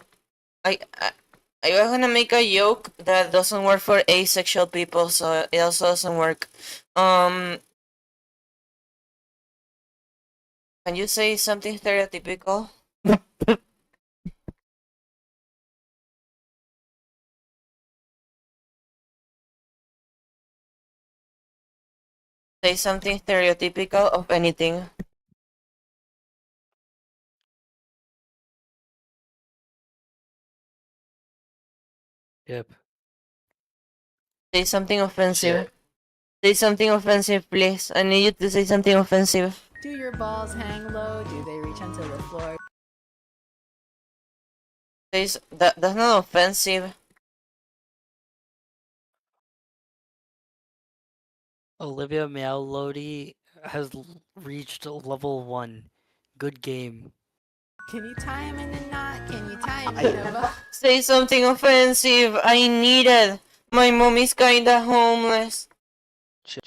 Speaker 1: I was gonna make a joke that doesn't work for asexual people, so it also doesn't work. Can you say something stereotypical? Say something stereotypical of anything.
Speaker 5: Chip.
Speaker 1: Say something offensive.
Speaker 5: Shit.
Speaker 1: Say something offensive, please. I need you to say something offensive.
Speaker 4: Do your balls hang low? Do they reach onto the floor?
Speaker 1: That's not offensive.
Speaker 5: Olivia Meowlody has reached level 1. Good game.
Speaker 4: Can you tie him in a knot? Can you tie him in a bow?
Speaker 1: Say something offensive. I need it. My mom is kinda homeless.
Speaker 5: Chip.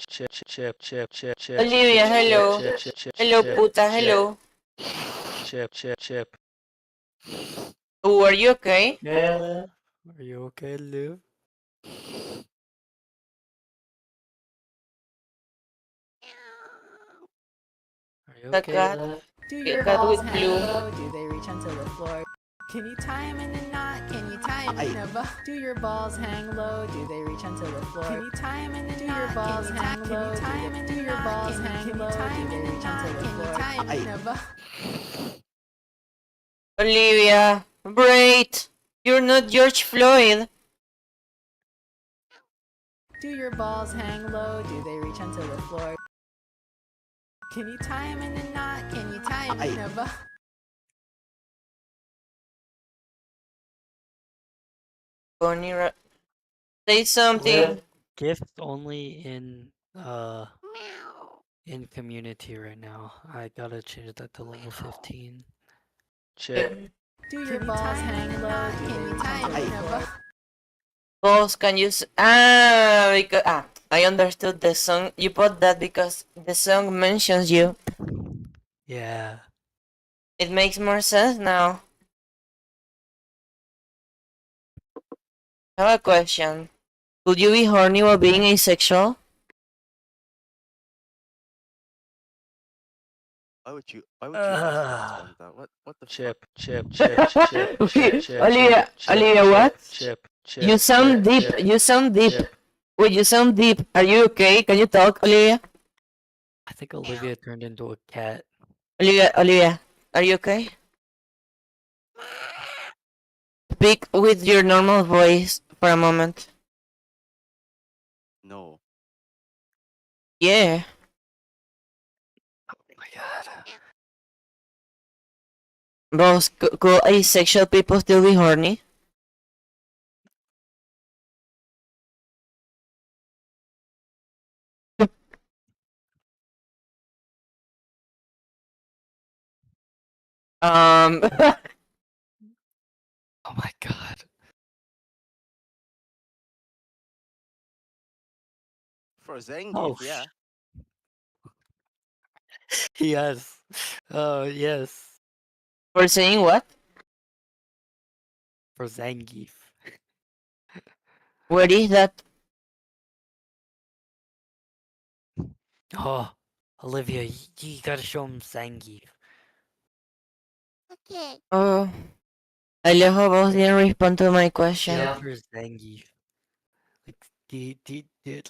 Speaker 1: Olivia, hello. Hello, puta, hello.
Speaker 5: Chip.
Speaker 1: Oh, are you okay?
Speaker 5: Yeah. Are you okay, Liv? Are you
Speaker 1: The
Speaker 5: okay,
Speaker 1: cat.
Speaker 5: Liv?
Speaker 4: Do
Speaker 1: Get
Speaker 4: your
Speaker 1: cut
Speaker 4: balls
Speaker 1: with
Speaker 4: hang
Speaker 1: glue.
Speaker 4: low? Do they reach onto the floor? Can you tie him in a knot? Can you tie him in a bow? Do your balls hang low? Do they reach onto the floor? Can you tie him in a knot? Do your balls hang low? Do your balls hang low? Do they reach onto the floor? Can you tie him in a bow?
Speaker 1: Olivia, great. You're not George Floyd.
Speaker 4: Do your balls hang low? Do they reach onto the floor? Can you tie him in a knot? Can you tie him in a bow?
Speaker 1: Bonnie, say something.
Speaker 5: Gifts only in community right now. I gotta change that to level 15. Chip.
Speaker 4: Do your balls hang low? Do they reach onto the floor?
Speaker 1: Boss, can you because I understood the song. You put that because the song mentions you.
Speaker 5: Yeah.
Speaker 1: It makes more sense now. I have a question. Could you be horny while being asexual?
Speaker 6: Why would you ask that,
Speaker 5: Ah.
Speaker 6: Smurfta? What the fuck?
Speaker 5: Chip, chip, chip, chip, chip, chip,
Speaker 1: Olivia,
Speaker 5: chip,
Speaker 1: Olivia,
Speaker 5: chip,
Speaker 1: what?
Speaker 5: chip, chip,
Speaker 1: You sound
Speaker 5: chip,
Speaker 1: deep.
Speaker 5: chip,
Speaker 1: You sound deep.
Speaker 5: chip.
Speaker 1: Wait, you sound deep. Are you okay? Can you talk, Olivia?
Speaker 5: I think Olivia turned into a cat.
Speaker 1: Olivia, are you okay? Speak with your normal voice for a moment.
Speaker 6: No.
Speaker 1: Yeah.
Speaker 5: Oh my god.
Speaker 1: Bros, could asexual people still be horny?
Speaker 5: Oh my god.
Speaker 6: For Zangief,
Speaker 5: Oh,
Speaker 6: yeah.
Speaker 5: Yes. Oh, yes.
Speaker 1: for saying what?
Speaker 5: For Zangief.
Speaker 1: Where is that?
Speaker 5: Oh, Olivia, you gotta show him Zangief.
Speaker 1: Oh, Alejo both didn't respond to my question.
Speaker 5: DM her Zangief.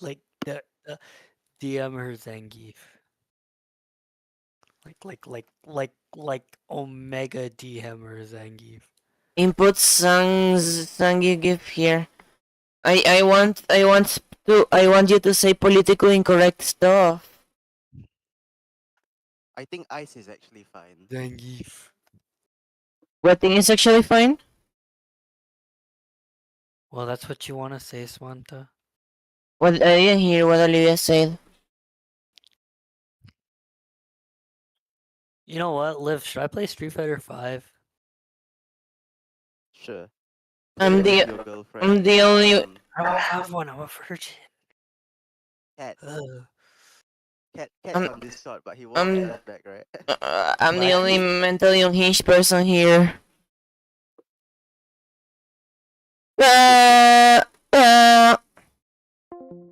Speaker 5: Like, like, DM her Zangief. Like, Omega DM her Zangief.
Speaker 1: Input Sangi give here. I want you to say politically incorrect stuff.
Speaker 6: I think Ice is actually fine.
Speaker 5: Zangief.
Speaker 1: What thing is actually fine?
Speaker 5: Well, that's what you wanna say, Swanta.
Speaker 1: What I didn't hear what Olivia said.
Speaker 5: You know what, Liv? Should I play Street Fighter 5?
Speaker 6: Sure.
Speaker 1: I'm
Speaker 6: Together with
Speaker 1: the
Speaker 6: your girlfriend,
Speaker 1: I'm the only
Speaker 5: I don't have one. I'm a virgin.
Speaker 6: Cat.
Speaker 5: Ugh.
Speaker 6: Cat's
Speaker 1: I'm-
Speaker 6: on Discord, but he won't
Speaker 1: I'm-
Speaker 6: get us back, right?
Speaker 1: I'm the
Speaker 5: What?
Speaker 1: only mentally unhinged person here.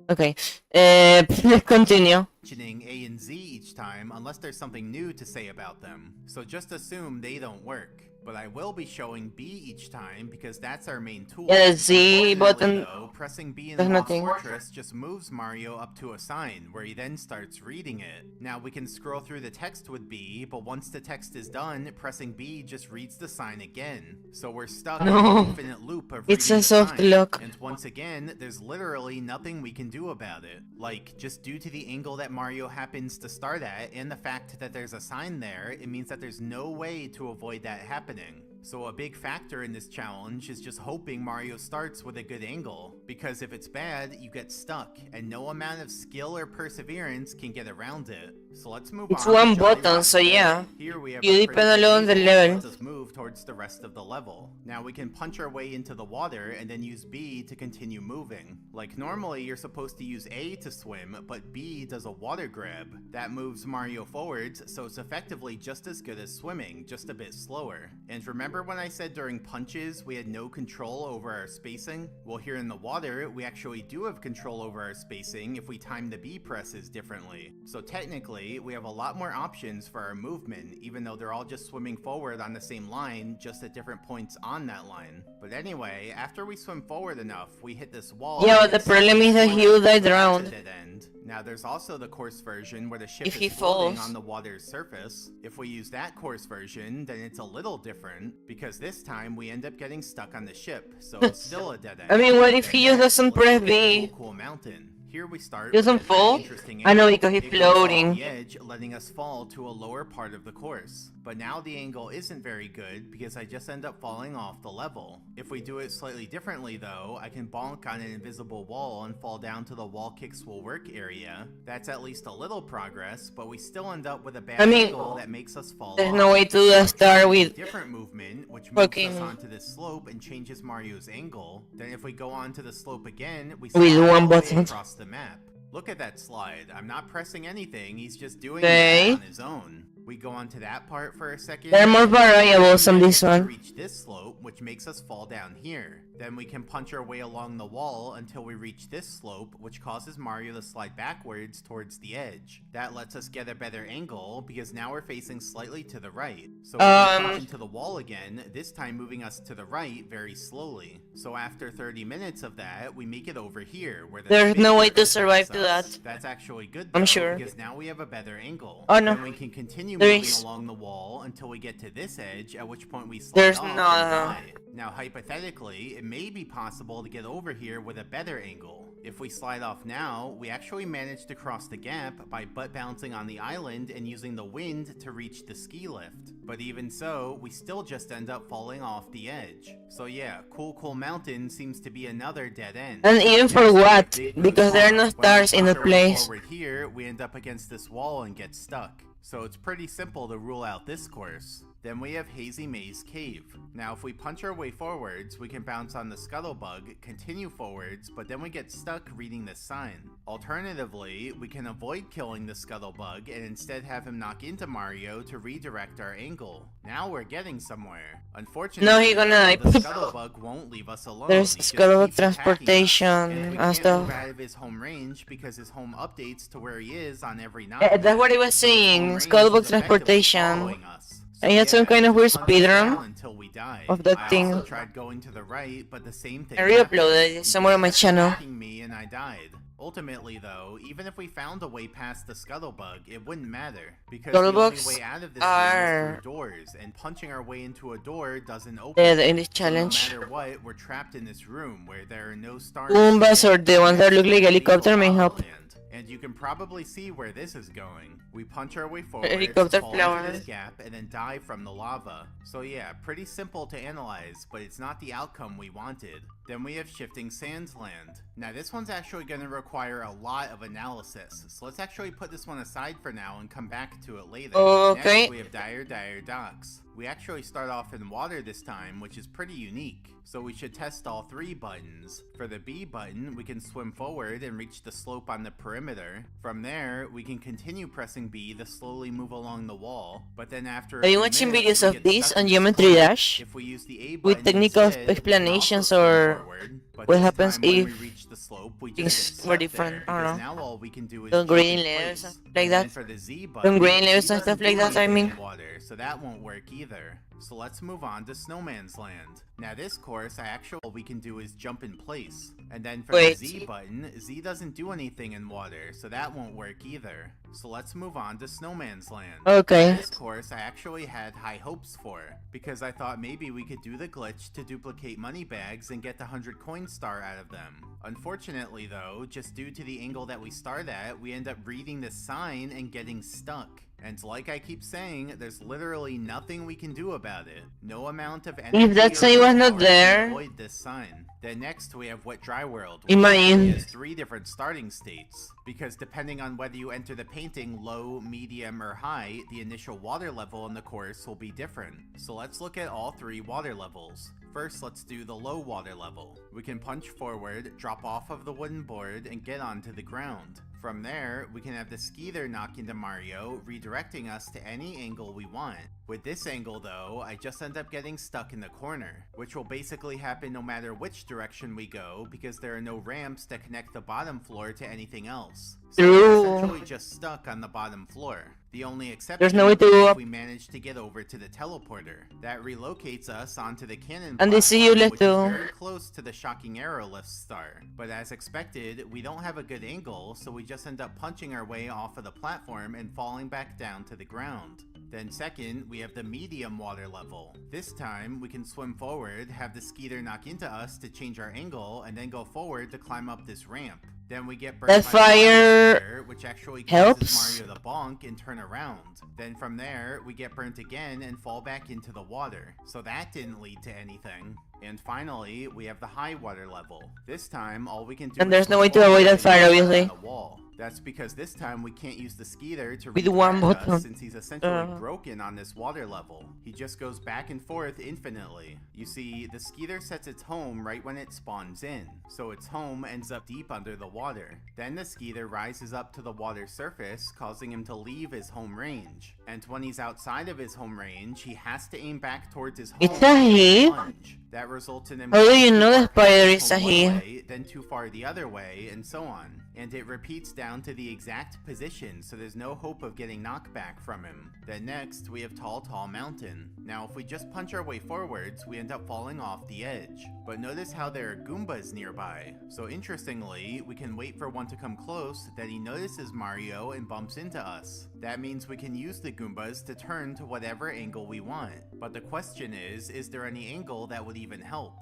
Speaker 1: Okay. Please continue.
Speaker 3: Mentioning A and Z each time unless there's something new to say about them. So just assume they don't work. But I will be showing B each time because that's our main tool.
Speaker 1: Yeah, the Z
Speaker 3: Unfortunately,
Speaker 1: button
Speaker 3: though, pressing B in
Speaker 1: does
Speaker 3: the Lost
Speaker 1: nothing.
Speaker 3: Fortress just moves Mario up to a sign where he then starts reading it. Now we can scroll through the text with B, but once the text is done, pressing B just reads the sign again. So we're stuck in
Speaker 1: No.
Speaker 3: an infinite loop of
Speaker 1: It's
Speaker 3: reading
Speaker 1: a
Speaker 3: the
Speaker 1: soft
Speaker 3: sign.
Speaker 1: lock.
Speaker 3: And once again, there's literally nothing we can do about it. Like, just due to the angle that Mario happens to start at and the fact that there's a sign there, it means that there's no way to avoid that happening. So a big factor in this challenge is just hoping Mario starts with a good angle, because if it's bad, you get stuck, and no amount of skill or perseverance can get around it. So let's move
Speaker 1: It's
Speaker 3: on.
Speaker 1: one
Speaker 3: to Jolly
Speaker 1: button,
Speaker 3: Rocket.
Speaker 1: so yeah.
Speaker 3: Here we have
Speaker 1: You
Speaker 3: a
Speaker 1: depend
Speaker 3: pretty
Speaker 1: alone on
Speaker 3: good
Speaker 1: the
Speaker 3: angle that
Speaker 1: level.
Speaker 3: lets us move towards the rest of the level. Now we can punch our way into the water and then use B to continue moving. Like normally you're supposed to use A to swim, but B does a water grab. That moves Mario forwards, so it's effectively just as good as swimming, just a bit slower. And remember when I said during punches we had no control over our spacing? Well, here in the water, we actually do have control over our spacing if we time the B presses differently. So technically, we have a lot more options for our movement, even though they're all just swimming forward on the same line, just at different points on that line. But anyway, after we swim forward enough, we hit this wall.
Speaker 1: Yeah, but
Speaker 3: and
Speaker 1: the
Speaker 3: it's
Speaker 1: problem is that he will die
Speaker 3: that's a
Speaker 1: drowned.
Speaker 3: dead end. Now there's also the course version where the ship
Speaker 1: If he
Speaker 3: is floating
Speaker 1: falls.
Speaker 3: on the water's surface. If we use that course version, then it's a little different, because this time we end up getting stuck on the ship, so it's still a dead end.
Speaker 1: I mean, what if he just doesn't
Speaker 3: Let's
Speaker 1: press
Speaker 3: look at
Speaker 1: B?
Speaker 3: Cool Mountain. Here we start
Speaker 1: He doesn't
Speaker 3: with a very
Speaker 1: fall?
Speaker 3: interesting
Speaker 1: I know,
Speaker 3: angle.
Speaker 1: because he's
Speaker 3: It goes off
Speaker 1: floating.
Speaker 3: the edge, letting us fall to a lower part of the course. But now the angle isn't very good because I just end up falling off the level. If we do it slightly differently though, I can bonk on an invisible wall and fall down to the wall kicks will work area. That's at least a little progress, but we still end up with a bad
Speaker 1: I mean,
Speaker 3: angle that makes us fall
Speaker 1: There's
Speaker 3: off.
Speaker 1: no way to do a star with
Speaker 3: Different movement, which moves
Speaker 1: fucking-
Speaker 3: us onto this slope and changes Mario's angle. Then if we go onto the slope again, we
Speaker 1: With
Speaker 3: slide
Speaker 1: one
Speaker 3: all the way
Speaker 1: button.
Speaker 3: across the map. Look at that slide. I'm not pressing anything. He's just doing
Speaker 1: Okay.
Speaker 3: that on his own. We go on to that part for a second.
Speaker 1: There are more variables on this
Speaker 3: We
Speaker 1: one.
Speaker 3: reach this slope, which makes us fall down here. Then we can punch our way along the wall until we reach this slope, which causes Mario to slide backwards towards the edge. That lets us get a better angle because now we're facing slightly to the right. So we punch into the wall again, this time moving us to the right very slowly. So after 30 minutes of that, we make it over here where the
Speaker 1: There's no way
Speaker 3: spin
Speaker 1: to survive to
Speaker 3: us.
Speaker 1: that.
Speaker 3: That's actually good
Speaker 1: I'm
Speaker 3: though,
Speaker 1: sure.
Speaker 3: because now we have a better angle.
Speaker 1: Oh, no.
Speaker 3: Then we can continue
Speaker 1: There
Speaker 3: moving
Speaker 1: is.
Speaker 3: along the wall until we get to this edge, at which point we slide
Speaker 1: There's
Speaker 3: off and
Speaker 1: no-
Speaker 3: die. Now hypothetically, it may be possible to get over here with a better angle. If we slide off now, we actually manage to cross the gap by butt bouncing on the island and using the wind to reach the ski lift. But even so, we still just end up falling off the edge. So yeah, Cool Mountain seems to be another dead end.
Speaker 1: And even for what?
Speaker 3: Big
Speaker 1: Because there are no
Speaker 3: when we
Speaker 1: stars in the
Speaker 3: punch our way
Speaker 1: place.
Speaker 3: forward here, we end up against this wall and get stuck. So it's pretty simple to rule out this course. Then we have Hazy Maze Cave. Now if we punch our way forwards, we can bounce on the Scuttlebug, continue forwards, but then we get stuck reading this sign. Alternatively, we can avoid killing the Scuttlebug and instead have him knock into Mario to redirect our angle. Now we're getting somewhere. Unfortunately,
Speaker 1: No, he gonna die.
Speaker 3: the Scuttlebug won't leave us alone.
Speaker 1: There's
Speaker 3: He just
Speaker 1: Scuttlebug
Speaker 3: keeps attacking us.
Speaker 1: transportation
Speaker 3: And we
Speaker 1: and
Speaker 3: can't
Speaker 1: stuff.
Speaker 3: move out of his home range because his home updates to where he is on every night.
Speaker 1: That's what I was saying. Scuttlebug transportation. I had some kind of weird speedrun of that
Speaker 3: I
Speaker 1: thing.
Speaker 3: also tried going to the right, but the same thing
Speaker 1: I re-uploaded
Speaker 3: happened.
Speaker 1: it somewhere on my channel.
Speaker 3: Attacking me and I died. Ultimately though, even if we found a way past the Scuttlebug, it wouldn't matter. Because the only
Speaker 1: Scuttlebugs
Speaker 3: way out of this
Speaker 1: are
Speaker 3: room is through doors, and punching our way into a door doesn't open.
Speaker 1: dead in this
Speaker 3: So
Speaker 1: challenge.
Speaker 3: no matter what, we're trapped in this room where there are no stars.
Speaker 1: Goombas or the ones that look like helicopter may help.
Speaker 3: And you can probably see where this is going. We punch our way forward,
Speaker 1: Helicopter
Speaker 3: fall into
Speaker 1: flower.
Speaker 3: this gap, and then die from the lava. So yeah, pretty simple to analyze, but it's not the outcome we wanted. Then we have Shifting Sands Land. Now this one's actually going to require a lot of analysis, so let's actually put this one aside for now and come back to it later.
Speaker 1: Okay.
Speaker 3: Next we have Dire Docks. We actually start off in water this time, which is pretty unique. So we should test all three buttons. For the B button, we can swim forward and reach the slope on the perimeter. From there, we can continue pressing B to slowly move along the wall. But then after
Speaker 1: Are you watching videos of this on Geometry Dash?
Speaker 3: if we use the A
Speaker 1: With
Speaker 3: button
Speaker 1: technical
Speaker 3: instead, we can
Speaker 1: explanations
Speaker 3: also swim
Speaker 1: or
Speaker 3: forward, but
Speaker 1: what
Speaker 3: this
Speaker 1: happens
Speaker 3: time when we
Speaker 1: if
Speaker 3: reach the slope, we just
Speaker 1: things
Speaker 3: get
Speaker 1: were
Speaker 3: stuck
Speaker 1: different?
Speaker 3: there,
Speaker 1: I don't
Speaker 3: because
Speaker 1: know.
Speaker 3: now all we can do is
Speaker 1: The
Speaker 3: jump
Speaker 1: green
Speaker 3: in
Speaker 1: layers
Speaker 3: place.
Speaker 1: and like
Speaker 3: And
Speaker 1: that.
Speaker 3: then for the Z button,
Speaker 1: green layers
Speaker 3: it
Speaker 1: and stuff
Speaker 3: doesn't
Speaker 1: like
Speaker 3: do
Speaker 1: that, I
Speaker 3: anything
Speaker 1: mean.
Speaker 3: in water, so that won't work either. So let's move on to Snowman's Land. Now this course, all we can do is jump in place. And then for
Speaker 1: Wait.
Speaker 3: the Z button, Z doesn't do anything in water, so that won't work either. So let's move on to Snowman's Land.
Speaker 1: Okay.
Speaker 3: This course I actually had high hopes for, because I thought maybe we could do the glitch to duplicate money bags and get the 100 coin star out of them. Unfortunately though, just due to the angle that we start at, we end up reading the sign and getting stuck. And like I keep saying, there's literally nothing we can do about it. No amount of energy
Speaker 1: that
Speaker 3: or
Speaker 1: sign was not
Speaker 3: willpower can
Speaker 1: there-
Speaker 3: avoid this sign. Then next we have Wet Dry World,
Speaker 1: In my
Speaker 3: actually
Speaker 1: end.
Speaker 3: has 3 different starting states, because depending on whether you enter the painting low, medium, or high, the initial water level in the course will be different. So let's look at all 3 water levels. First, let's do the low water level. We can punch forward, drop off of the wooden board, and get onto the ground. From there, we can have the Skeeter knock into Mario, redirecting us to any angle we want. With this angle though, I just end up getting stuck in the corner, which will basically happen no matter which direction we go because there are no ramps that connect the bottom floor to anything else. So we're
Speaker 1: True.
Speaker 3: essentially just stuck on the bottom floor. The only exception
Speaker 1: There's no way to go
Speaker 3: is
Speaker 1: up.
Speaker 3: we manage to get over to the teleporter. That relocates us onto the cannon
Speaker 1: And they see you
Speaker 3: platform, which is
Speaker 1: little.
Speaker 3: very close to the Shocking Arrow lift star. But as expected, we don't have a good angle, so we just end up punching our way off of the platform and falling back down to the ground. Then second, we have the medium water level. This time, we can swim forward, have the Skeeter knock into us to change our angle, and then go forward to climb up this ramp. Then we get burned
Speaker 1: That
Speaker 3: by the
Speaker 1: fire
Speaker 3: fire, which actually
Speaker 1: helps.
Speaker 3: causes Mario to bonk and turn around. Then from there, we get burnt again and fall back into the water. So that didn't lead to anything. And finally, we have the high water level. This time, all we can do
Speaker 1: And
Speaker 3: is
Speaker 1: there's no
Speaker 3: swim
Speaker 1: way to avoid
Speaker 3: forward
Speaker 1: that
Speaker 3: and
Speaker 1: fire,
Speaker 3: get
Speaker 1: obviously.
Speaker 3: on the wall. That's because this time we can't use the Skeeter to
Speaker 1: With one
Speaker 3: redirect
Speaker 1: button.
Speaker 3: us since he's essentially broken on this water level. He just goes back and forth infinitely. You see, the Skeeter sets its home right when it spawns in, so its home ends up deep under the water. Then the Skeeter rises up to the water surface, causing him to leave his home range. And when he's outside of his home range, he has to aim back towards his home
Speaker 1: Is that he?
Speaker 3: plunge. That results in him
Speaker 1: How do
Speaker 3: going
Speaker 1: you
Speaker 3: too
Speaker 1: know
Speaker 3: far
Speaker 1: the spider
Speaker 3: past
Speaker 1: is
Speaker 3: his
Speaker 1: a
Speaker 3: home
Speaker 1: he?
Speaker 3: one way, then too far the other way, and so on. And it repeats down to the exact position, so there's no hope of getting knockback from him. Then next, we have Tall Mountain. Now, if we just punch our way forwards, we end up falling off the edge. But notice how there are Goombas nearby. So interestingly, we can wait for one to come close, that he notices Mario and bumps into us. That means we can use the Goombas to turn to whatever angle we want. But the question is there any angle that would even help?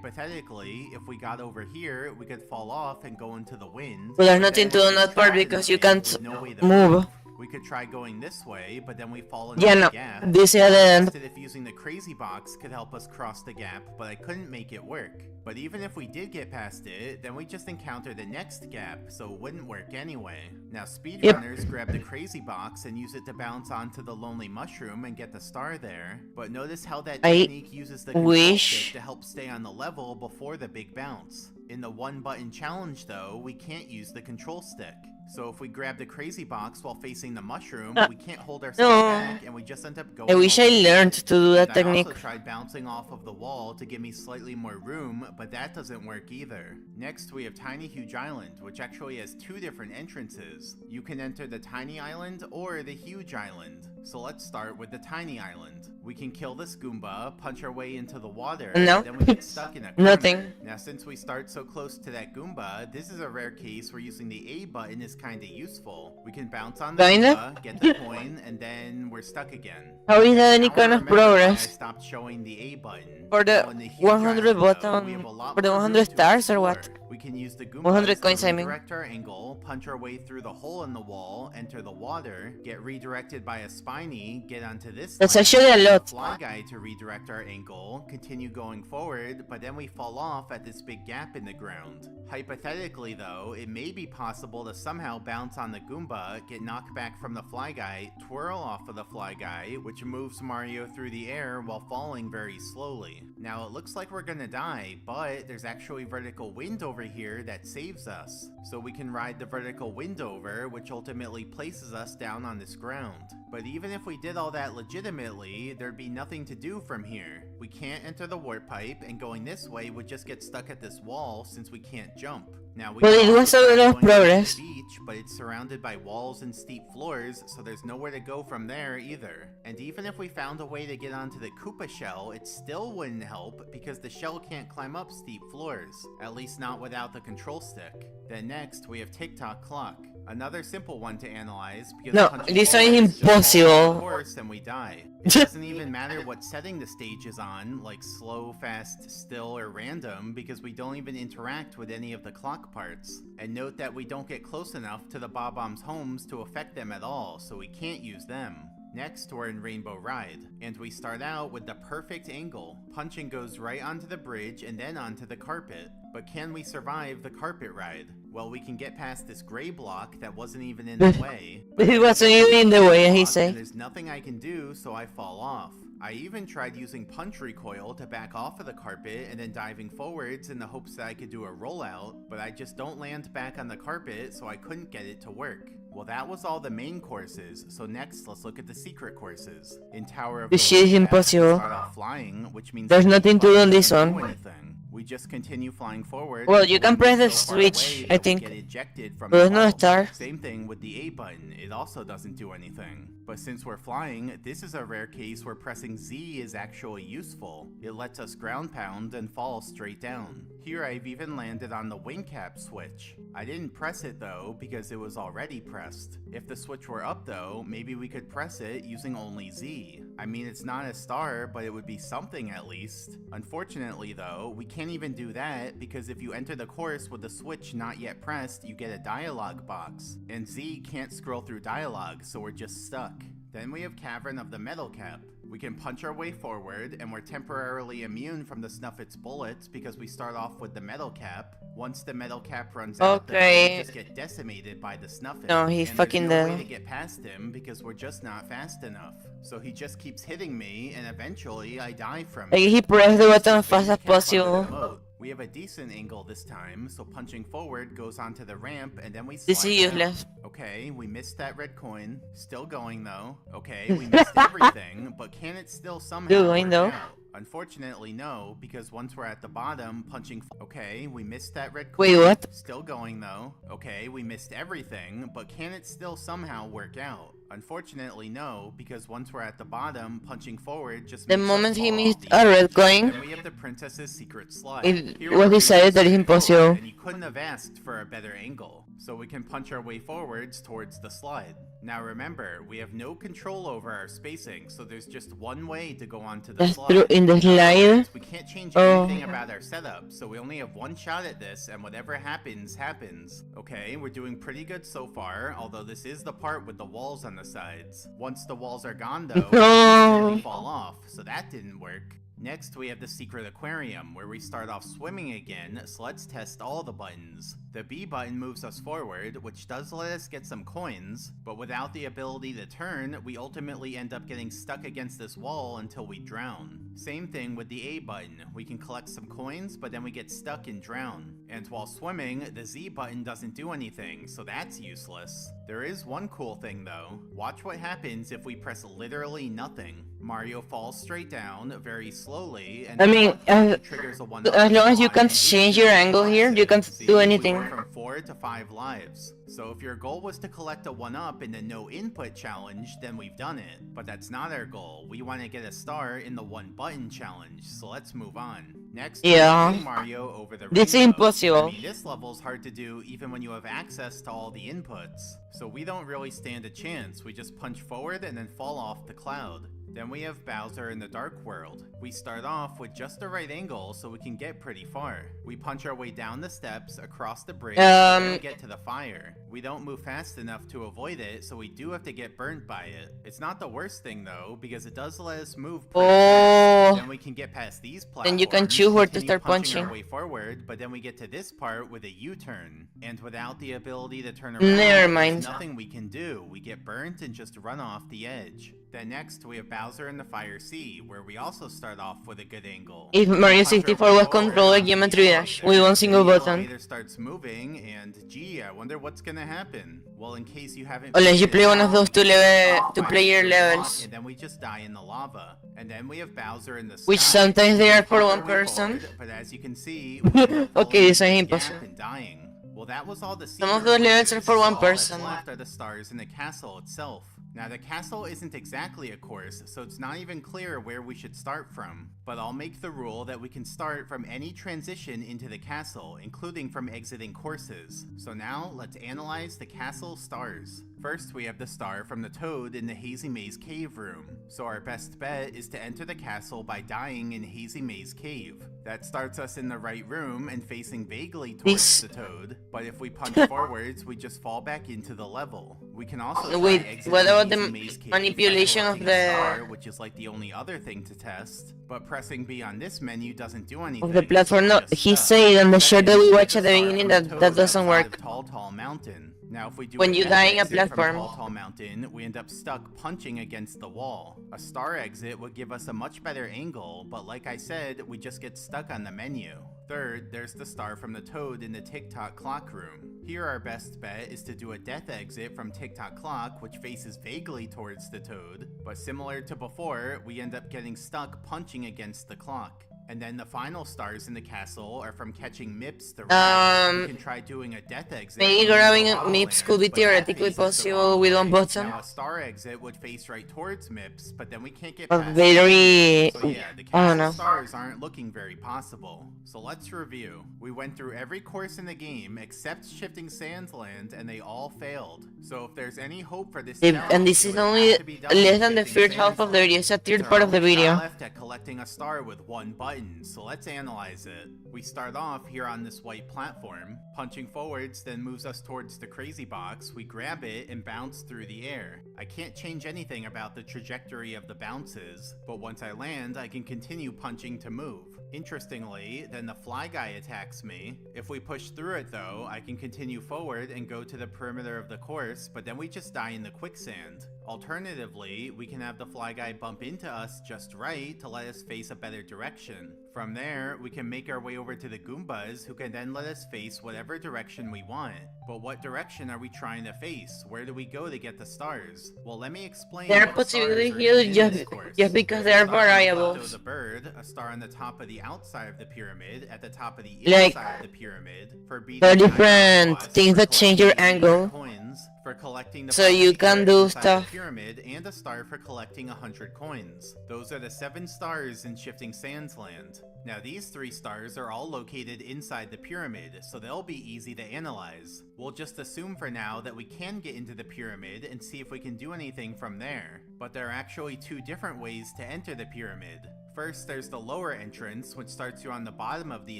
Speaker 3: Hypothetically, if we got over here, we could fall off and go into the wind.
Speaker 1: Well, there's
Speaker 3: but
Speaker 1: nothing
Speaker 3: then
Speaker 1: to
Speaker 3: we're
Speaker 1: do that part
Speaker 3: trapped in
Speaker 1: because
Speaker 3: the
Speaker 1: you
Speaker 3: wind
Speaker 1: can't
Speaker 3: with no way to
Speaker 1: move.
Speaker 3: We could try going this way, but then we fall into
Speaker 1: Yeah,
Speaker 3: the
Speaker 1: no.
Speaker 3: gap.
Speaker 1: This is the end.
Speaker 3: Instead of using the crazy box could help us cross the gap, but I couldn't make it work. But even if we did get past it, then we just encounter the next gap, so it wouldn't work anyway. Now speedrunners grab the crazy box and use it to bounce onto the lonely mushroom and get the star there. But notice how that
Speaker 1: I
Speaker 3: technique uses the control
Speaker 1: wish-
Speaker 3: stick to help stay on the level before the big bounce. In the one button challenge though, we can't use the control stick. So if we grab the crazy box while facing the mushroom, we can't hold ourselves
Speaker 1: no.
Speaker 3: back and we just end up going
Speaker 1: I wish
Speaker 3: over
Speaker 1: I
Speaker 3: the
Speaker 1: learned
Speaker 3: edge.
Speaker 1: to do that
Speaker 3: And
Speaker 1: technique.
Speaker 3: I also tried bouncing off of the wall to give me slightly more room, but that doesn't work either. Next, we have Tiny Huge Island, which actually has two different entrances. You can enter the Tiny Island or the Huge Island. So let's start with the Tiny Island. We can kill this Goomba, punch our way into the water,
Speaker 1: No.
Speaker 3: then we get stuck in a corner.
Speaker 1: Nothing.
Speaker 3: Now since we start so close to that Goomba, this is a rare case where using the A button is kinda useful. We can bounce on the
Speaker 1: Kinda?
Speaker 3: Goomba, get the coin, and then we're stuck again.
Speaker 1: How is that any
Speaker 3: Now I
Speaker 1: kind of
Speaker 3: remember why I
Speaker 1: progress?
Speaker 3: stopped showing the A button.
Speaker 1: For the
Speaker 3: Now in huge
Speaker 1: 100
Speaker 3: island, though,
Speaker 1: button-
Speaker 3: we have a lot
Speaker 1: for the
Speaker 3: more room
Speaker 1: 100
Speaker 3: to
Speaker 1: stars or what?
Speaker 3: explore. We can use the Goombas
Speaker 1: 100 coins,
Speaker 3: to
Speaker 1: I mean.
Speaker 3: redirect our angle, punch our way through the hole in the wall, enter the water, get redirected by a spiny, get onto this
Speaker 1: That's
Speaker 3: ledge,
Speaker 1: actually a lot.
Speaker 3: fly guy to redirect our angle, continue going forward, but then we fall off at this big gap in the ground. Hypothetically though, it may be possible to somehow bounce on the Goomba, get knocked back from the fly guy, twirl off of the fly guy, which moves Mario through the air while falling very slowly. Now it looks like we're gonna die, but there's actually vertical wind over here that saves us. So we can ride the vertical wind over, which ultimately places us down on this ground. But even if we did all that legitimately, there'd be nothing to do from here. We can't enter the warp pipe, and going this way would just get stuck at this wall since we can't jump. Now we
Speaker 1: Well,
Speaker 3: can
Speaker 1: it
Speaker 3: also
Speaker 1: was a
Speaker 3: try
Speaker 1: lot of
Speaker 3: going down to
Speaker 1: progress.
Speaker 3: the beach, but it's surrounded by walls and steep floors, so there's nowhere to go from there either. And even if we found a way to get onto the Koopa shell, it still wouldn't help because the shell can't climb up steep floors, at least not without the control stick. Then next, we have Tick-Tock Clock. Another simple one to analyze because
Speaker 1: No,
Speaker 3: punching
Speaker 1: this one is
Speaker 3: forward just falls
Speaker 1: impossible.
Speaker 3: off the course and we die. It doesn't even matter what setting the stage is on, like slow, fast, still, or random, because we don't even interact with any of the clock parts. And note that we don't get close enough to the Bob-Ombs homes to affect them at all, so we can't use them. Next, we're in Rainbow Ride, and we start out with the perfect angle. Punching goes right onto the bridge and then onto the carpet. But can we survive the carpet ride? Well, we can get past this gray block that wasn't even in the way. but
Speaker 1: It
Speaker 3: then
Speaker 1: wasn't
Speaker 3: we get
Speaker 1: even in
Speaker 3: to
Speaker 1: the
Speaker 3: this
Speaker 1: way, he
Speaker 3: block,
Speaker 1: say.
Speaker 3: and there's nothing I can do, so I fall off. I even tried using punch recoil to back off of the carpet and then diving forwards in the hopes that I could do a rollout, but I just don't land back on the carpet, so I couldn't get it to work. Well, that was all the main courses, so next let's look at the secret courses. In Tower of
Speaker 1: This
Speaker 3: the
Speaker 1: shit is
Speaker 3: Lily Path, we
Speaker 1: impossible.
Speaker 3: start off flying, which means
Speaker 1: There's
Speaker 3: the
Speaker 1: nothing to
Speaker 3: button
Speaker 1: do on this
Speaker 3: doesn't
Speaker 1: one.
Speaker 3: do anything. We just continue flying forward.
Speaker 1: Well,
Speaker 3: until
Speaker 1: you can
Speaker 3: we
Speaker 1: press
Speaker 3: get
Speaker 1: the
Speaker 3: so far
Speaker 1: switch,
Speaker 3: away
Speaker 1: I
Speaker 3: that we
Speaker 1: think.
Speaker 3: get ejected from
Speaker 1: But
Speaker 3: the
Speaker 1: there's no
Speaker 3: level.
Speaker 1: star.
Speaker 3: Same thing with the A button, it also doesn't do anything. But since we're flying, this is a rare case where pressing Z is actually useful. It lets us ground pound and fall straight down. Here I've even landed on the wing cap switch. I didn't press it though because it was already pressed. If the switch were up though, maybe we could press it using only Z. I mean, it's not a star, but it would be something at least. Unfortunately though, we can't even do that because if you enter the course with the switch not yet pressed, you get a dialogue box. And Z can't scroll through dialogue, so we're just stuck. Then we have Cavern of the Metal Cap. We can punch our way forward, and we're temporarily immune from the Snuffit's bullets because we start off with the metal cap. Once the metal cap runs out,
Speaker 1: Okay.
Speaker 3: we just get decimated by the Snuffit.
Speaker 1: No, he's
Speaker 3: and
Speaker 1: fucking
Speaker 3: there's no
Speaker 1: dead.
Speaker 3: way to get past him because we're just not fast enough. So he just keeps hitting me, and eventually I die from
Speaker 1: Like
Speaker 3: it.
Speaker 1: he pressed the button as fast as
Speaker 3: Base cap on the
Speaker 1: possible.
Speaker 3: remote. We have a decent angle this time, so punching forward goes onto the ramp, and then we
Speaker 1: This
Speaker 3: slide
Speaker 1: is
Speaker 3: down.
Speaker 1: useless.
Speaker 3: Okay, we missed that red coin. Still going though. Okay, we missed everything, but can it still somehow
Speaker 1: Still going,
Speaker 3: work
Speaker 1: though.
Speaker 3: out? Unfortunately, no, because once we're at the bottom, punching. Okay, we missed that red coin.
Speaker 1: Wait, what?
Speaker 3: Still going though. Okay, we missed everything, but can it still somehow work out? Unfortunately, no, because once we're at the bottom, punching forward just
Speaker 1: The
Speaker 3: makes us
Speaker 1: moment he
Speaker 3: fall off
Speaker 1: missed
Speaker 3: the
Speaker 1: a
Speaker 3: edge.
Speaker 1: red coin,
Speaker 3: Then we have the princess's secret slide.
Speaker 1: it
Speaker 3: Here
Speaker 1: was
Speaker 3: we're
Speaker 1: decided that it's
Speaker 3: really
Speaker 1: impossible.
Speaker 3: straightforward, and you couldn't have asked for a better angle. So we can punch our way forwards towards the slide. Now remember, we have no control over our spacing, so there's just one way to go onto the
Speaker 1: that's
Speaker 3: slide.
Speaker 1: true. In the slide,
Speaker 3: We can't change
Speaker 1: Oh.
Speaker 3: anything about our setup, so we only have one shot at this, and whatever happens, happens. Okay, we're doing pretty good so far, although this is the part with the walls on the sides. Once the walls are gone though,
Speaker 1: No.
Speaker 3: they fall off, so that didn't work. Next, we have the secret aquarium, where we start off swimming again, so let's test all the buttons. The B button moves us forward, which does let us get some coins, but without the ability to turn, we ultimately end up getting stuck against this wall until we drown. Same thing with the A button. We can collect some coins, but then we get stuck and drown. And while swimming, the Z button doesn't do anything, so that's useless. There is one cool thing though. Watch what happens if we press literally nothing. Mario falls straight down, very slowly, and
Speaker 1: I mean,
Speaker 3: triggers a
Speaker 1: as long as you can't change your angle here, you can't
Speaker 3: See,
Speaker 1: do
Speaker 3: we
Speaker 1: anything.
Speaker 3: went from 4 to 5 lives. So if your goal was to collect a 1-up in the no input challenge, then we've done it. But that's not our goal. We want to get a star in the 1 button challenge, so let's move on. Next,
Speaker 1: Yeah.
Speaker 3: we're taking Mario over the
Speaker 1: This is
Speaker 3: rainbow.
Speaker 1: impossible.
Speaker 3: I mean, this level's hard to do even when you have access to all the inputs. So we don't really stand a chance. We just punch forward and then fall off the cloud. Then we have Bowser in the Dark World. We start off with just the right angle so we can get pretty far. We punch our way down the steps, across the bridge, and then we get to the fire. We don't move fast enough to avoid it, so we do have to get burnt by it. It's not the worst thing though, because it does let us move pretty fast.
Speaker 1: Oh,
Speaker 3: Then we can get past these platforms.
Speaker 1: then you can choose where to
Speaker 3: continue
Speaker 1: start
Speaker 3: punching
Speaker 1: punching.
Speaker 3: our way forward, but then we get to this part with a U-turn. And without the ability to turn around,
Speaker 1: Never
Speaker 3: there's
Speaker 1: mind.
Speaker 3: nothing we can do. We get burnt and just run off the edge. Then next, we have Bowser in the Fire Sea, where we also start off with a good angle.
Speaker 1: If Mario
Speaker 3: Punch our
Speaker 1: 64
Speaker 3: way
Speaker 1: was
Speaker 3: forward
Speaker 1: controlled like
Speaker 3: on
Speaker 1: Geometry
Speaker 3: the
Speaker 1: Dash
Speaker 3: elevator.
Speaker 1: with one single
Speaker 3: The
Speaker 1: button.
Speaker 3: elevator starts moving, and gee, I wonder what's gonna happen. Well, in case you haven't
Speaker 1: Unless you
Speaker 3: figured
Speaker 1: play
Speaker 3: it
Speaker 1: one of
Speaker 3: out,
Speaker 1: those
Speaker 3: we just
Speaker 1: two-player
Speaker 3: block,
Speaker 1: levels.
Speaker 3: and then we just die in the lava. And then we have Bowser in the
Speaker 1: Which
Speaker 3: sky.
Speaker 1: sometimes they are for
Speaker 3: Punch
Speaker 1: one
Speaker 3: our way
Speaker 1: person.
Speaker 3: forward, but as you can see, we end up
Speaker 1: Okay,
Speaker 3: falling
Speaker 1: this is
Speaker 3: into this
Speaker 1: impossible.
Speaker 3: gap and dying. Well, that was all the
Speaker 1: Some of
Speaker 3: secret
Speaker 1: those levels
Speaker 3: courses,
Speaker 1: are for one
Speaker 3: so all that's
Speaker 1: person.
Speaker 3: left are the stars in the castle itself. Now, the castle isn't exactly a course, so it's not even clear where we should start from. But I'll make the rule that we can start from any transition into the castle, including from exiting courses. So now, let's analyze the castle stars. First, we have the star from the toad in the Hazy Maze cave room. So our best bet is to enter the castle by dying in Hazy Maze cave. That starts us in the right room and facing vaguely towards
Speaker 1: This-
Speaker 3: the toad. But if we punch forwards, we just fall back into the level. We can also try
Speaker 1: Wait,
Speaker 3: exiting
Speaker 1: what about the
Speaker 3: Hazy Maze cave
Speaker 1: manipulation
Speaker 3: by
Speaker 1: of
Speaker 3: collecting a star,
Speaker 1: the
Speaker 3: which is like the only other thing to test. But pressing B on this menu doesn't do anything.
Speaker 1: of the platform?
Speaker 3: so
Speaker 1: No,
Speaker 3: we're just
Speaker 1: he
Speaker 3: stuck.
Speaker 1: said on the shot
Speaker 3: Second,
Speaker 1: that we
Speaker 3: we
Speaker 1: watched
Speaker 3: have
Speaker 1: at the
Speaker 3: the star
Speaker 1: beginning
Speaker 3: from the
Speaker 1: that that
Speaker 3: toad
Speaker 1: doesn't
Speaker 3: outside
Speaker 1: work.
Speaker 3: of Tall Tall Mountain. Now, if we do
Speaker 1: When
Speaker 3: a
Speaker 1: you
Speaker 3: death
Speaker 1: die in a
Speaker 3: exit from
Speaker 1: platform.
Speaker 3: Tall Tall Mountain, we end up stuck punching against the wall. A star exit would give us a much better angle, but like I said, we just get stuck on the menu. Third, there's the star from the toad in the TikTok clock room. Here our best bet is to do a death exit from TikTok clock, which faces vaguely towards the toad, but similar to before, we end up getting stuck punching against the clock. And then the final stars in the castle are from catching Mips the rat. We can try doing a death exit.
Speaker 1: Maybe
Speaker 3: from
Speaker 1: grabbing
Speaker 3: Lava
Speaker 1: Mips
Speaker 3: Land,
Speaker 1: could be
Speaker 3: but that
Speaker 1: theoretically
Speaker 3: faces the
Speaker 1: possible
Speaker 3: wrong
Speaker 1: with one
Speaker 3: way.
Speaker 1: button.
Speaker 3: Now a star exit would face right towards Mips, but then we can't get
Speaker 1: But
Speaker 3: past
Speaker 1: very-
Speaker 3: it. So yeah, the
Speaker 1: I don't
Speaker 3: castle
Speaker 1: know.
Speaker 3: stars aren't looking very possible. So let's review. We went through every course in the game except Shifting Sands Land, and they all failed. So if there's any hope for this challenge,
Speaker 1: And this
Speaker 3: it
Speaker 1: is
Speaker 3: would
Speaker 1: only
Speaker 3: have to be done
Speaker 1: less
Speaker 3: with
Speaker 1: than the
Speaker 3: Shifting
Speaker 1: third half
Speaker 3: Sands
Speaker 1: of the
Speaker 3: Land.
Speaker 1: video. It's a
Speaker 3: It's
Speaker 1: third
Speaker 3: our
Speaker 1: part of the
Speaker 3: only shot
Speaker 1: video.
Speaker 3: left at collecting a star with one button. button, so let's analyze it. We start off here on this white platform. Punching forwards then moves us towards the crazy box. We grab it and bounce through the air. I can't change anything about the trajectory of the bounces, but once I land, I can continue punching to move. Interestingly, then the fly guy attacks me. If we push through it though, I can continue forward and go to the perimeter of the course, but then we just die in the quicksand. Alternatively, we can have the fly guy bump into us just right to let us face a better direction. From there, we can make our way over to the Goombas, who can then let us face whatever direction we want. But what direction are we trying to face? Where do we go to get the stars? Well, let me explain.
Speaker 1: There are
Speaker 3: what stars
Speaker 1: possibilities
Speaker 3: are
Speaker 1: here
Speaker 3: in this
Speaker 1: just
Speaker 3: course.
Speaker 1: because they are
Speaker 3: A star on the
Speaker 1: variables.
Speaker 3: the bird, a star on the top of the outside of the pyramid, at the top of the
Speaker 1: Like,
Speaker 3: inside of the pyramid, for beating
Speaker 1: there are
Speaker 3: the
Speaker 1: different
Speaker 3: boss,
Speaker 1: things
Speaker 3: for
Speaker 1: that change your
Speaker 3: collecting
Speaker 1: angle.
Speaker 3: coins, for collecting the
Speaker 1: So you
Speaker 3: box
Speaker 1: can
Speaker 3: here
Speaker 1: do
Speaker 3: inside the
Speaker 1: stuff.
Speaker 3: pyramid, and a star for collecting 100 coins. Those are the 7 stars in Shifting Sands Land. Now these 3 stars are all located inside the pyramid, so they'll be easy to analyze. We'll just assume for now that we can get into the pyramid and see if we can do anything from there. But there are actually 2 different ways to enter the pyramid. First, there's the lower entrance, which starts you on the bottom of the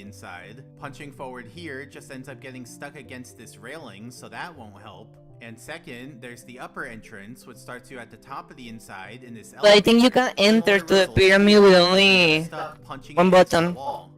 Speaker 3: inside. Punching forward here just ends up getting stuck against this railing, so that won't help. And second, there's the upper entrance, which starts you at the top of the inside in this
Speaker 1: But I think you can enter to the pyramid with only one button.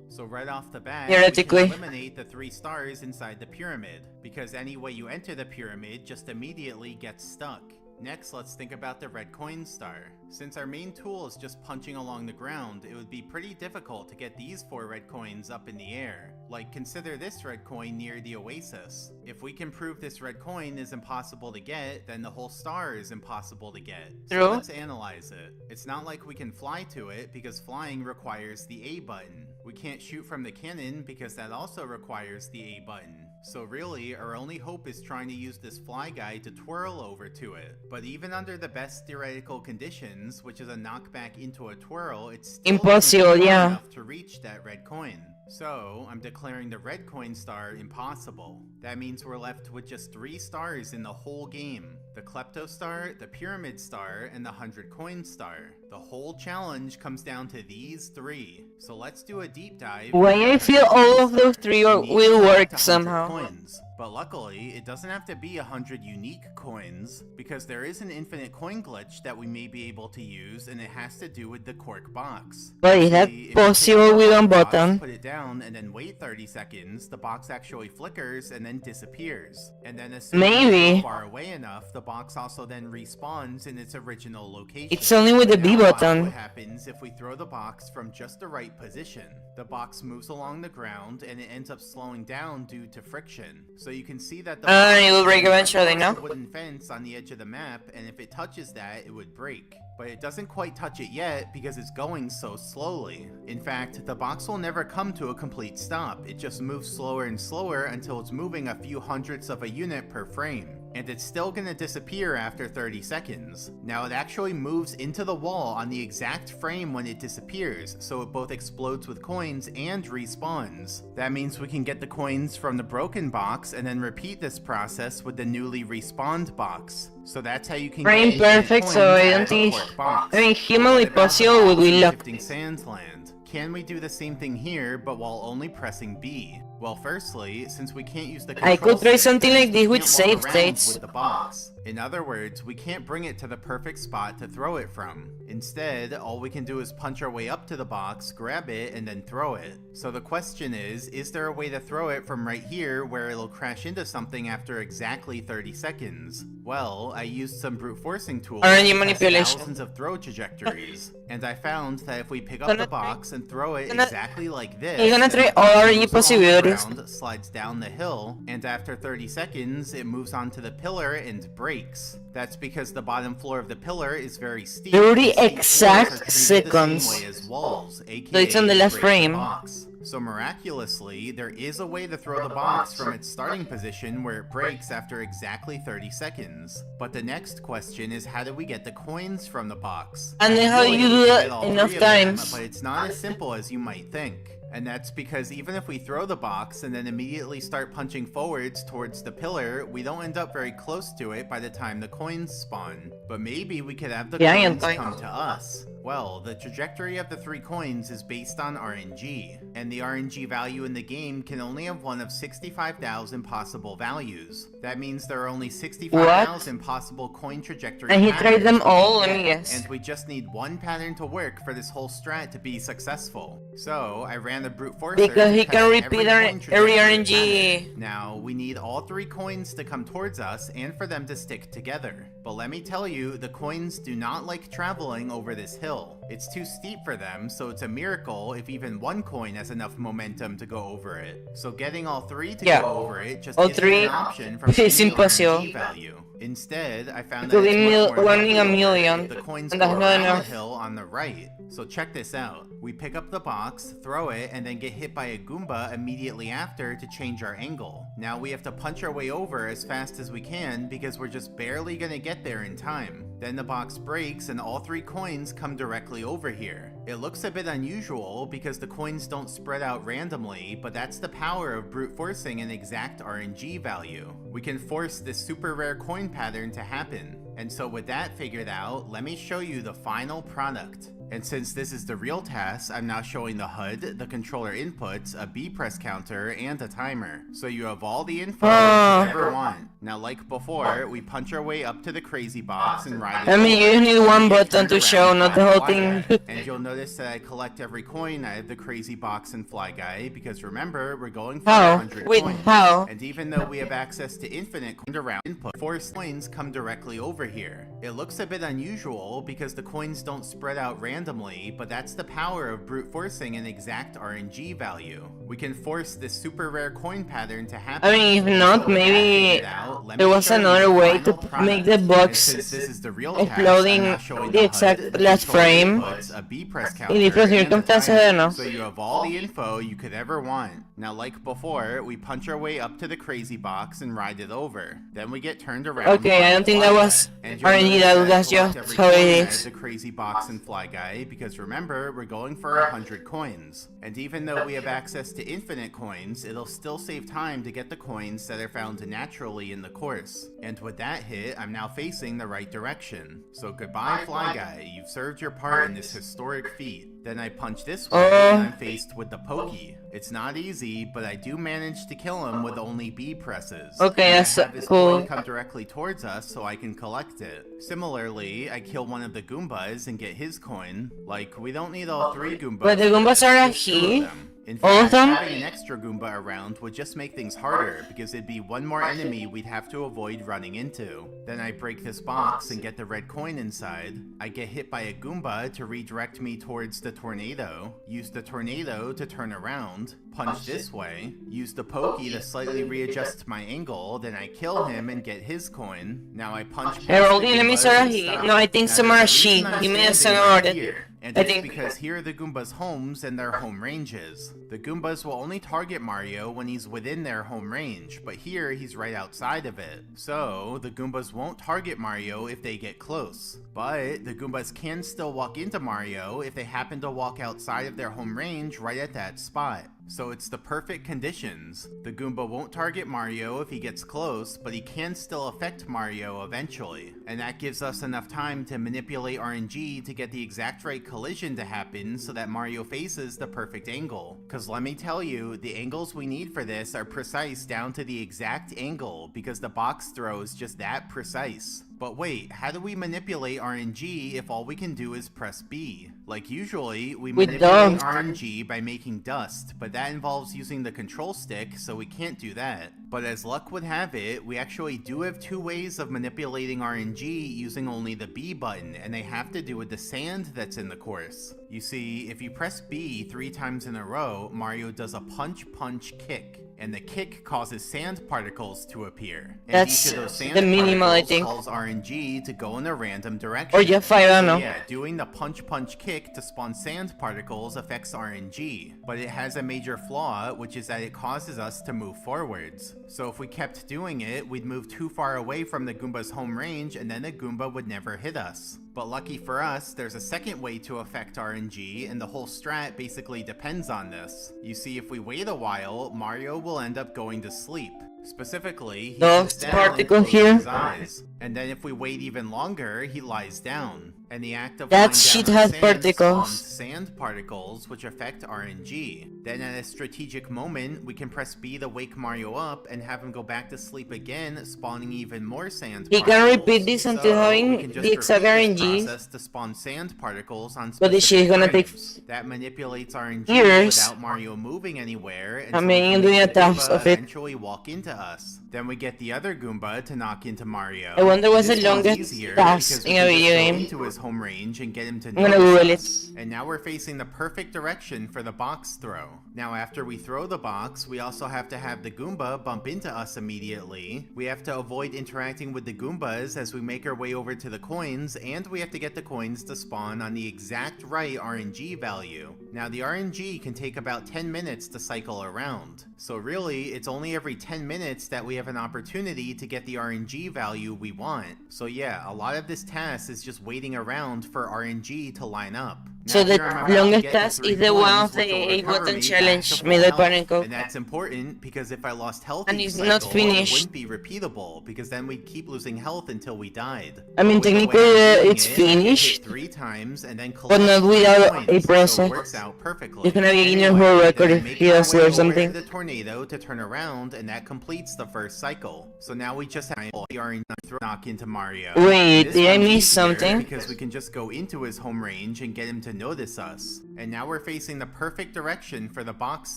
Speaker 3: So right off the bat,
Speaker 1: Theoretically.
Speaker 3: we can eliminate the 3 stars inside the pyramid, because any way you enter the pyramid just immediately gets stuck. Next, let's think about the red coin star. Since our main tool is just punching along the ground, it would be pretty difficult to get these 4 red coins up in the air. Like, consider this red coin near the oasis. If we can prove this red coin is impossible to get, then the whole star is impossible to get. So
Speaker 1: True.
Speaker 3: let's analyze it. It's not like we can fly to it, because flying requires the A button. We can't shoot from the cannon, because that also requires the A button. So really, our only hope is trying to use this fly guy to twirl over to it. But even under the best theoretical conditions, which is a knockback into a twirl, it's still
Speaker 1: Impossible,
Speaker 3: not far
Speaker 1: yeah.
Speaker 3: enough to reach that red coin. So, I'm declaring the red coin star impossible. That means we're left with just 3 stars in the whole game. The Klepto star, the Pyramid star, and the 100 coin star. The whole challenge comes down to these 3. So let's do a deep dive.
Speaker 1: Why I feel all of those 3
Speaker 3: We need
Speaker 1: will
Speaker 3: to
Speaker 1: work
Speaker 3: collect 100
Speaker 1: somehow.
Speaker 3: coins. But luckily, it doesn't have to be 100 unique coins, because there is an infinite coin glitch that we may be able to use, and it has to do with the cork box.
Speaker 1: But is that
Speaker 3: See, if you pick
Speaker 1: possible
Speaker 3: up
Speaker 1: with
Speaker 3: the
Speaker 1: one
Speaker 3: box,
Speaker 1: button?
Speaker 3: Put it down, and then wait 30 seconds, the box actually flickers and then disappears. And then as soon as
Speaker 1: Maybe.
Speaker 3: you go far away enough, the box also then respawns in its original location.
Speaker 1: It's only with the B
Speaker 3: Now watch
Speaker 1: button.
Speaker 3: what happens if we throw the box from just the right position. The box moves along the ground, and it ends up slowing down due to friction. So you can see that the
Speaker 1: It will break
Speaker 3: box
Speaker 1: eventually,
Speaker 3: has
Speaker 1: no?
Speaker 3: a wooden fence on the edge of the map, and if it touches that, it would break. But it doesn't quite touch it yet because it's going so slowly. In fact, the box will never come to a complete stop. It just moves slower and slower until it's moving a few hundredths of a unit per frame. And it's still gonna disappear after 30 seconds. Now it actually moves into the wall on the exact frame when it disappears, so it both explodes with coins and respawns. That means we can get the coins from the broken box and then repeat this process with the newly respawned box. So that's how you can
Speaker 1: Frame
Speaker 3: get infinite
Speaker 1: perfect,
Speaker 3: coins
Speaker 1: so I
Speaker 3: out
Speaker 1: don't
Speaker 3: of the
Speaker 1: think-
Speaker 3: cork box.
Speaker 1: I mean, humanly
Speaker 3: What about the
Speaker 1: possible would
Speaker 3: box
Speaker 1: be
Speaker 3: in
Speaker 1: luck.
Speaker 3: Shifting Sands Land? Can we do the same thing here, but while only pressing B? Well, firstly, since we can't use the
Speaker 1: I
Speaker 3: control
Speaker 1: could try
Speaker 3: stick,
Speaker 1: something like this
Speaker 3: we
Speaker 1: with
Speaker 3: can't
Speaker 1: save
Speaker 3: walk around
Speaker 1: states.
Speaker 3: with the box. In other words, we can't bring it to the perfect spot to throw it from. Instead, all we can do is punch our way up to the box, grab it, and then throw it. So the question is there a way to throw it from right here where it'll crash into something after exactly 30 seconds? Well, I used some brute forcing tools
Speaker 1: RNG
Speaker 3: to test
Speaker 1: manipulation.
Speaker 3: thousands of throw trajectories, and I found that if we pick up
Speaker 1: Gonna
Speaker 3: the box and throw it
Speaker 1: gonna-
Speaker 3: exactly like this,
Speaker 1: You're gonna
Speaker 3: then
Speaker 1: try
Speaker 3: the box
Speaker 1: all
Speaker 3: moves
Speaker 1: RNG
Speaker 3: along the
Speaker 1: possibilities.
Speaker 3: ground, slides down the hill, and after 30 seconds, it moves onto the pillar and breaks. That's because the bottom floor of the pillar is very steep.
Speaker 1: 30
Speaker 3: and steep floors
Speaker 1: exact
Speaker 3: are treated
Speaker 1: seconds.
Speaker 3: The same way as walls, aka
Speaker 1: So it's on the last
Speaker 3: break
Speaker 1: frame.
Speaker 3: box. So miraculously, there is a way to throw the box from its starting position where it breaks after exactly 30 seconds. But the next question is, how do we get the coins from the box?
Speaker 1: And then how do you do
Speaker 3: Ideally, we
Speaker 1: that
Speaker 3: get all
Speaker 1: enough
Speaker 3: 3 of them,
Speaker 1: times?
Speaker 3: But it's not as simple as you might think. And that's because even if we throw the box and then immediately start punching forwards towards the pillar, we don't end up very close to it by the time the coins spawn. But maybe we could have the
Speaker 1: Yeah,
Speaker 3: coins
Speaker 1: I
Speaker 3: come to us. Well, the trajectory of the 3 coins is based on RNG, and the RNG value in the game can only have one of 65,000 possible values. That means there are only 65,000 possible coin trajectory
Speaker 1: And he tried
Speaker 3: patterns
Speaker 1: them
Speaker 3: we can
Speaker 1: all, let me
Speaker 3: get,
Speaker 1: guess.
Speaker 3: and we just need one pattern to work for this whole strat to be successful. So, I ran the brute force
Speaker 1: Because he can repeat every RNG.
Speaker 3: Now, we need all 3 coins to come towards us and for them to stick together. But let me tell you, the coins do not like traveling over this hill. It's too steep for them, so it's a miracle if even one coin has enough momentum to go over it. So getting all 3 to
Speaker 1: Yeah.
Speaker 3: go over it just
Speaker 1: All
Speaker 3: isn't
Speaker 1: 3
Speaker 3: an option from
Speaker 1: is
Speaker 3: any
Speaker 1: impossible.
Speaker 3: RNG value. Instead, I found
Speaker 1: It
Speaker 3: that
Speaker 1: could
Speaker 3: it's
Speaker 1: be
Speaker 3: much more
Speaker 1: 1 in a
Speaker 3: likely
Speaker 1: million,
Speaker 3: the coins
Speaker 1: and
Speaker 3: go
Speaker 1: that's not
Speaker 3: around the
Speaker 1: enough.
Speaker 3: hill on the right. So check this out. We pick up the box, throw it, and then get hit by a Goomba immediately after to change our angle. Now we have to punch our way over as fast as we can because we're just barely gonna get there in time. Then the box breaks and all 3 coins come directly over here. It looks a bit unusual because the coins don't spread out randomly, but that's the power of brute forcing an exact RNG value. We can force this super rare coin pattern to happen. And so with that figured out, let me show you the final product. And since this is the real task, I'm now showing the HUD, the controller inputs, a B press counter, and a timer. So you have all the info you ever want. Now like before, we punch our way up to the crazy box and ride it
Speaker 1: I mean, you
Speaker 3: over.
Speaker 1: need one
Speaker 3: We get
Speaker 1: button
Speaker 3: turned
Speaker 1: to
Speaker 3: around
Speaker 1: show, not the
Speaker 3: by
Speaker 1: whole
Speaker 3: Fly
Speaker 1: thing.
Speaker 3: Guy. And you'll notice that I collect every coin out of the crazy box and Fly Guy, because remember, we're going for
Speaker 1: How?
Speaker 3: 100
Speaker 1: Wait,
Speaker 3: coins.
Speaker 1: how?
Speaker 3: And even though we have access to infinite coins around input, 4 coins come directly over here. It looks a bit unusual because the coins don't spread out randomly, but that's the power of brute forcing an exact RNG value. We can force this super rare coin pattern to happen.
Speaker 1: I mean, if not,
Speaker 3: So with that
Speaker 1: maybe
Speaker 3: figured out, let
Speaker 1: there
Speaker 3: me
Speaker 1: was
Speaker 3: show you
Speaker 1: another
Speaker 3: the
Speaker 1: way to
Speaker 3: final
Speaker 1: make the
Speaker 3: product.
Speaker 1: box
Speaker 3: And since this is the real task,
Speaker 1: exploding
Speaker 3: I'm now showing
Speaker 1: the
Speaker 3: HUD,
Speaker 1: exact
Speaker 3: the
Speaker 1: last
Speaker 3: controller
Speaker 1: frame.
Speaker 3: inputs, a B press counter,
Speaker 1: In different
Speaker 3: and a
Speaker 1: circumstances, I
Speaker 3: timer.
Speaker 1: don't know.
Speaker 3: So you have all the info you could ever want. Now like before, we punch our way up to the crazy box and ride it over. Then we get turned around.
Speaker 1: Okay, I don't think that was
Speaker 3: And you'll
Speaker 1: RNG,
Speaker 3: notice
Speaker 1: that's
Speaker 3: I collect
Speaker 1: just
Speaker 3: every
Speaker 1: how it
Speaker 3: coin out of
Speaker 1: is.
Speaker 3: the crazy box and Fly Guy, because remember, we're going for 100 coins. And even though we have access to infinite coins, it'll still save time to get the coins that are found naturally in the course. And with that hit, I'm now facing the right direction. So goodbye Fly Guy, you've served your part in this historic feat. Then I punch this way and I'm faced with the Pokey. It's not easy, but I do manage to kill him with only B presses.
Speaker 1: Okay,
Speaker 3: And I
Speaker 1: that's
Speaker 3: have his
Speaker 1: cool.
Speaker 3: coin come directly towards us so I can collect it. Similarly, I kill one of the Goombas and get his coin. Like, we don't need all 3 Goombas.
Speaker 1: But the Goombas are a
Speaker 3: just 2 of
Speaker 1: he?
Speaker 3: them. In
Speaker 1: All of
Speaker 3: fact,
Speaker 1: them?
Speaker 3: having an extra Goomba around would just make things harder, because it'd be one more enemy we'd have to avoid running into. Then I break this box and get the red coin inside. I get hit by a Goomba to redirect me towards the tornado, use the tornado to turn around, punch this way, use the Pokey to slightly readjust my angle, then I kill him and get his coin. Now I punch past
Speaker 1: Hey, all
Speaker 3: the
Speaker 1: the enemies
Speaker 3: Goombas
Speaker 1: are
Speaker 3: and
Speaker 1: he.
Speaker 3: stop.
Speaker 1: No, I think
Speaker 3: Now,
Speaker 1: some
Speaker 3: there's
Speaker 1: are
Speaker 3: a
Speaker 1: she.
Speaker 3: reason I'm
Speaker 1: You may have
Speaker 3: standing
Speaker 1: some
Speaker 3: right
Speaker 1: are
Speaker 3: here. And
Speaker 1: I
Speaker 3: it's
Speaker 1: think-
Speaker 3: because here are the Goombas' homes and their home ranges. The Goombas will only target Mario when he's within their home range, but here he's right outside of it. So, the Goombas won't target Mario if they get close. But, the Goombas can still walk into Mario if they happen to walk outside of their home range right at that spot. So it's the perfect conditions. The Goomba won't target Mario if he gets close, but he can still affect Mario eventually. And that gives us enough time to manipulate RNG to get the exact right collision to happen so that Mario faces the perfect angle. Cause let me tell you, the angles we need for this are precise down to the exact angle, because the box throw is just that precise. But wait, how do we manipulate RNG if all we can do is press B? Like usually, we
Speaker 1: We
Speaker 3: manipulate
Speaker 1: don't.
Speaker 3: RNG by making dust, but that involves using the control stick, so we can't do that. But as luck would have it, we actually do have 2 ways of manipulating RNG using only the B button, and they have to do with the sand that's in the course. You see, if you press B 3 times in a row, Mario does a punch-punch kick. and the kick causes sand particles to appear. And
Speaker 1: That's
Speaker 3: each of those sand
Speaker 1: the minimal, I
Speaker 3: particles
Speaker 1: think.
Speaker 3: calls RNG to go in a random direction.
Speaker 1: Or just 5, I don't know.
Speaker 3: Yeah, doing the punch kick to spawn sand particles affects RNG, but it has a major flaw, which is that it causes us to move forwards. So if we kept doing it, we'd move too far away from the Goomba's home range, and then the Goomba would never hit us. But lucky for us, there's a second way to affect RNG, and the whole strat basically depends on this. You see, if we wait a while, Mario will end up going to sleep. Specifically, he
Speaker 1: Those
Speaker 3: sits down and
Speaker 1: particles
Speaker 3: closes
Speaker 1: here.
Speaker 3: his eyes. And then if we wait even longer, he lies down. And the act of
Speaker 1: That
Speaker 3: lying
Speaker 1: shit
Speaker 3: down on
Speaker 1: has
Speaker 3: sand
Speaker 1: particles.
Speaker 3: spawns sand particles, which affect RNG. Then at a strategic moment, we can press B to wake Mario up and have him go back to sleep again, spawning even more sand
Speaker 1: He
Speaker 3: particles.
Speaker 1: can repeat this until
Speaker 3: So
Speaker 1: having
Speaker 3: we can just
Speaker 1: the exact
Speaker 3: repeat this
Speaker 1: RNG.
Speaker 3: process to spawn sand particles on
Speaker 1: But this shit is
Speaker 3: specific
Speaker 1: gonna take
Speaker 3: items. That manipulates RNG
Speaker 1: years.
Speaker 3: without Mario moving anywhere. And
Speaker 1: I
Speaker 3: so
Speaker 1: mean,
Speaker 3: we
Speaker 1: you're
Speaker 3: can
Speaker 1: doing
Speaker 3: make
Speaker 1: a
Speaker 3: the
Speaker 1: task
Speaker 3: Goomba
Speaker 1: of it.
Speaker 3: eventually walk into us. Then we get the other Goomba to knock into Mario.
Speaker 1: I wonder what's the
Speaker 3: This one's
Speaker 1: longest
Speaker 3: easier
Speaker 1: task
Speaker 3: because
Speaker 1: in
Speaker 3: we
Speaker 1: a
Speaker 3: can just
Speaker 1: video
Speaker 3: go
Speaker 1: game.
Speaker 3: into his home range and get him to
Speaker 1: I'm gonna
Speaker 3: notice
Speaker 1: Google
Speaker 3: us. And now we're facing the perfect direction for the box throw. Now after we throw the box, we also have to have the Goomba bump into us immediately. We have to avoid interacting with the Goombas as we make our way over to the coins, and we have to get the coins to spawn on the exact right RNG value. Now the RNG can take about 10 minutes to cycle around. So really, it's only every 10 minutes that we have an opportunity to get the RNG value we want. So yeah, a lot of this task is just waiting around for RNG to line up.
Speaker 1: So the
Speaker 3: here I'm about to
Speaker 1: longest
Speaker 3: get
Speaker 1: task
Speaker 3: three
Speaker 1: is the one
Speaker 3: coins,
Speaker 1: of the
Speaker 3: which will
Speaker 1: 8
Speaker 3: recover
Speaker 1: button
Speaker 3: me back
Speaker 1: challenge
Speaker 3: to full
Speaker 1: made by
Speaker 3: health.
Speaker 1: Parent Code.
Speaker 3: And that's important because if I lost health
Speaker 1: And
Speaker 3: each
Speaker 1: it's not
Speaker 3: cycle,
Speaker 1: finished.
Speaker 3: it wouldn't be repeatable because then we'd keep losing health until we died.
Speaker 1: I mean,
Speaker 3: But with the way
Speaker 1: technically,
Speaker 3: I'm doing
Speaker 1: it's
Speaker 3: it, I can hit
Speaker 1: finished,
Speaker 3: 3 times and then
Speaker 1: but
Speaker 3: collect
Speaker 1: not
Speaker 3: 3
Speaker 1: without
Speaker 3: coins,
Speaker 1: a
Speaker 3: so it
Speaker 1: process.
Speaker 3: works out perfectly.
Speaker 1: It's gonna be a Guinness
Speaker 3: Anyway,
Speaker 1: World
Speaker 3: then
Speaker 1: Record
Speaker 3: I
Speaker 1: if
Speaker 3: make
Speaker 1: he
Speaker 3: my
Speaker 1: does
Speaker 3: way
Speaker 1: or
Speaker 3: over
Speaker 1: something.
Speaker 3: to the tornado to turn around, and that completes the first cycle. So now we just have the RNG knock into Mario.
Speaker 1: Wait,
Speaker 3: This
Speaker 1: did I
Speaker 3: one's
Speaker 1: miss
Speaker 3: easier
Speaker 1: something?
Speaker 3: Because we can just go into his home range and get him to notice us. And now we're facing the perfect direction for the box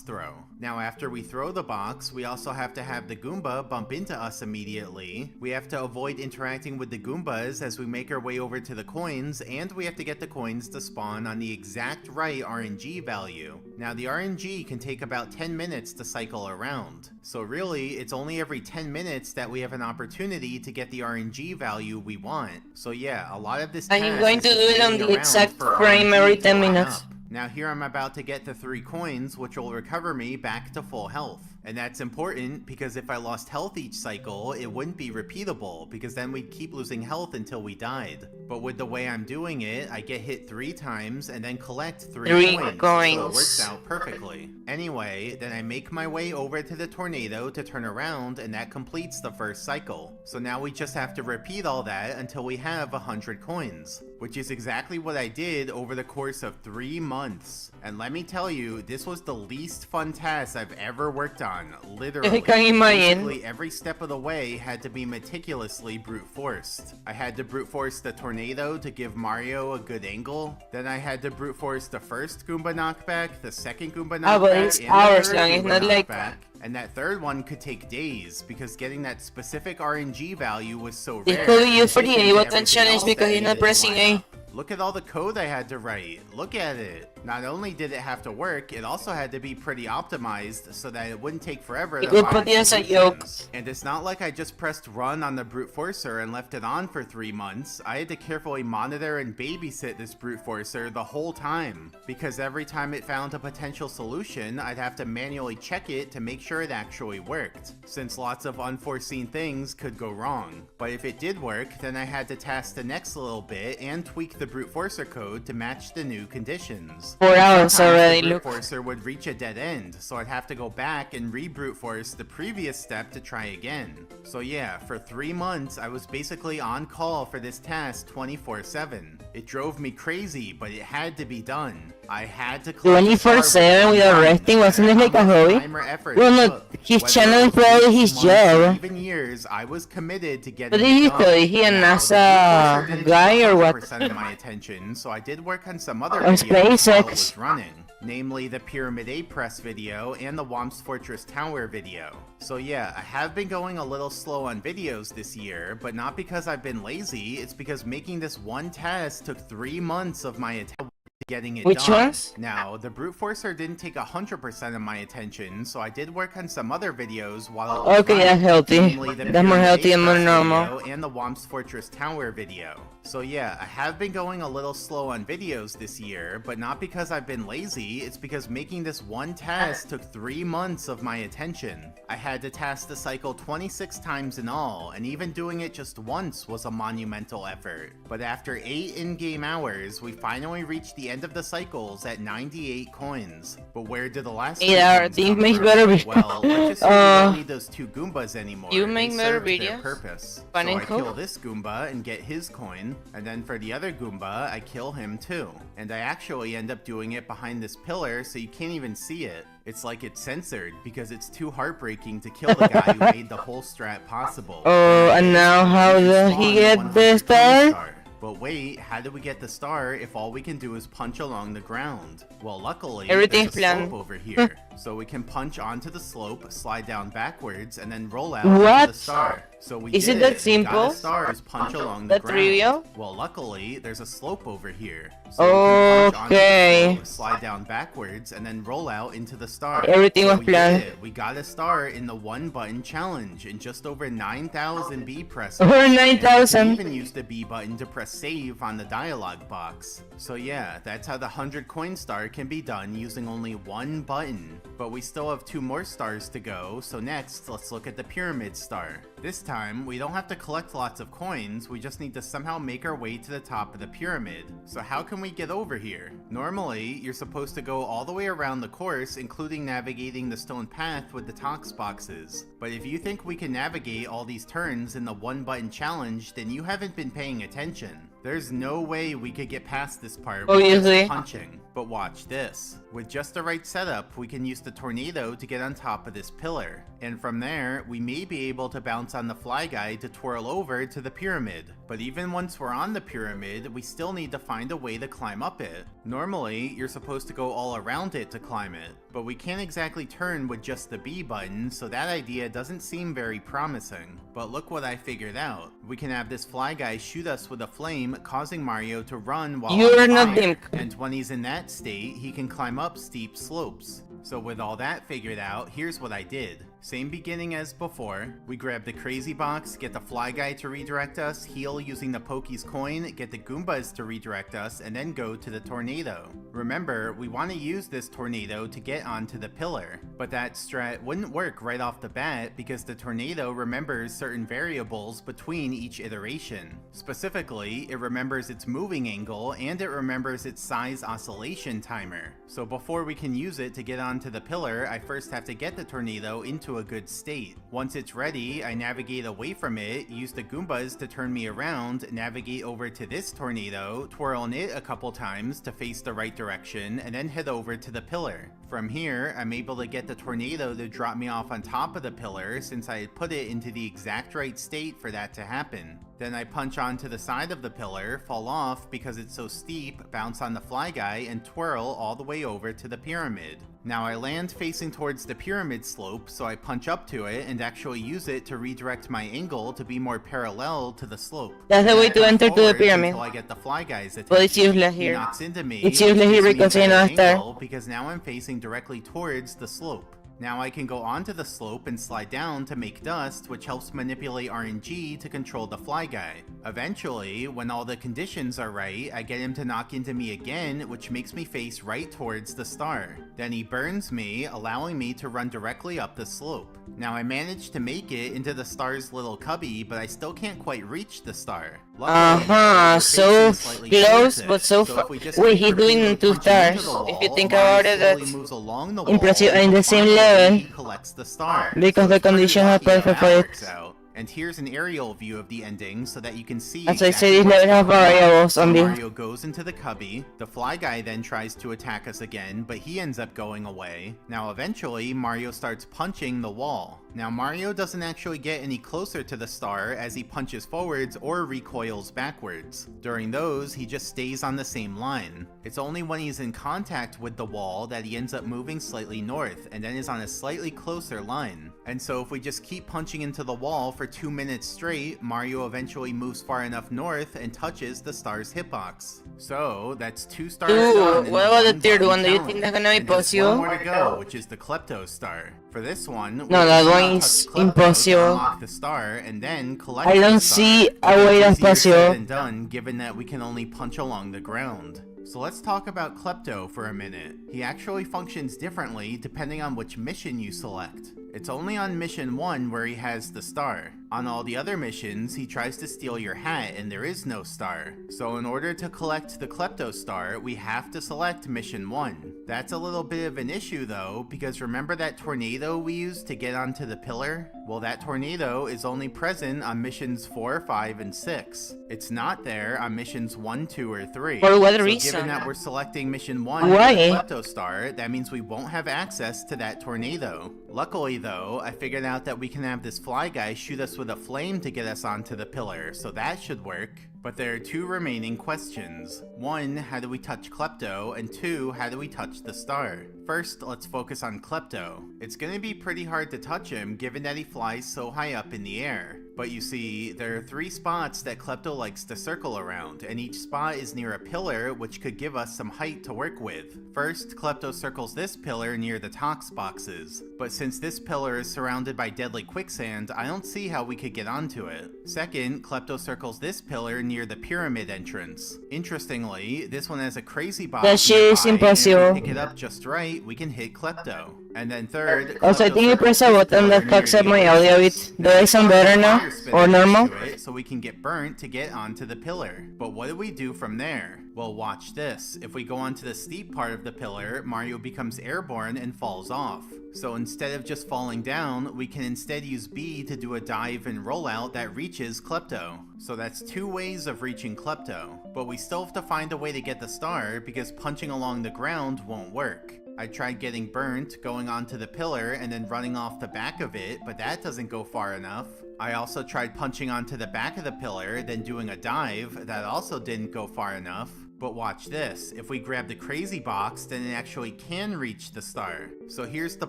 Speaker 3: throw. Now after we throw the box, we also have to have the Goomba bump into us immediately. We have to avoid interacting with the Goombas as we make our way over to the coins, and we have to get the coins to spawn on the exact right RNG value. Now the RNG can take about 10 minutes to cycle around. So really, it's only every 10 minutes that we have an opportunity to get the RNG value we want. So yeah, a lot of this
Speaker 1: I'm
Speaker 3: task
Speaker 1: going
Speaker 3: is
Speaker 1: to
Speaker 3: just
Speaker 1: do it on
Speaker 3: waiting
Speaker 1: the
Speaker 3: around
Speaker 1: exact
Speaker 3: for
Speaker 1: frame
Speaker 3: RNG
Speaker 1: every
Speaker 3: to
Speaker 1: 10
Speaker 3: line
Speaker 1: minutes.
Speaker 3: up. Now here I'm about to get the 3 coins, which will recover me back to full health. And that's important because if I lost health each cycle, it wouldn't be repeatable because then we'd keep losing health until we died. But with the way I'm doing it, I get hit 3 times and then collect 3
Speaker 1: 3
Speaker 3: coins. So it
Speaker 1: coins.
Speaker 3: works out perfectly. Anyway, then I make my way over to the tornado to turn around, and that completes the first cycle. So now we just have to repeat all that until we have 100 coins, which is exactly what I did over the course of 3 months. And let me tell you, this was the least fun task I've ever worked on. Literally.
Speaker 1: I can imagine.
Speaker 3: Basically, every step of the way had to be meticulously brute forced. I had to brute force the tornado to give Mario a good angle. Then I had to brute force the first Goomba knockback, the second Goomba knockback,
Speaker 1: Ah, but it's
Speaker 3: and
Speaker 1: hours
Speaker 3: the third
Speaker 1: long, it's
Speaker 3: Goomba
Speaker 1: not like-
Speaker 3: knockback. And that third one could take days because getting that specific RNG value was so rare.
Speaker 1: It could be used for the
Speaker 3: in addition
Speaker 1: A
Speaker 3: to
Speaker 1: button
Speaker 3: everything
Speaker 1: challenge
Speaker 3: else
Speaker 1: because
Speaker 3: that
Speaker 1: he's not
Speaker 3: needed to
Speaker 1: pressing
Speaker 3: line
Speaker 1: A.
Speaker 3: up. Look at all the code I had to write. Look at it. Not only did it have to work, it also had to be pretty optimized so that it wouldn't take forever
Speaker 1: You
Speaker 3: to
Speaker 1: could
Speaker 3: find
Speaker 1: put it as a joke.
Speaker 3: solutions. And it's not like I just pressed run on the brute forcer and left it on for 3 months. I had to carefully monitor and babysit this brute forcer the whole time, because every time it found a potential solution, I'd have to manually check it to make sure it actually worked, since lots of unforeseen things could go wrong. But if it did work, then I had to task the next little bit and tweak the brute forcer code to match the new conditions.
Speaker 1: 4 hours
Speaker 3: Sometimes
Speaker 1: already,
Speaker 3: the
Speaker 1: look.
Speaker 3: brute forcer would reach a dead end, so I'd have to go back and re-brute force the previous step to try again. So yeah, for 3 months, I was basically on call for this task 24/7. It drove me crazy, but it had to be done. I had to
Speaker 1: 24/7 without resting, wasn't it like a hobby? Well, no, his channel is probably his job.
Speaker 3: Even years, I was committed to getting
Speaker 1: But
Speaker 3: it
Speaker 1: did he
Speaker 3: done.
Speaker 1: study? He a
Speaker 3: Now, the
Speaker 1: NASA
Speaker 3: brute forcer didn't
Speaker 1: guy
Speaker 3: take
Speaker 1: or what?
Speaker 3: 100% of my attention, so I did work on some other
Speaker 1: On
Speaker 3: videos while it
Speaker 1: SpaceX.
Speaker 3: was running, namely the Pyramid A Press video and the Womp's Fortress Tower video. So yeah, I have been going a little slow on videos this year, but not because I've been lazy, it's because making this one task took 3 months of my attention. getting it
Speaker 1: Which
Speaker 3: done.
Speaker 1: ones?
Speaker 3: Now, the Brute Forcer didn't take 100% of my attention, so I did work on some other videos while it was
Speaker 1: Okay,
Speaker 3: running,
Speaker 1: that's healthy.
Speaker 3: namely the
Speaker 1: That's more
Speaker 3: Pyramid
Speaker 1: healthy than
Speaker 3: Express
Speaker 1: normal.
Speaker 3: video and the Womp's Fortress Tower video. So yeah, I have been going a little slow on videos this year, but not because I've been lazy, it's because making this one task took 3 months of my attention. I had to task the cycle 26 times in all, and even doing it just once was a monumental effort. But after 8 in-game hours, we finally reached the end of the cycles at 98 coins. But where did the last
Speaker 1: 8
Speaker 3: 3
Speaker 1: hours.
Speaker 3: coins
Speaker 1: These
Speaker 3: come
Speaker 1: makes
Speaker 3: from?
Speaker 1: better videos.
Speaker 3: Well, let's just say we don't need those 2 Goombas anymore.
Speaker 1: You
Speaker 3: They
Speaker 1: make better
Speaker 3: served their
Speaker 1: videos?
Speaker 3: purpose.
Speaker 1: Fun
Speaker 3: So
Speaker 1: and
Speaker 3: I
Speaker 1: cool.
Speaker 3: kill this Goomba and get his coin, and then for the other Goomba, I kill him too. And I actually end up doing it behind this pillar so you can't even see it. It's like it's censored because it's too heartbreaking to kill the guy who made the whole strat possible.
Speaker 1: Oh, and now how does he get the star?
Speaker 3: But wait, how do we get the star if all we can do is punch along the ground? Well, luckily,
Speaker 1: Everything's
Speaker 3: there's a
Speaker 1: planned.
Speaker 3: slope over here. So we can punch onto the slope, slide down backwards, and then roll out
Speaker 1: What?
Speaker 3: into the star. So we
Speaker 1: Is
Speaker 3: did
Speaker 1: it that
Speaker 3: We got
Speaker 1: simple?
Speaker 3: a star, just punch along the
Speaker 1: That
Speaker 3: ground.
Speaker 1: trivial?
Speaker 3: Well, luckily, there's a slope over here. So we can punch onto the
Speaker 1: Okay.
Speaker 3: slope, slide down backwards, and then roll out into the star.
Speaker 1: Everything
Speaker 3: So
Speaker 1: was
Speaker 3: we did
Speaker 1: planned.
Speaker 3: it. We got a star in the 1-button challenge in just over 9,000 B presses.
Speaker 1: Over
Speaker 3: And we
Speaker 1: 9,000.
Speaker 3: even used the B button to press save on the dialog box. So yeah, that's how the 100 coin star can be done using only 1 button. But we still have 2 more stars to go, so next let's look at the pyramid star. This time, we don't have to collect lots of coins, we just need to somehow make our way to the top of the pyramid. So how can we get over here? Normally, you're supposed to go all the way around the course, including navigating the stone path with the tox boxes. But if you think we can navigate all these turns in the 1-button challenge, then you haven't been paying attention. There's no way we could get past this part with
Speaker 1: Obviously.
Speaker 3: just punching. But watch this. With just the right setup, we can use the tornado to get on top of this pillar. And from there, we may be able to bounce on the fly guy to twirl over to the pyramid. But even once we're on the pyramid, we still need to find a way to climb up it. Normally, you're supposed to go all around it to climb it. But we can't exactly turn with just the B button, so that idea doesn't seem very promising. But look what I figured out. We can have this fly guy shoot us with a flame, causing Mario to run while
Speaker 1: You're
Speaker 3: on
Speaker 1: not
Speaker 3: fire.
Speaker 1: Dink.
Speaker 3: And when he's in that state, he can climb up steep slopes. So with all that figured out, here's what I did. Same beginning as before. We grab the crazy box, get the fly guy to redirect us, heal using the Pokey's coin, get the Goombas to redirect us, and then go to the tornado. Remember, we want to use this tornado to get onto the pillar. But that strat wouldn't work right off the bat because the tornado remembers certain variables between each iteration. Specifically, it remembers its moving angle and it remembers its size oscillation timer. So before we can use it to get onto the pillar, I first have to get the tornado into a good state. Once it's ready, I navigate away from it, use the Goombas to turn me around, navigate over to this tornado, twirl in it a couple times to face the right direction, and then head over to the pillar. From here, I'm able to get the tornado to drop me off on top of the pillar since I had put it into the exact right state for that to happen. Then I punch onto the side of the pillar, fall off because it's so steep, bounce on the fly guy, and twirl all the way over to the pyramid. Now I land facing towards the pyramid slope, so I punch up to it and actually use it to redirect my angle to be more parallel to the slope.
Speaker 1: That's the way to
Speaker 3: Then I
Speaker 1: enter to the
Speaker 3: forward
Speaker 1: pyramid.
Speaker 3: Until I get the fly guy's attention.
Speaker 1: Well, it's useless
Speaker 3: He
Speaker 1: here.
Speaker 3: knocks into me.
Speaker 1: It's useless
Speaker 3: which
Speaker 1: here
Speaker 3: gives me a
Speaker 1: because you're
Speaker 3: better
Speaker 1: not a star.
Speaker 3: angle because now I'm facing directly towards the slope. Now I can go onto the slope and slide down to make dust, which helps manipulate RNG to control the fly guy. Eventually, when all the conditions are right, I get him to knock into me again, which makes me face right towards the star. Then he burns me, allowing me to run directly up the slope. Now I managed to make it into the star's little cubby, but I still can't quite reach the star. Luckily, we're
Speaker 1: so
Speaker 3: facing slightly
Speaker 1: close,
Speaker 3: towards it,
Speaker 1: but so
Speaker 3: if
Speaker 1: far.
Speaker 3: we just
Speaker 1: Wait,
Speaker 3: keep
Speaker 1: he's doing
Speaker 3: repeatedly
Speaker 1: 2
Speaker 3: punching into
Speaker 1: stars.
Speaker 3: the
Speaker 1: If you
Speaker 3: wall,
Speaker 1: think
Speaker 3: Mario
Speaker 1: about it,
Speaker 3: slowly
Speaker 1: that's
Speaker 3: moves along the wall
Speaker 1: impressive
Speaker 3: until
Speaker 1: in the same
Speaker 3: finally
Speaker 1: level.
Speaker 3: he collects the star.
Speaker 1: Because the
Speaker 3: it's pretty
Speaker 1: conditions are
Speaker 3: lucky how
Speaker 1: perfect
Speaker 3: that
Speaker 1: for
Speaker 3: works
Speaker 1: it.
Speaker 3: out. And here's an aerial view of the ending so that you can see
Speaker 1: As I
Speaker 3: exactly
Speaker 1: said, these
Speaker 3: what's
Speaker 1: levels have
Speaker 3: going on.
Speaker 1: variables
Speaker 3: So
Speaker 1: on this.
Speaker 3: Mario goes into the cubby, the fly guy then tries to attack us again, but he ends up going away. Now eventually, Mario starts punching the wall. Now Mario doesn't actually get any closer to the star as he punches forwards or recoils backwards. During those, he just stays on the same line. It's only when he's in contact with the wall that he ends up moving slightly north and then is on a slightly closer line. And so if we just keep punching into the wall for for 2 minutes straight, Mario eventually moves far enough north and touches the star's hitbox. So that's 2 stars done in
Speaker 1: what about the
Speaker 3: one
Speaker 1: third
Speaker 3: button
Speaker 1: one? Do you
Speaker 3: challenge.
Speaker 1: think that's gonna be
Speaker 3: And there's
Speaker 1: possible?
Speaker 3: one more to go, which is the Klepto star. For this one, we
Speaker 1: No, that
Speaker 3: just
Speaker 1: one
Speaker 3: now
Speaker 1: is
Speaker 3: touch Klepto to
Speaker 1: impossible.
Speaker 3: unlock the star and then collect
Speaker 1: I
Speaker 3: the
Speaker 1: don't
Speaker 3: star.
Speaker 1: see a
Speaker 3: It's
Speaker 1: way that's
Speaker 3: easier said
Speaker 1: possible.
Speaker 3: than done, given that we can only punch along the ground. So let's talk about Klepto for a minute. He actually functions differently depending on which mission you select. It's only on mission 1 where he has the star. On all the other missions, he tries to steal your hat and there is no star. So in order to collect the Klepto star, we have to select mission 1. That's a little bit of an issue though, because remember that tornado we used to get onto the pillar? Well, that tornado is only present on missions 4, 5, and 6. It's not there on missions 1, 2, or 3.
Speaker 1: For what
Speaker 3: So
Speaker 1: reason?
Speaker 3: given that we're selecting mission 1
Speaker 1: Why?
Speaker 3: for the Klepto star, that means we won't have access to that tornado. Luckily though, I figured out that we can have this fly guy shoot us with a flame to get us onto the pillar, so that should work. But there are 2 remaining questions. 1, how do we touch Klepto? And 2, how do we touch the star? First, let's focus on Klepto. It's gonna be pretty hard to touch him given that he flies so high up in the air. But you see, there are 3 spots that Klepto likes to circle around, and each spot is near a pillar which could give us some height to work with. First, Klepto circles this pillar near the Tox boxes, but since this pillar is surrounded by deadly quicksand, I don't see how we could get onto it. Second, Klepto circles this pillar near the pyramid entrance. Interestingly, this one has a crazy box
Speaker 1: That shit is
Speaker 3: nearby, and if we
Speaker 1: impossible.
Speaker 3: pick it up just right, we can hit Klepto. And then third,
Speaker 1: Also, I
Speaker 3: Klepto
Speaker 1: think you press a
Speaker 3: circles this
Speaker 1: button that
Speaker 3: pillar
Speaker 1: fucks
Speaker 3: near
Speaker 1: up
Speaker 3: the
Speaker 1: my audio.
Speaker 3: entrance.
Speaker 1: Do I sound better now?
Speaker 3: Fire spinner
Speaker 1: Or
Speaker 3: next
Speaker 1: normal?
Speaker 3: to it so we can get burnt to get onto the pillar. But what do we do from there? Well, watch this. If we go onto the steep part of the pillar, Mario becomes airborne and falls off. So instead of just falling down, we can instead use B to do a dive and rollout that reaches Klepto. So that's 2 ways of reaching Klepto. But we still have to find a way to get the star because punching along the ground won't work. I tried getting burnt, going onto the pillar, and then running off the back of it, but that doesn't go far enough. I also tried punching onto the back of the pillar, then doing a dive, that also didn't go far enough. But watch this, if we grab the crazy box, then it actually can reach the star. So here's the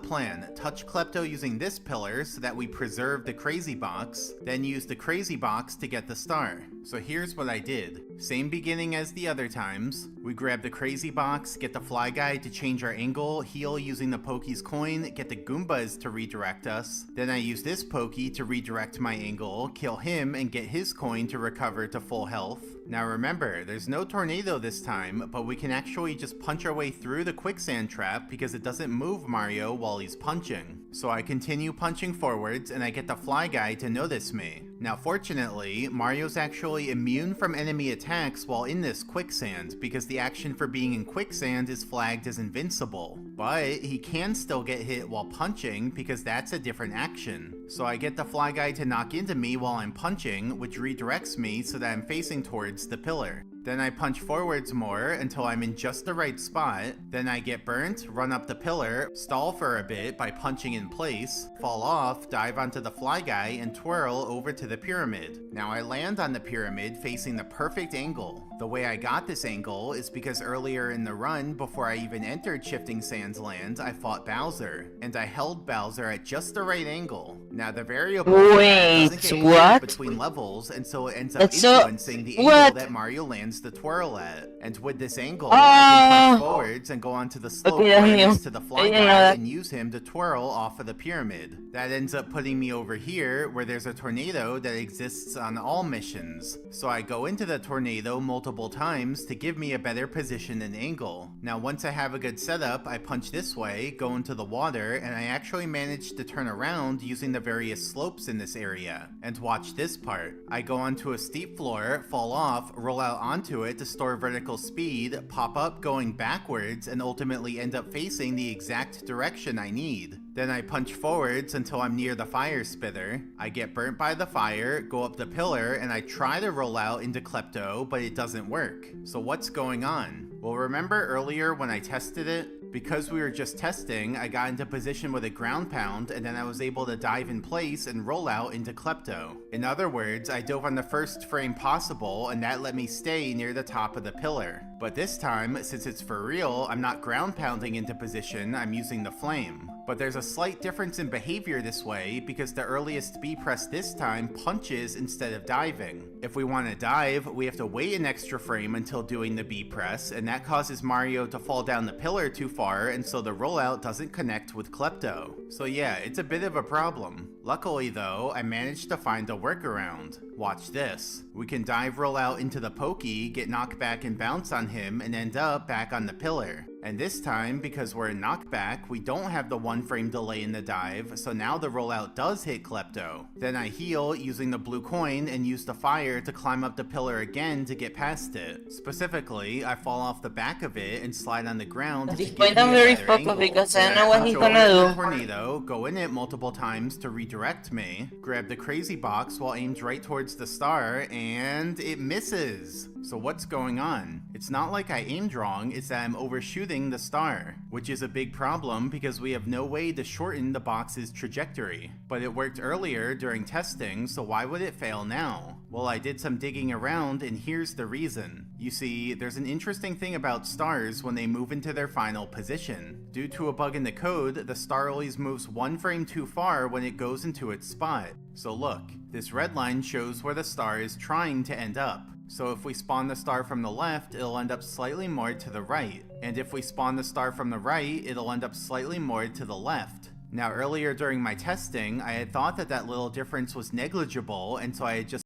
Speaker 3: plan, touch Klepto using this pillar so that we preserve the crazy box, then use the crazy box to get the star. So here's what I did. Same beginning as the other times. We grab the crazy box, get the fly guy to change our angle, heal using the Pokey's coin, get the Goombas to redirect us. Then I use this Pokey to redirect my angle, kill him, and get his coin to recover to full health. Now remember, there's no tornado this time, but we can actually just punch our way through the quicksand trap because it doesn't move Mario while he's punching. So I continue punching forwards and I get the fly guy to notice me. Now fortunately, Mario's actually immune from enemy attacks while in this quicksand because the action for being in quicksand is flagged as invincible. But he can still get hit while punching because that's a different action. So I get the fly guy to knock into me while I'm punching, which redirects me so that I'm facing towards the pillar. Then I punch forwards more until I'm in just the right spot. Then I get burnt, run up the pillar, stall for a bit by punching in place, fall off, dive onto the fly guy, and twirl over to the pyramid. Now I land on the pyramid facing the perfect angle. The way I got this angle is because earlier in the run, before I even entered Shifting Sands Land, I fought Bowser, and I held Bowser at just the right angle. Now the variable
Speaker 1: Wait,
Speaker 3: doesn't get
Speaker 1: what?
Speaker 3: between levels, and so it ends up
Speaker 1: That's so-
Speaker 3: influencing the angle
Speaker 1: what?
Speaker 3: that Mario lands the twirl at. And with this angle, I can punch forwards and go onto the slope
Speaker 1: Okay, that's new.
Speaker 3: to the fly
Speaker 1: I didn't know
Speaker 3: guy
Speaker 1: that.
Speaker 3: and use him to twirl off of the pyramid. That ends up putting me over here where there's a tornado that exists on all missions. So I go into the tornado multiple times to give me a better position and angle. Now once I have a good setup, I punch this way, go into the water, and I actually managed to turn around using the various slopes in this area. And watch this part. I go onto a steep floor, fall off, roll out onto it to store vertical speed, pop up going backwards, and ultimately end up facing the exact direction I need. Then I punch forwards until I'm near the fire spitter. I get burnt by the fire, go up the pillar, and I try to roll out into Klepto, but it doesn't work. So what's going on? Well, remember earlier when I tested it? Because we were just testing, I got into position with a ground pound, and then I was able to dive in place and roll out into Klepto. In other words, I dove on the first frame possible, and that let me stay near the top of the pillar. But this time, since it's for real, I'm not ground pounding into position, I'm using the flame. But there's a slight difference in behavior this way because the earliest B press this time punches instead of diving. If we want to dive, we have to wait an extra frame until doing the B press, and that causes Mario to fall down the pillar too far, and so the rollout doesn't connect with Klepto. So yeah, it's a bit of a problem. Luckily though, I managed to find a workaround. Watch this. We can dive roll out into the pokey, get knocked back and bounce on him, and end up back on the pillar. And this time, because we're in knockback, we don't have the 1 frame delay in the dive, so now the rollout does hit Klepto. Then I heal using the blue coin and use the fire to climb up the pillar again to get past it. Specifically, I fall off the back of it and slide on the ground
Speaker 1: At
Speaker 3: to
Speaker 1: this
Speaker 3: give
Speaker 1: point,
Speaker 3: me
Speaker 1: I'm
Speaker 3: a
Speaker 1: very
Speaker 3: better
Speaker 1: focused
Speaker 3: angle.
Speaker 1: because I
Speaker 3: Then
Speaker 1: know what
Speaker 3: punch
Speaker 1: he's
Speaker 3: over
Speaker 1: gonna
Speaker 3: to the
Speaker 1: do.
Speaker 3: tornado, go in it multiple times to redirect me, grab the crazy box while aimed right towards the star, and it misses. So what's going on? It's not like I aimed wrong, it's that I'm overshooting the star, which is a big problem because we have no way to shorten the box's trajectory. But it worked earlier during testing, so why would it fail now? Well, I did some digging around and here's the reason. You see, there's an interesting thing about stars when they move into their final position. Due to a bug in the code, the star always moves 1 frame too far when it goes into its spot. So look, this red line shows where the star is trying to end up. So if we spawn the star from the left, it'll end up slightly more to the right. And if we spawn the star from the right, it'll end up slightly more to the left. Now earlier during my testing, I had thought that that little difference was negligible, and so I had just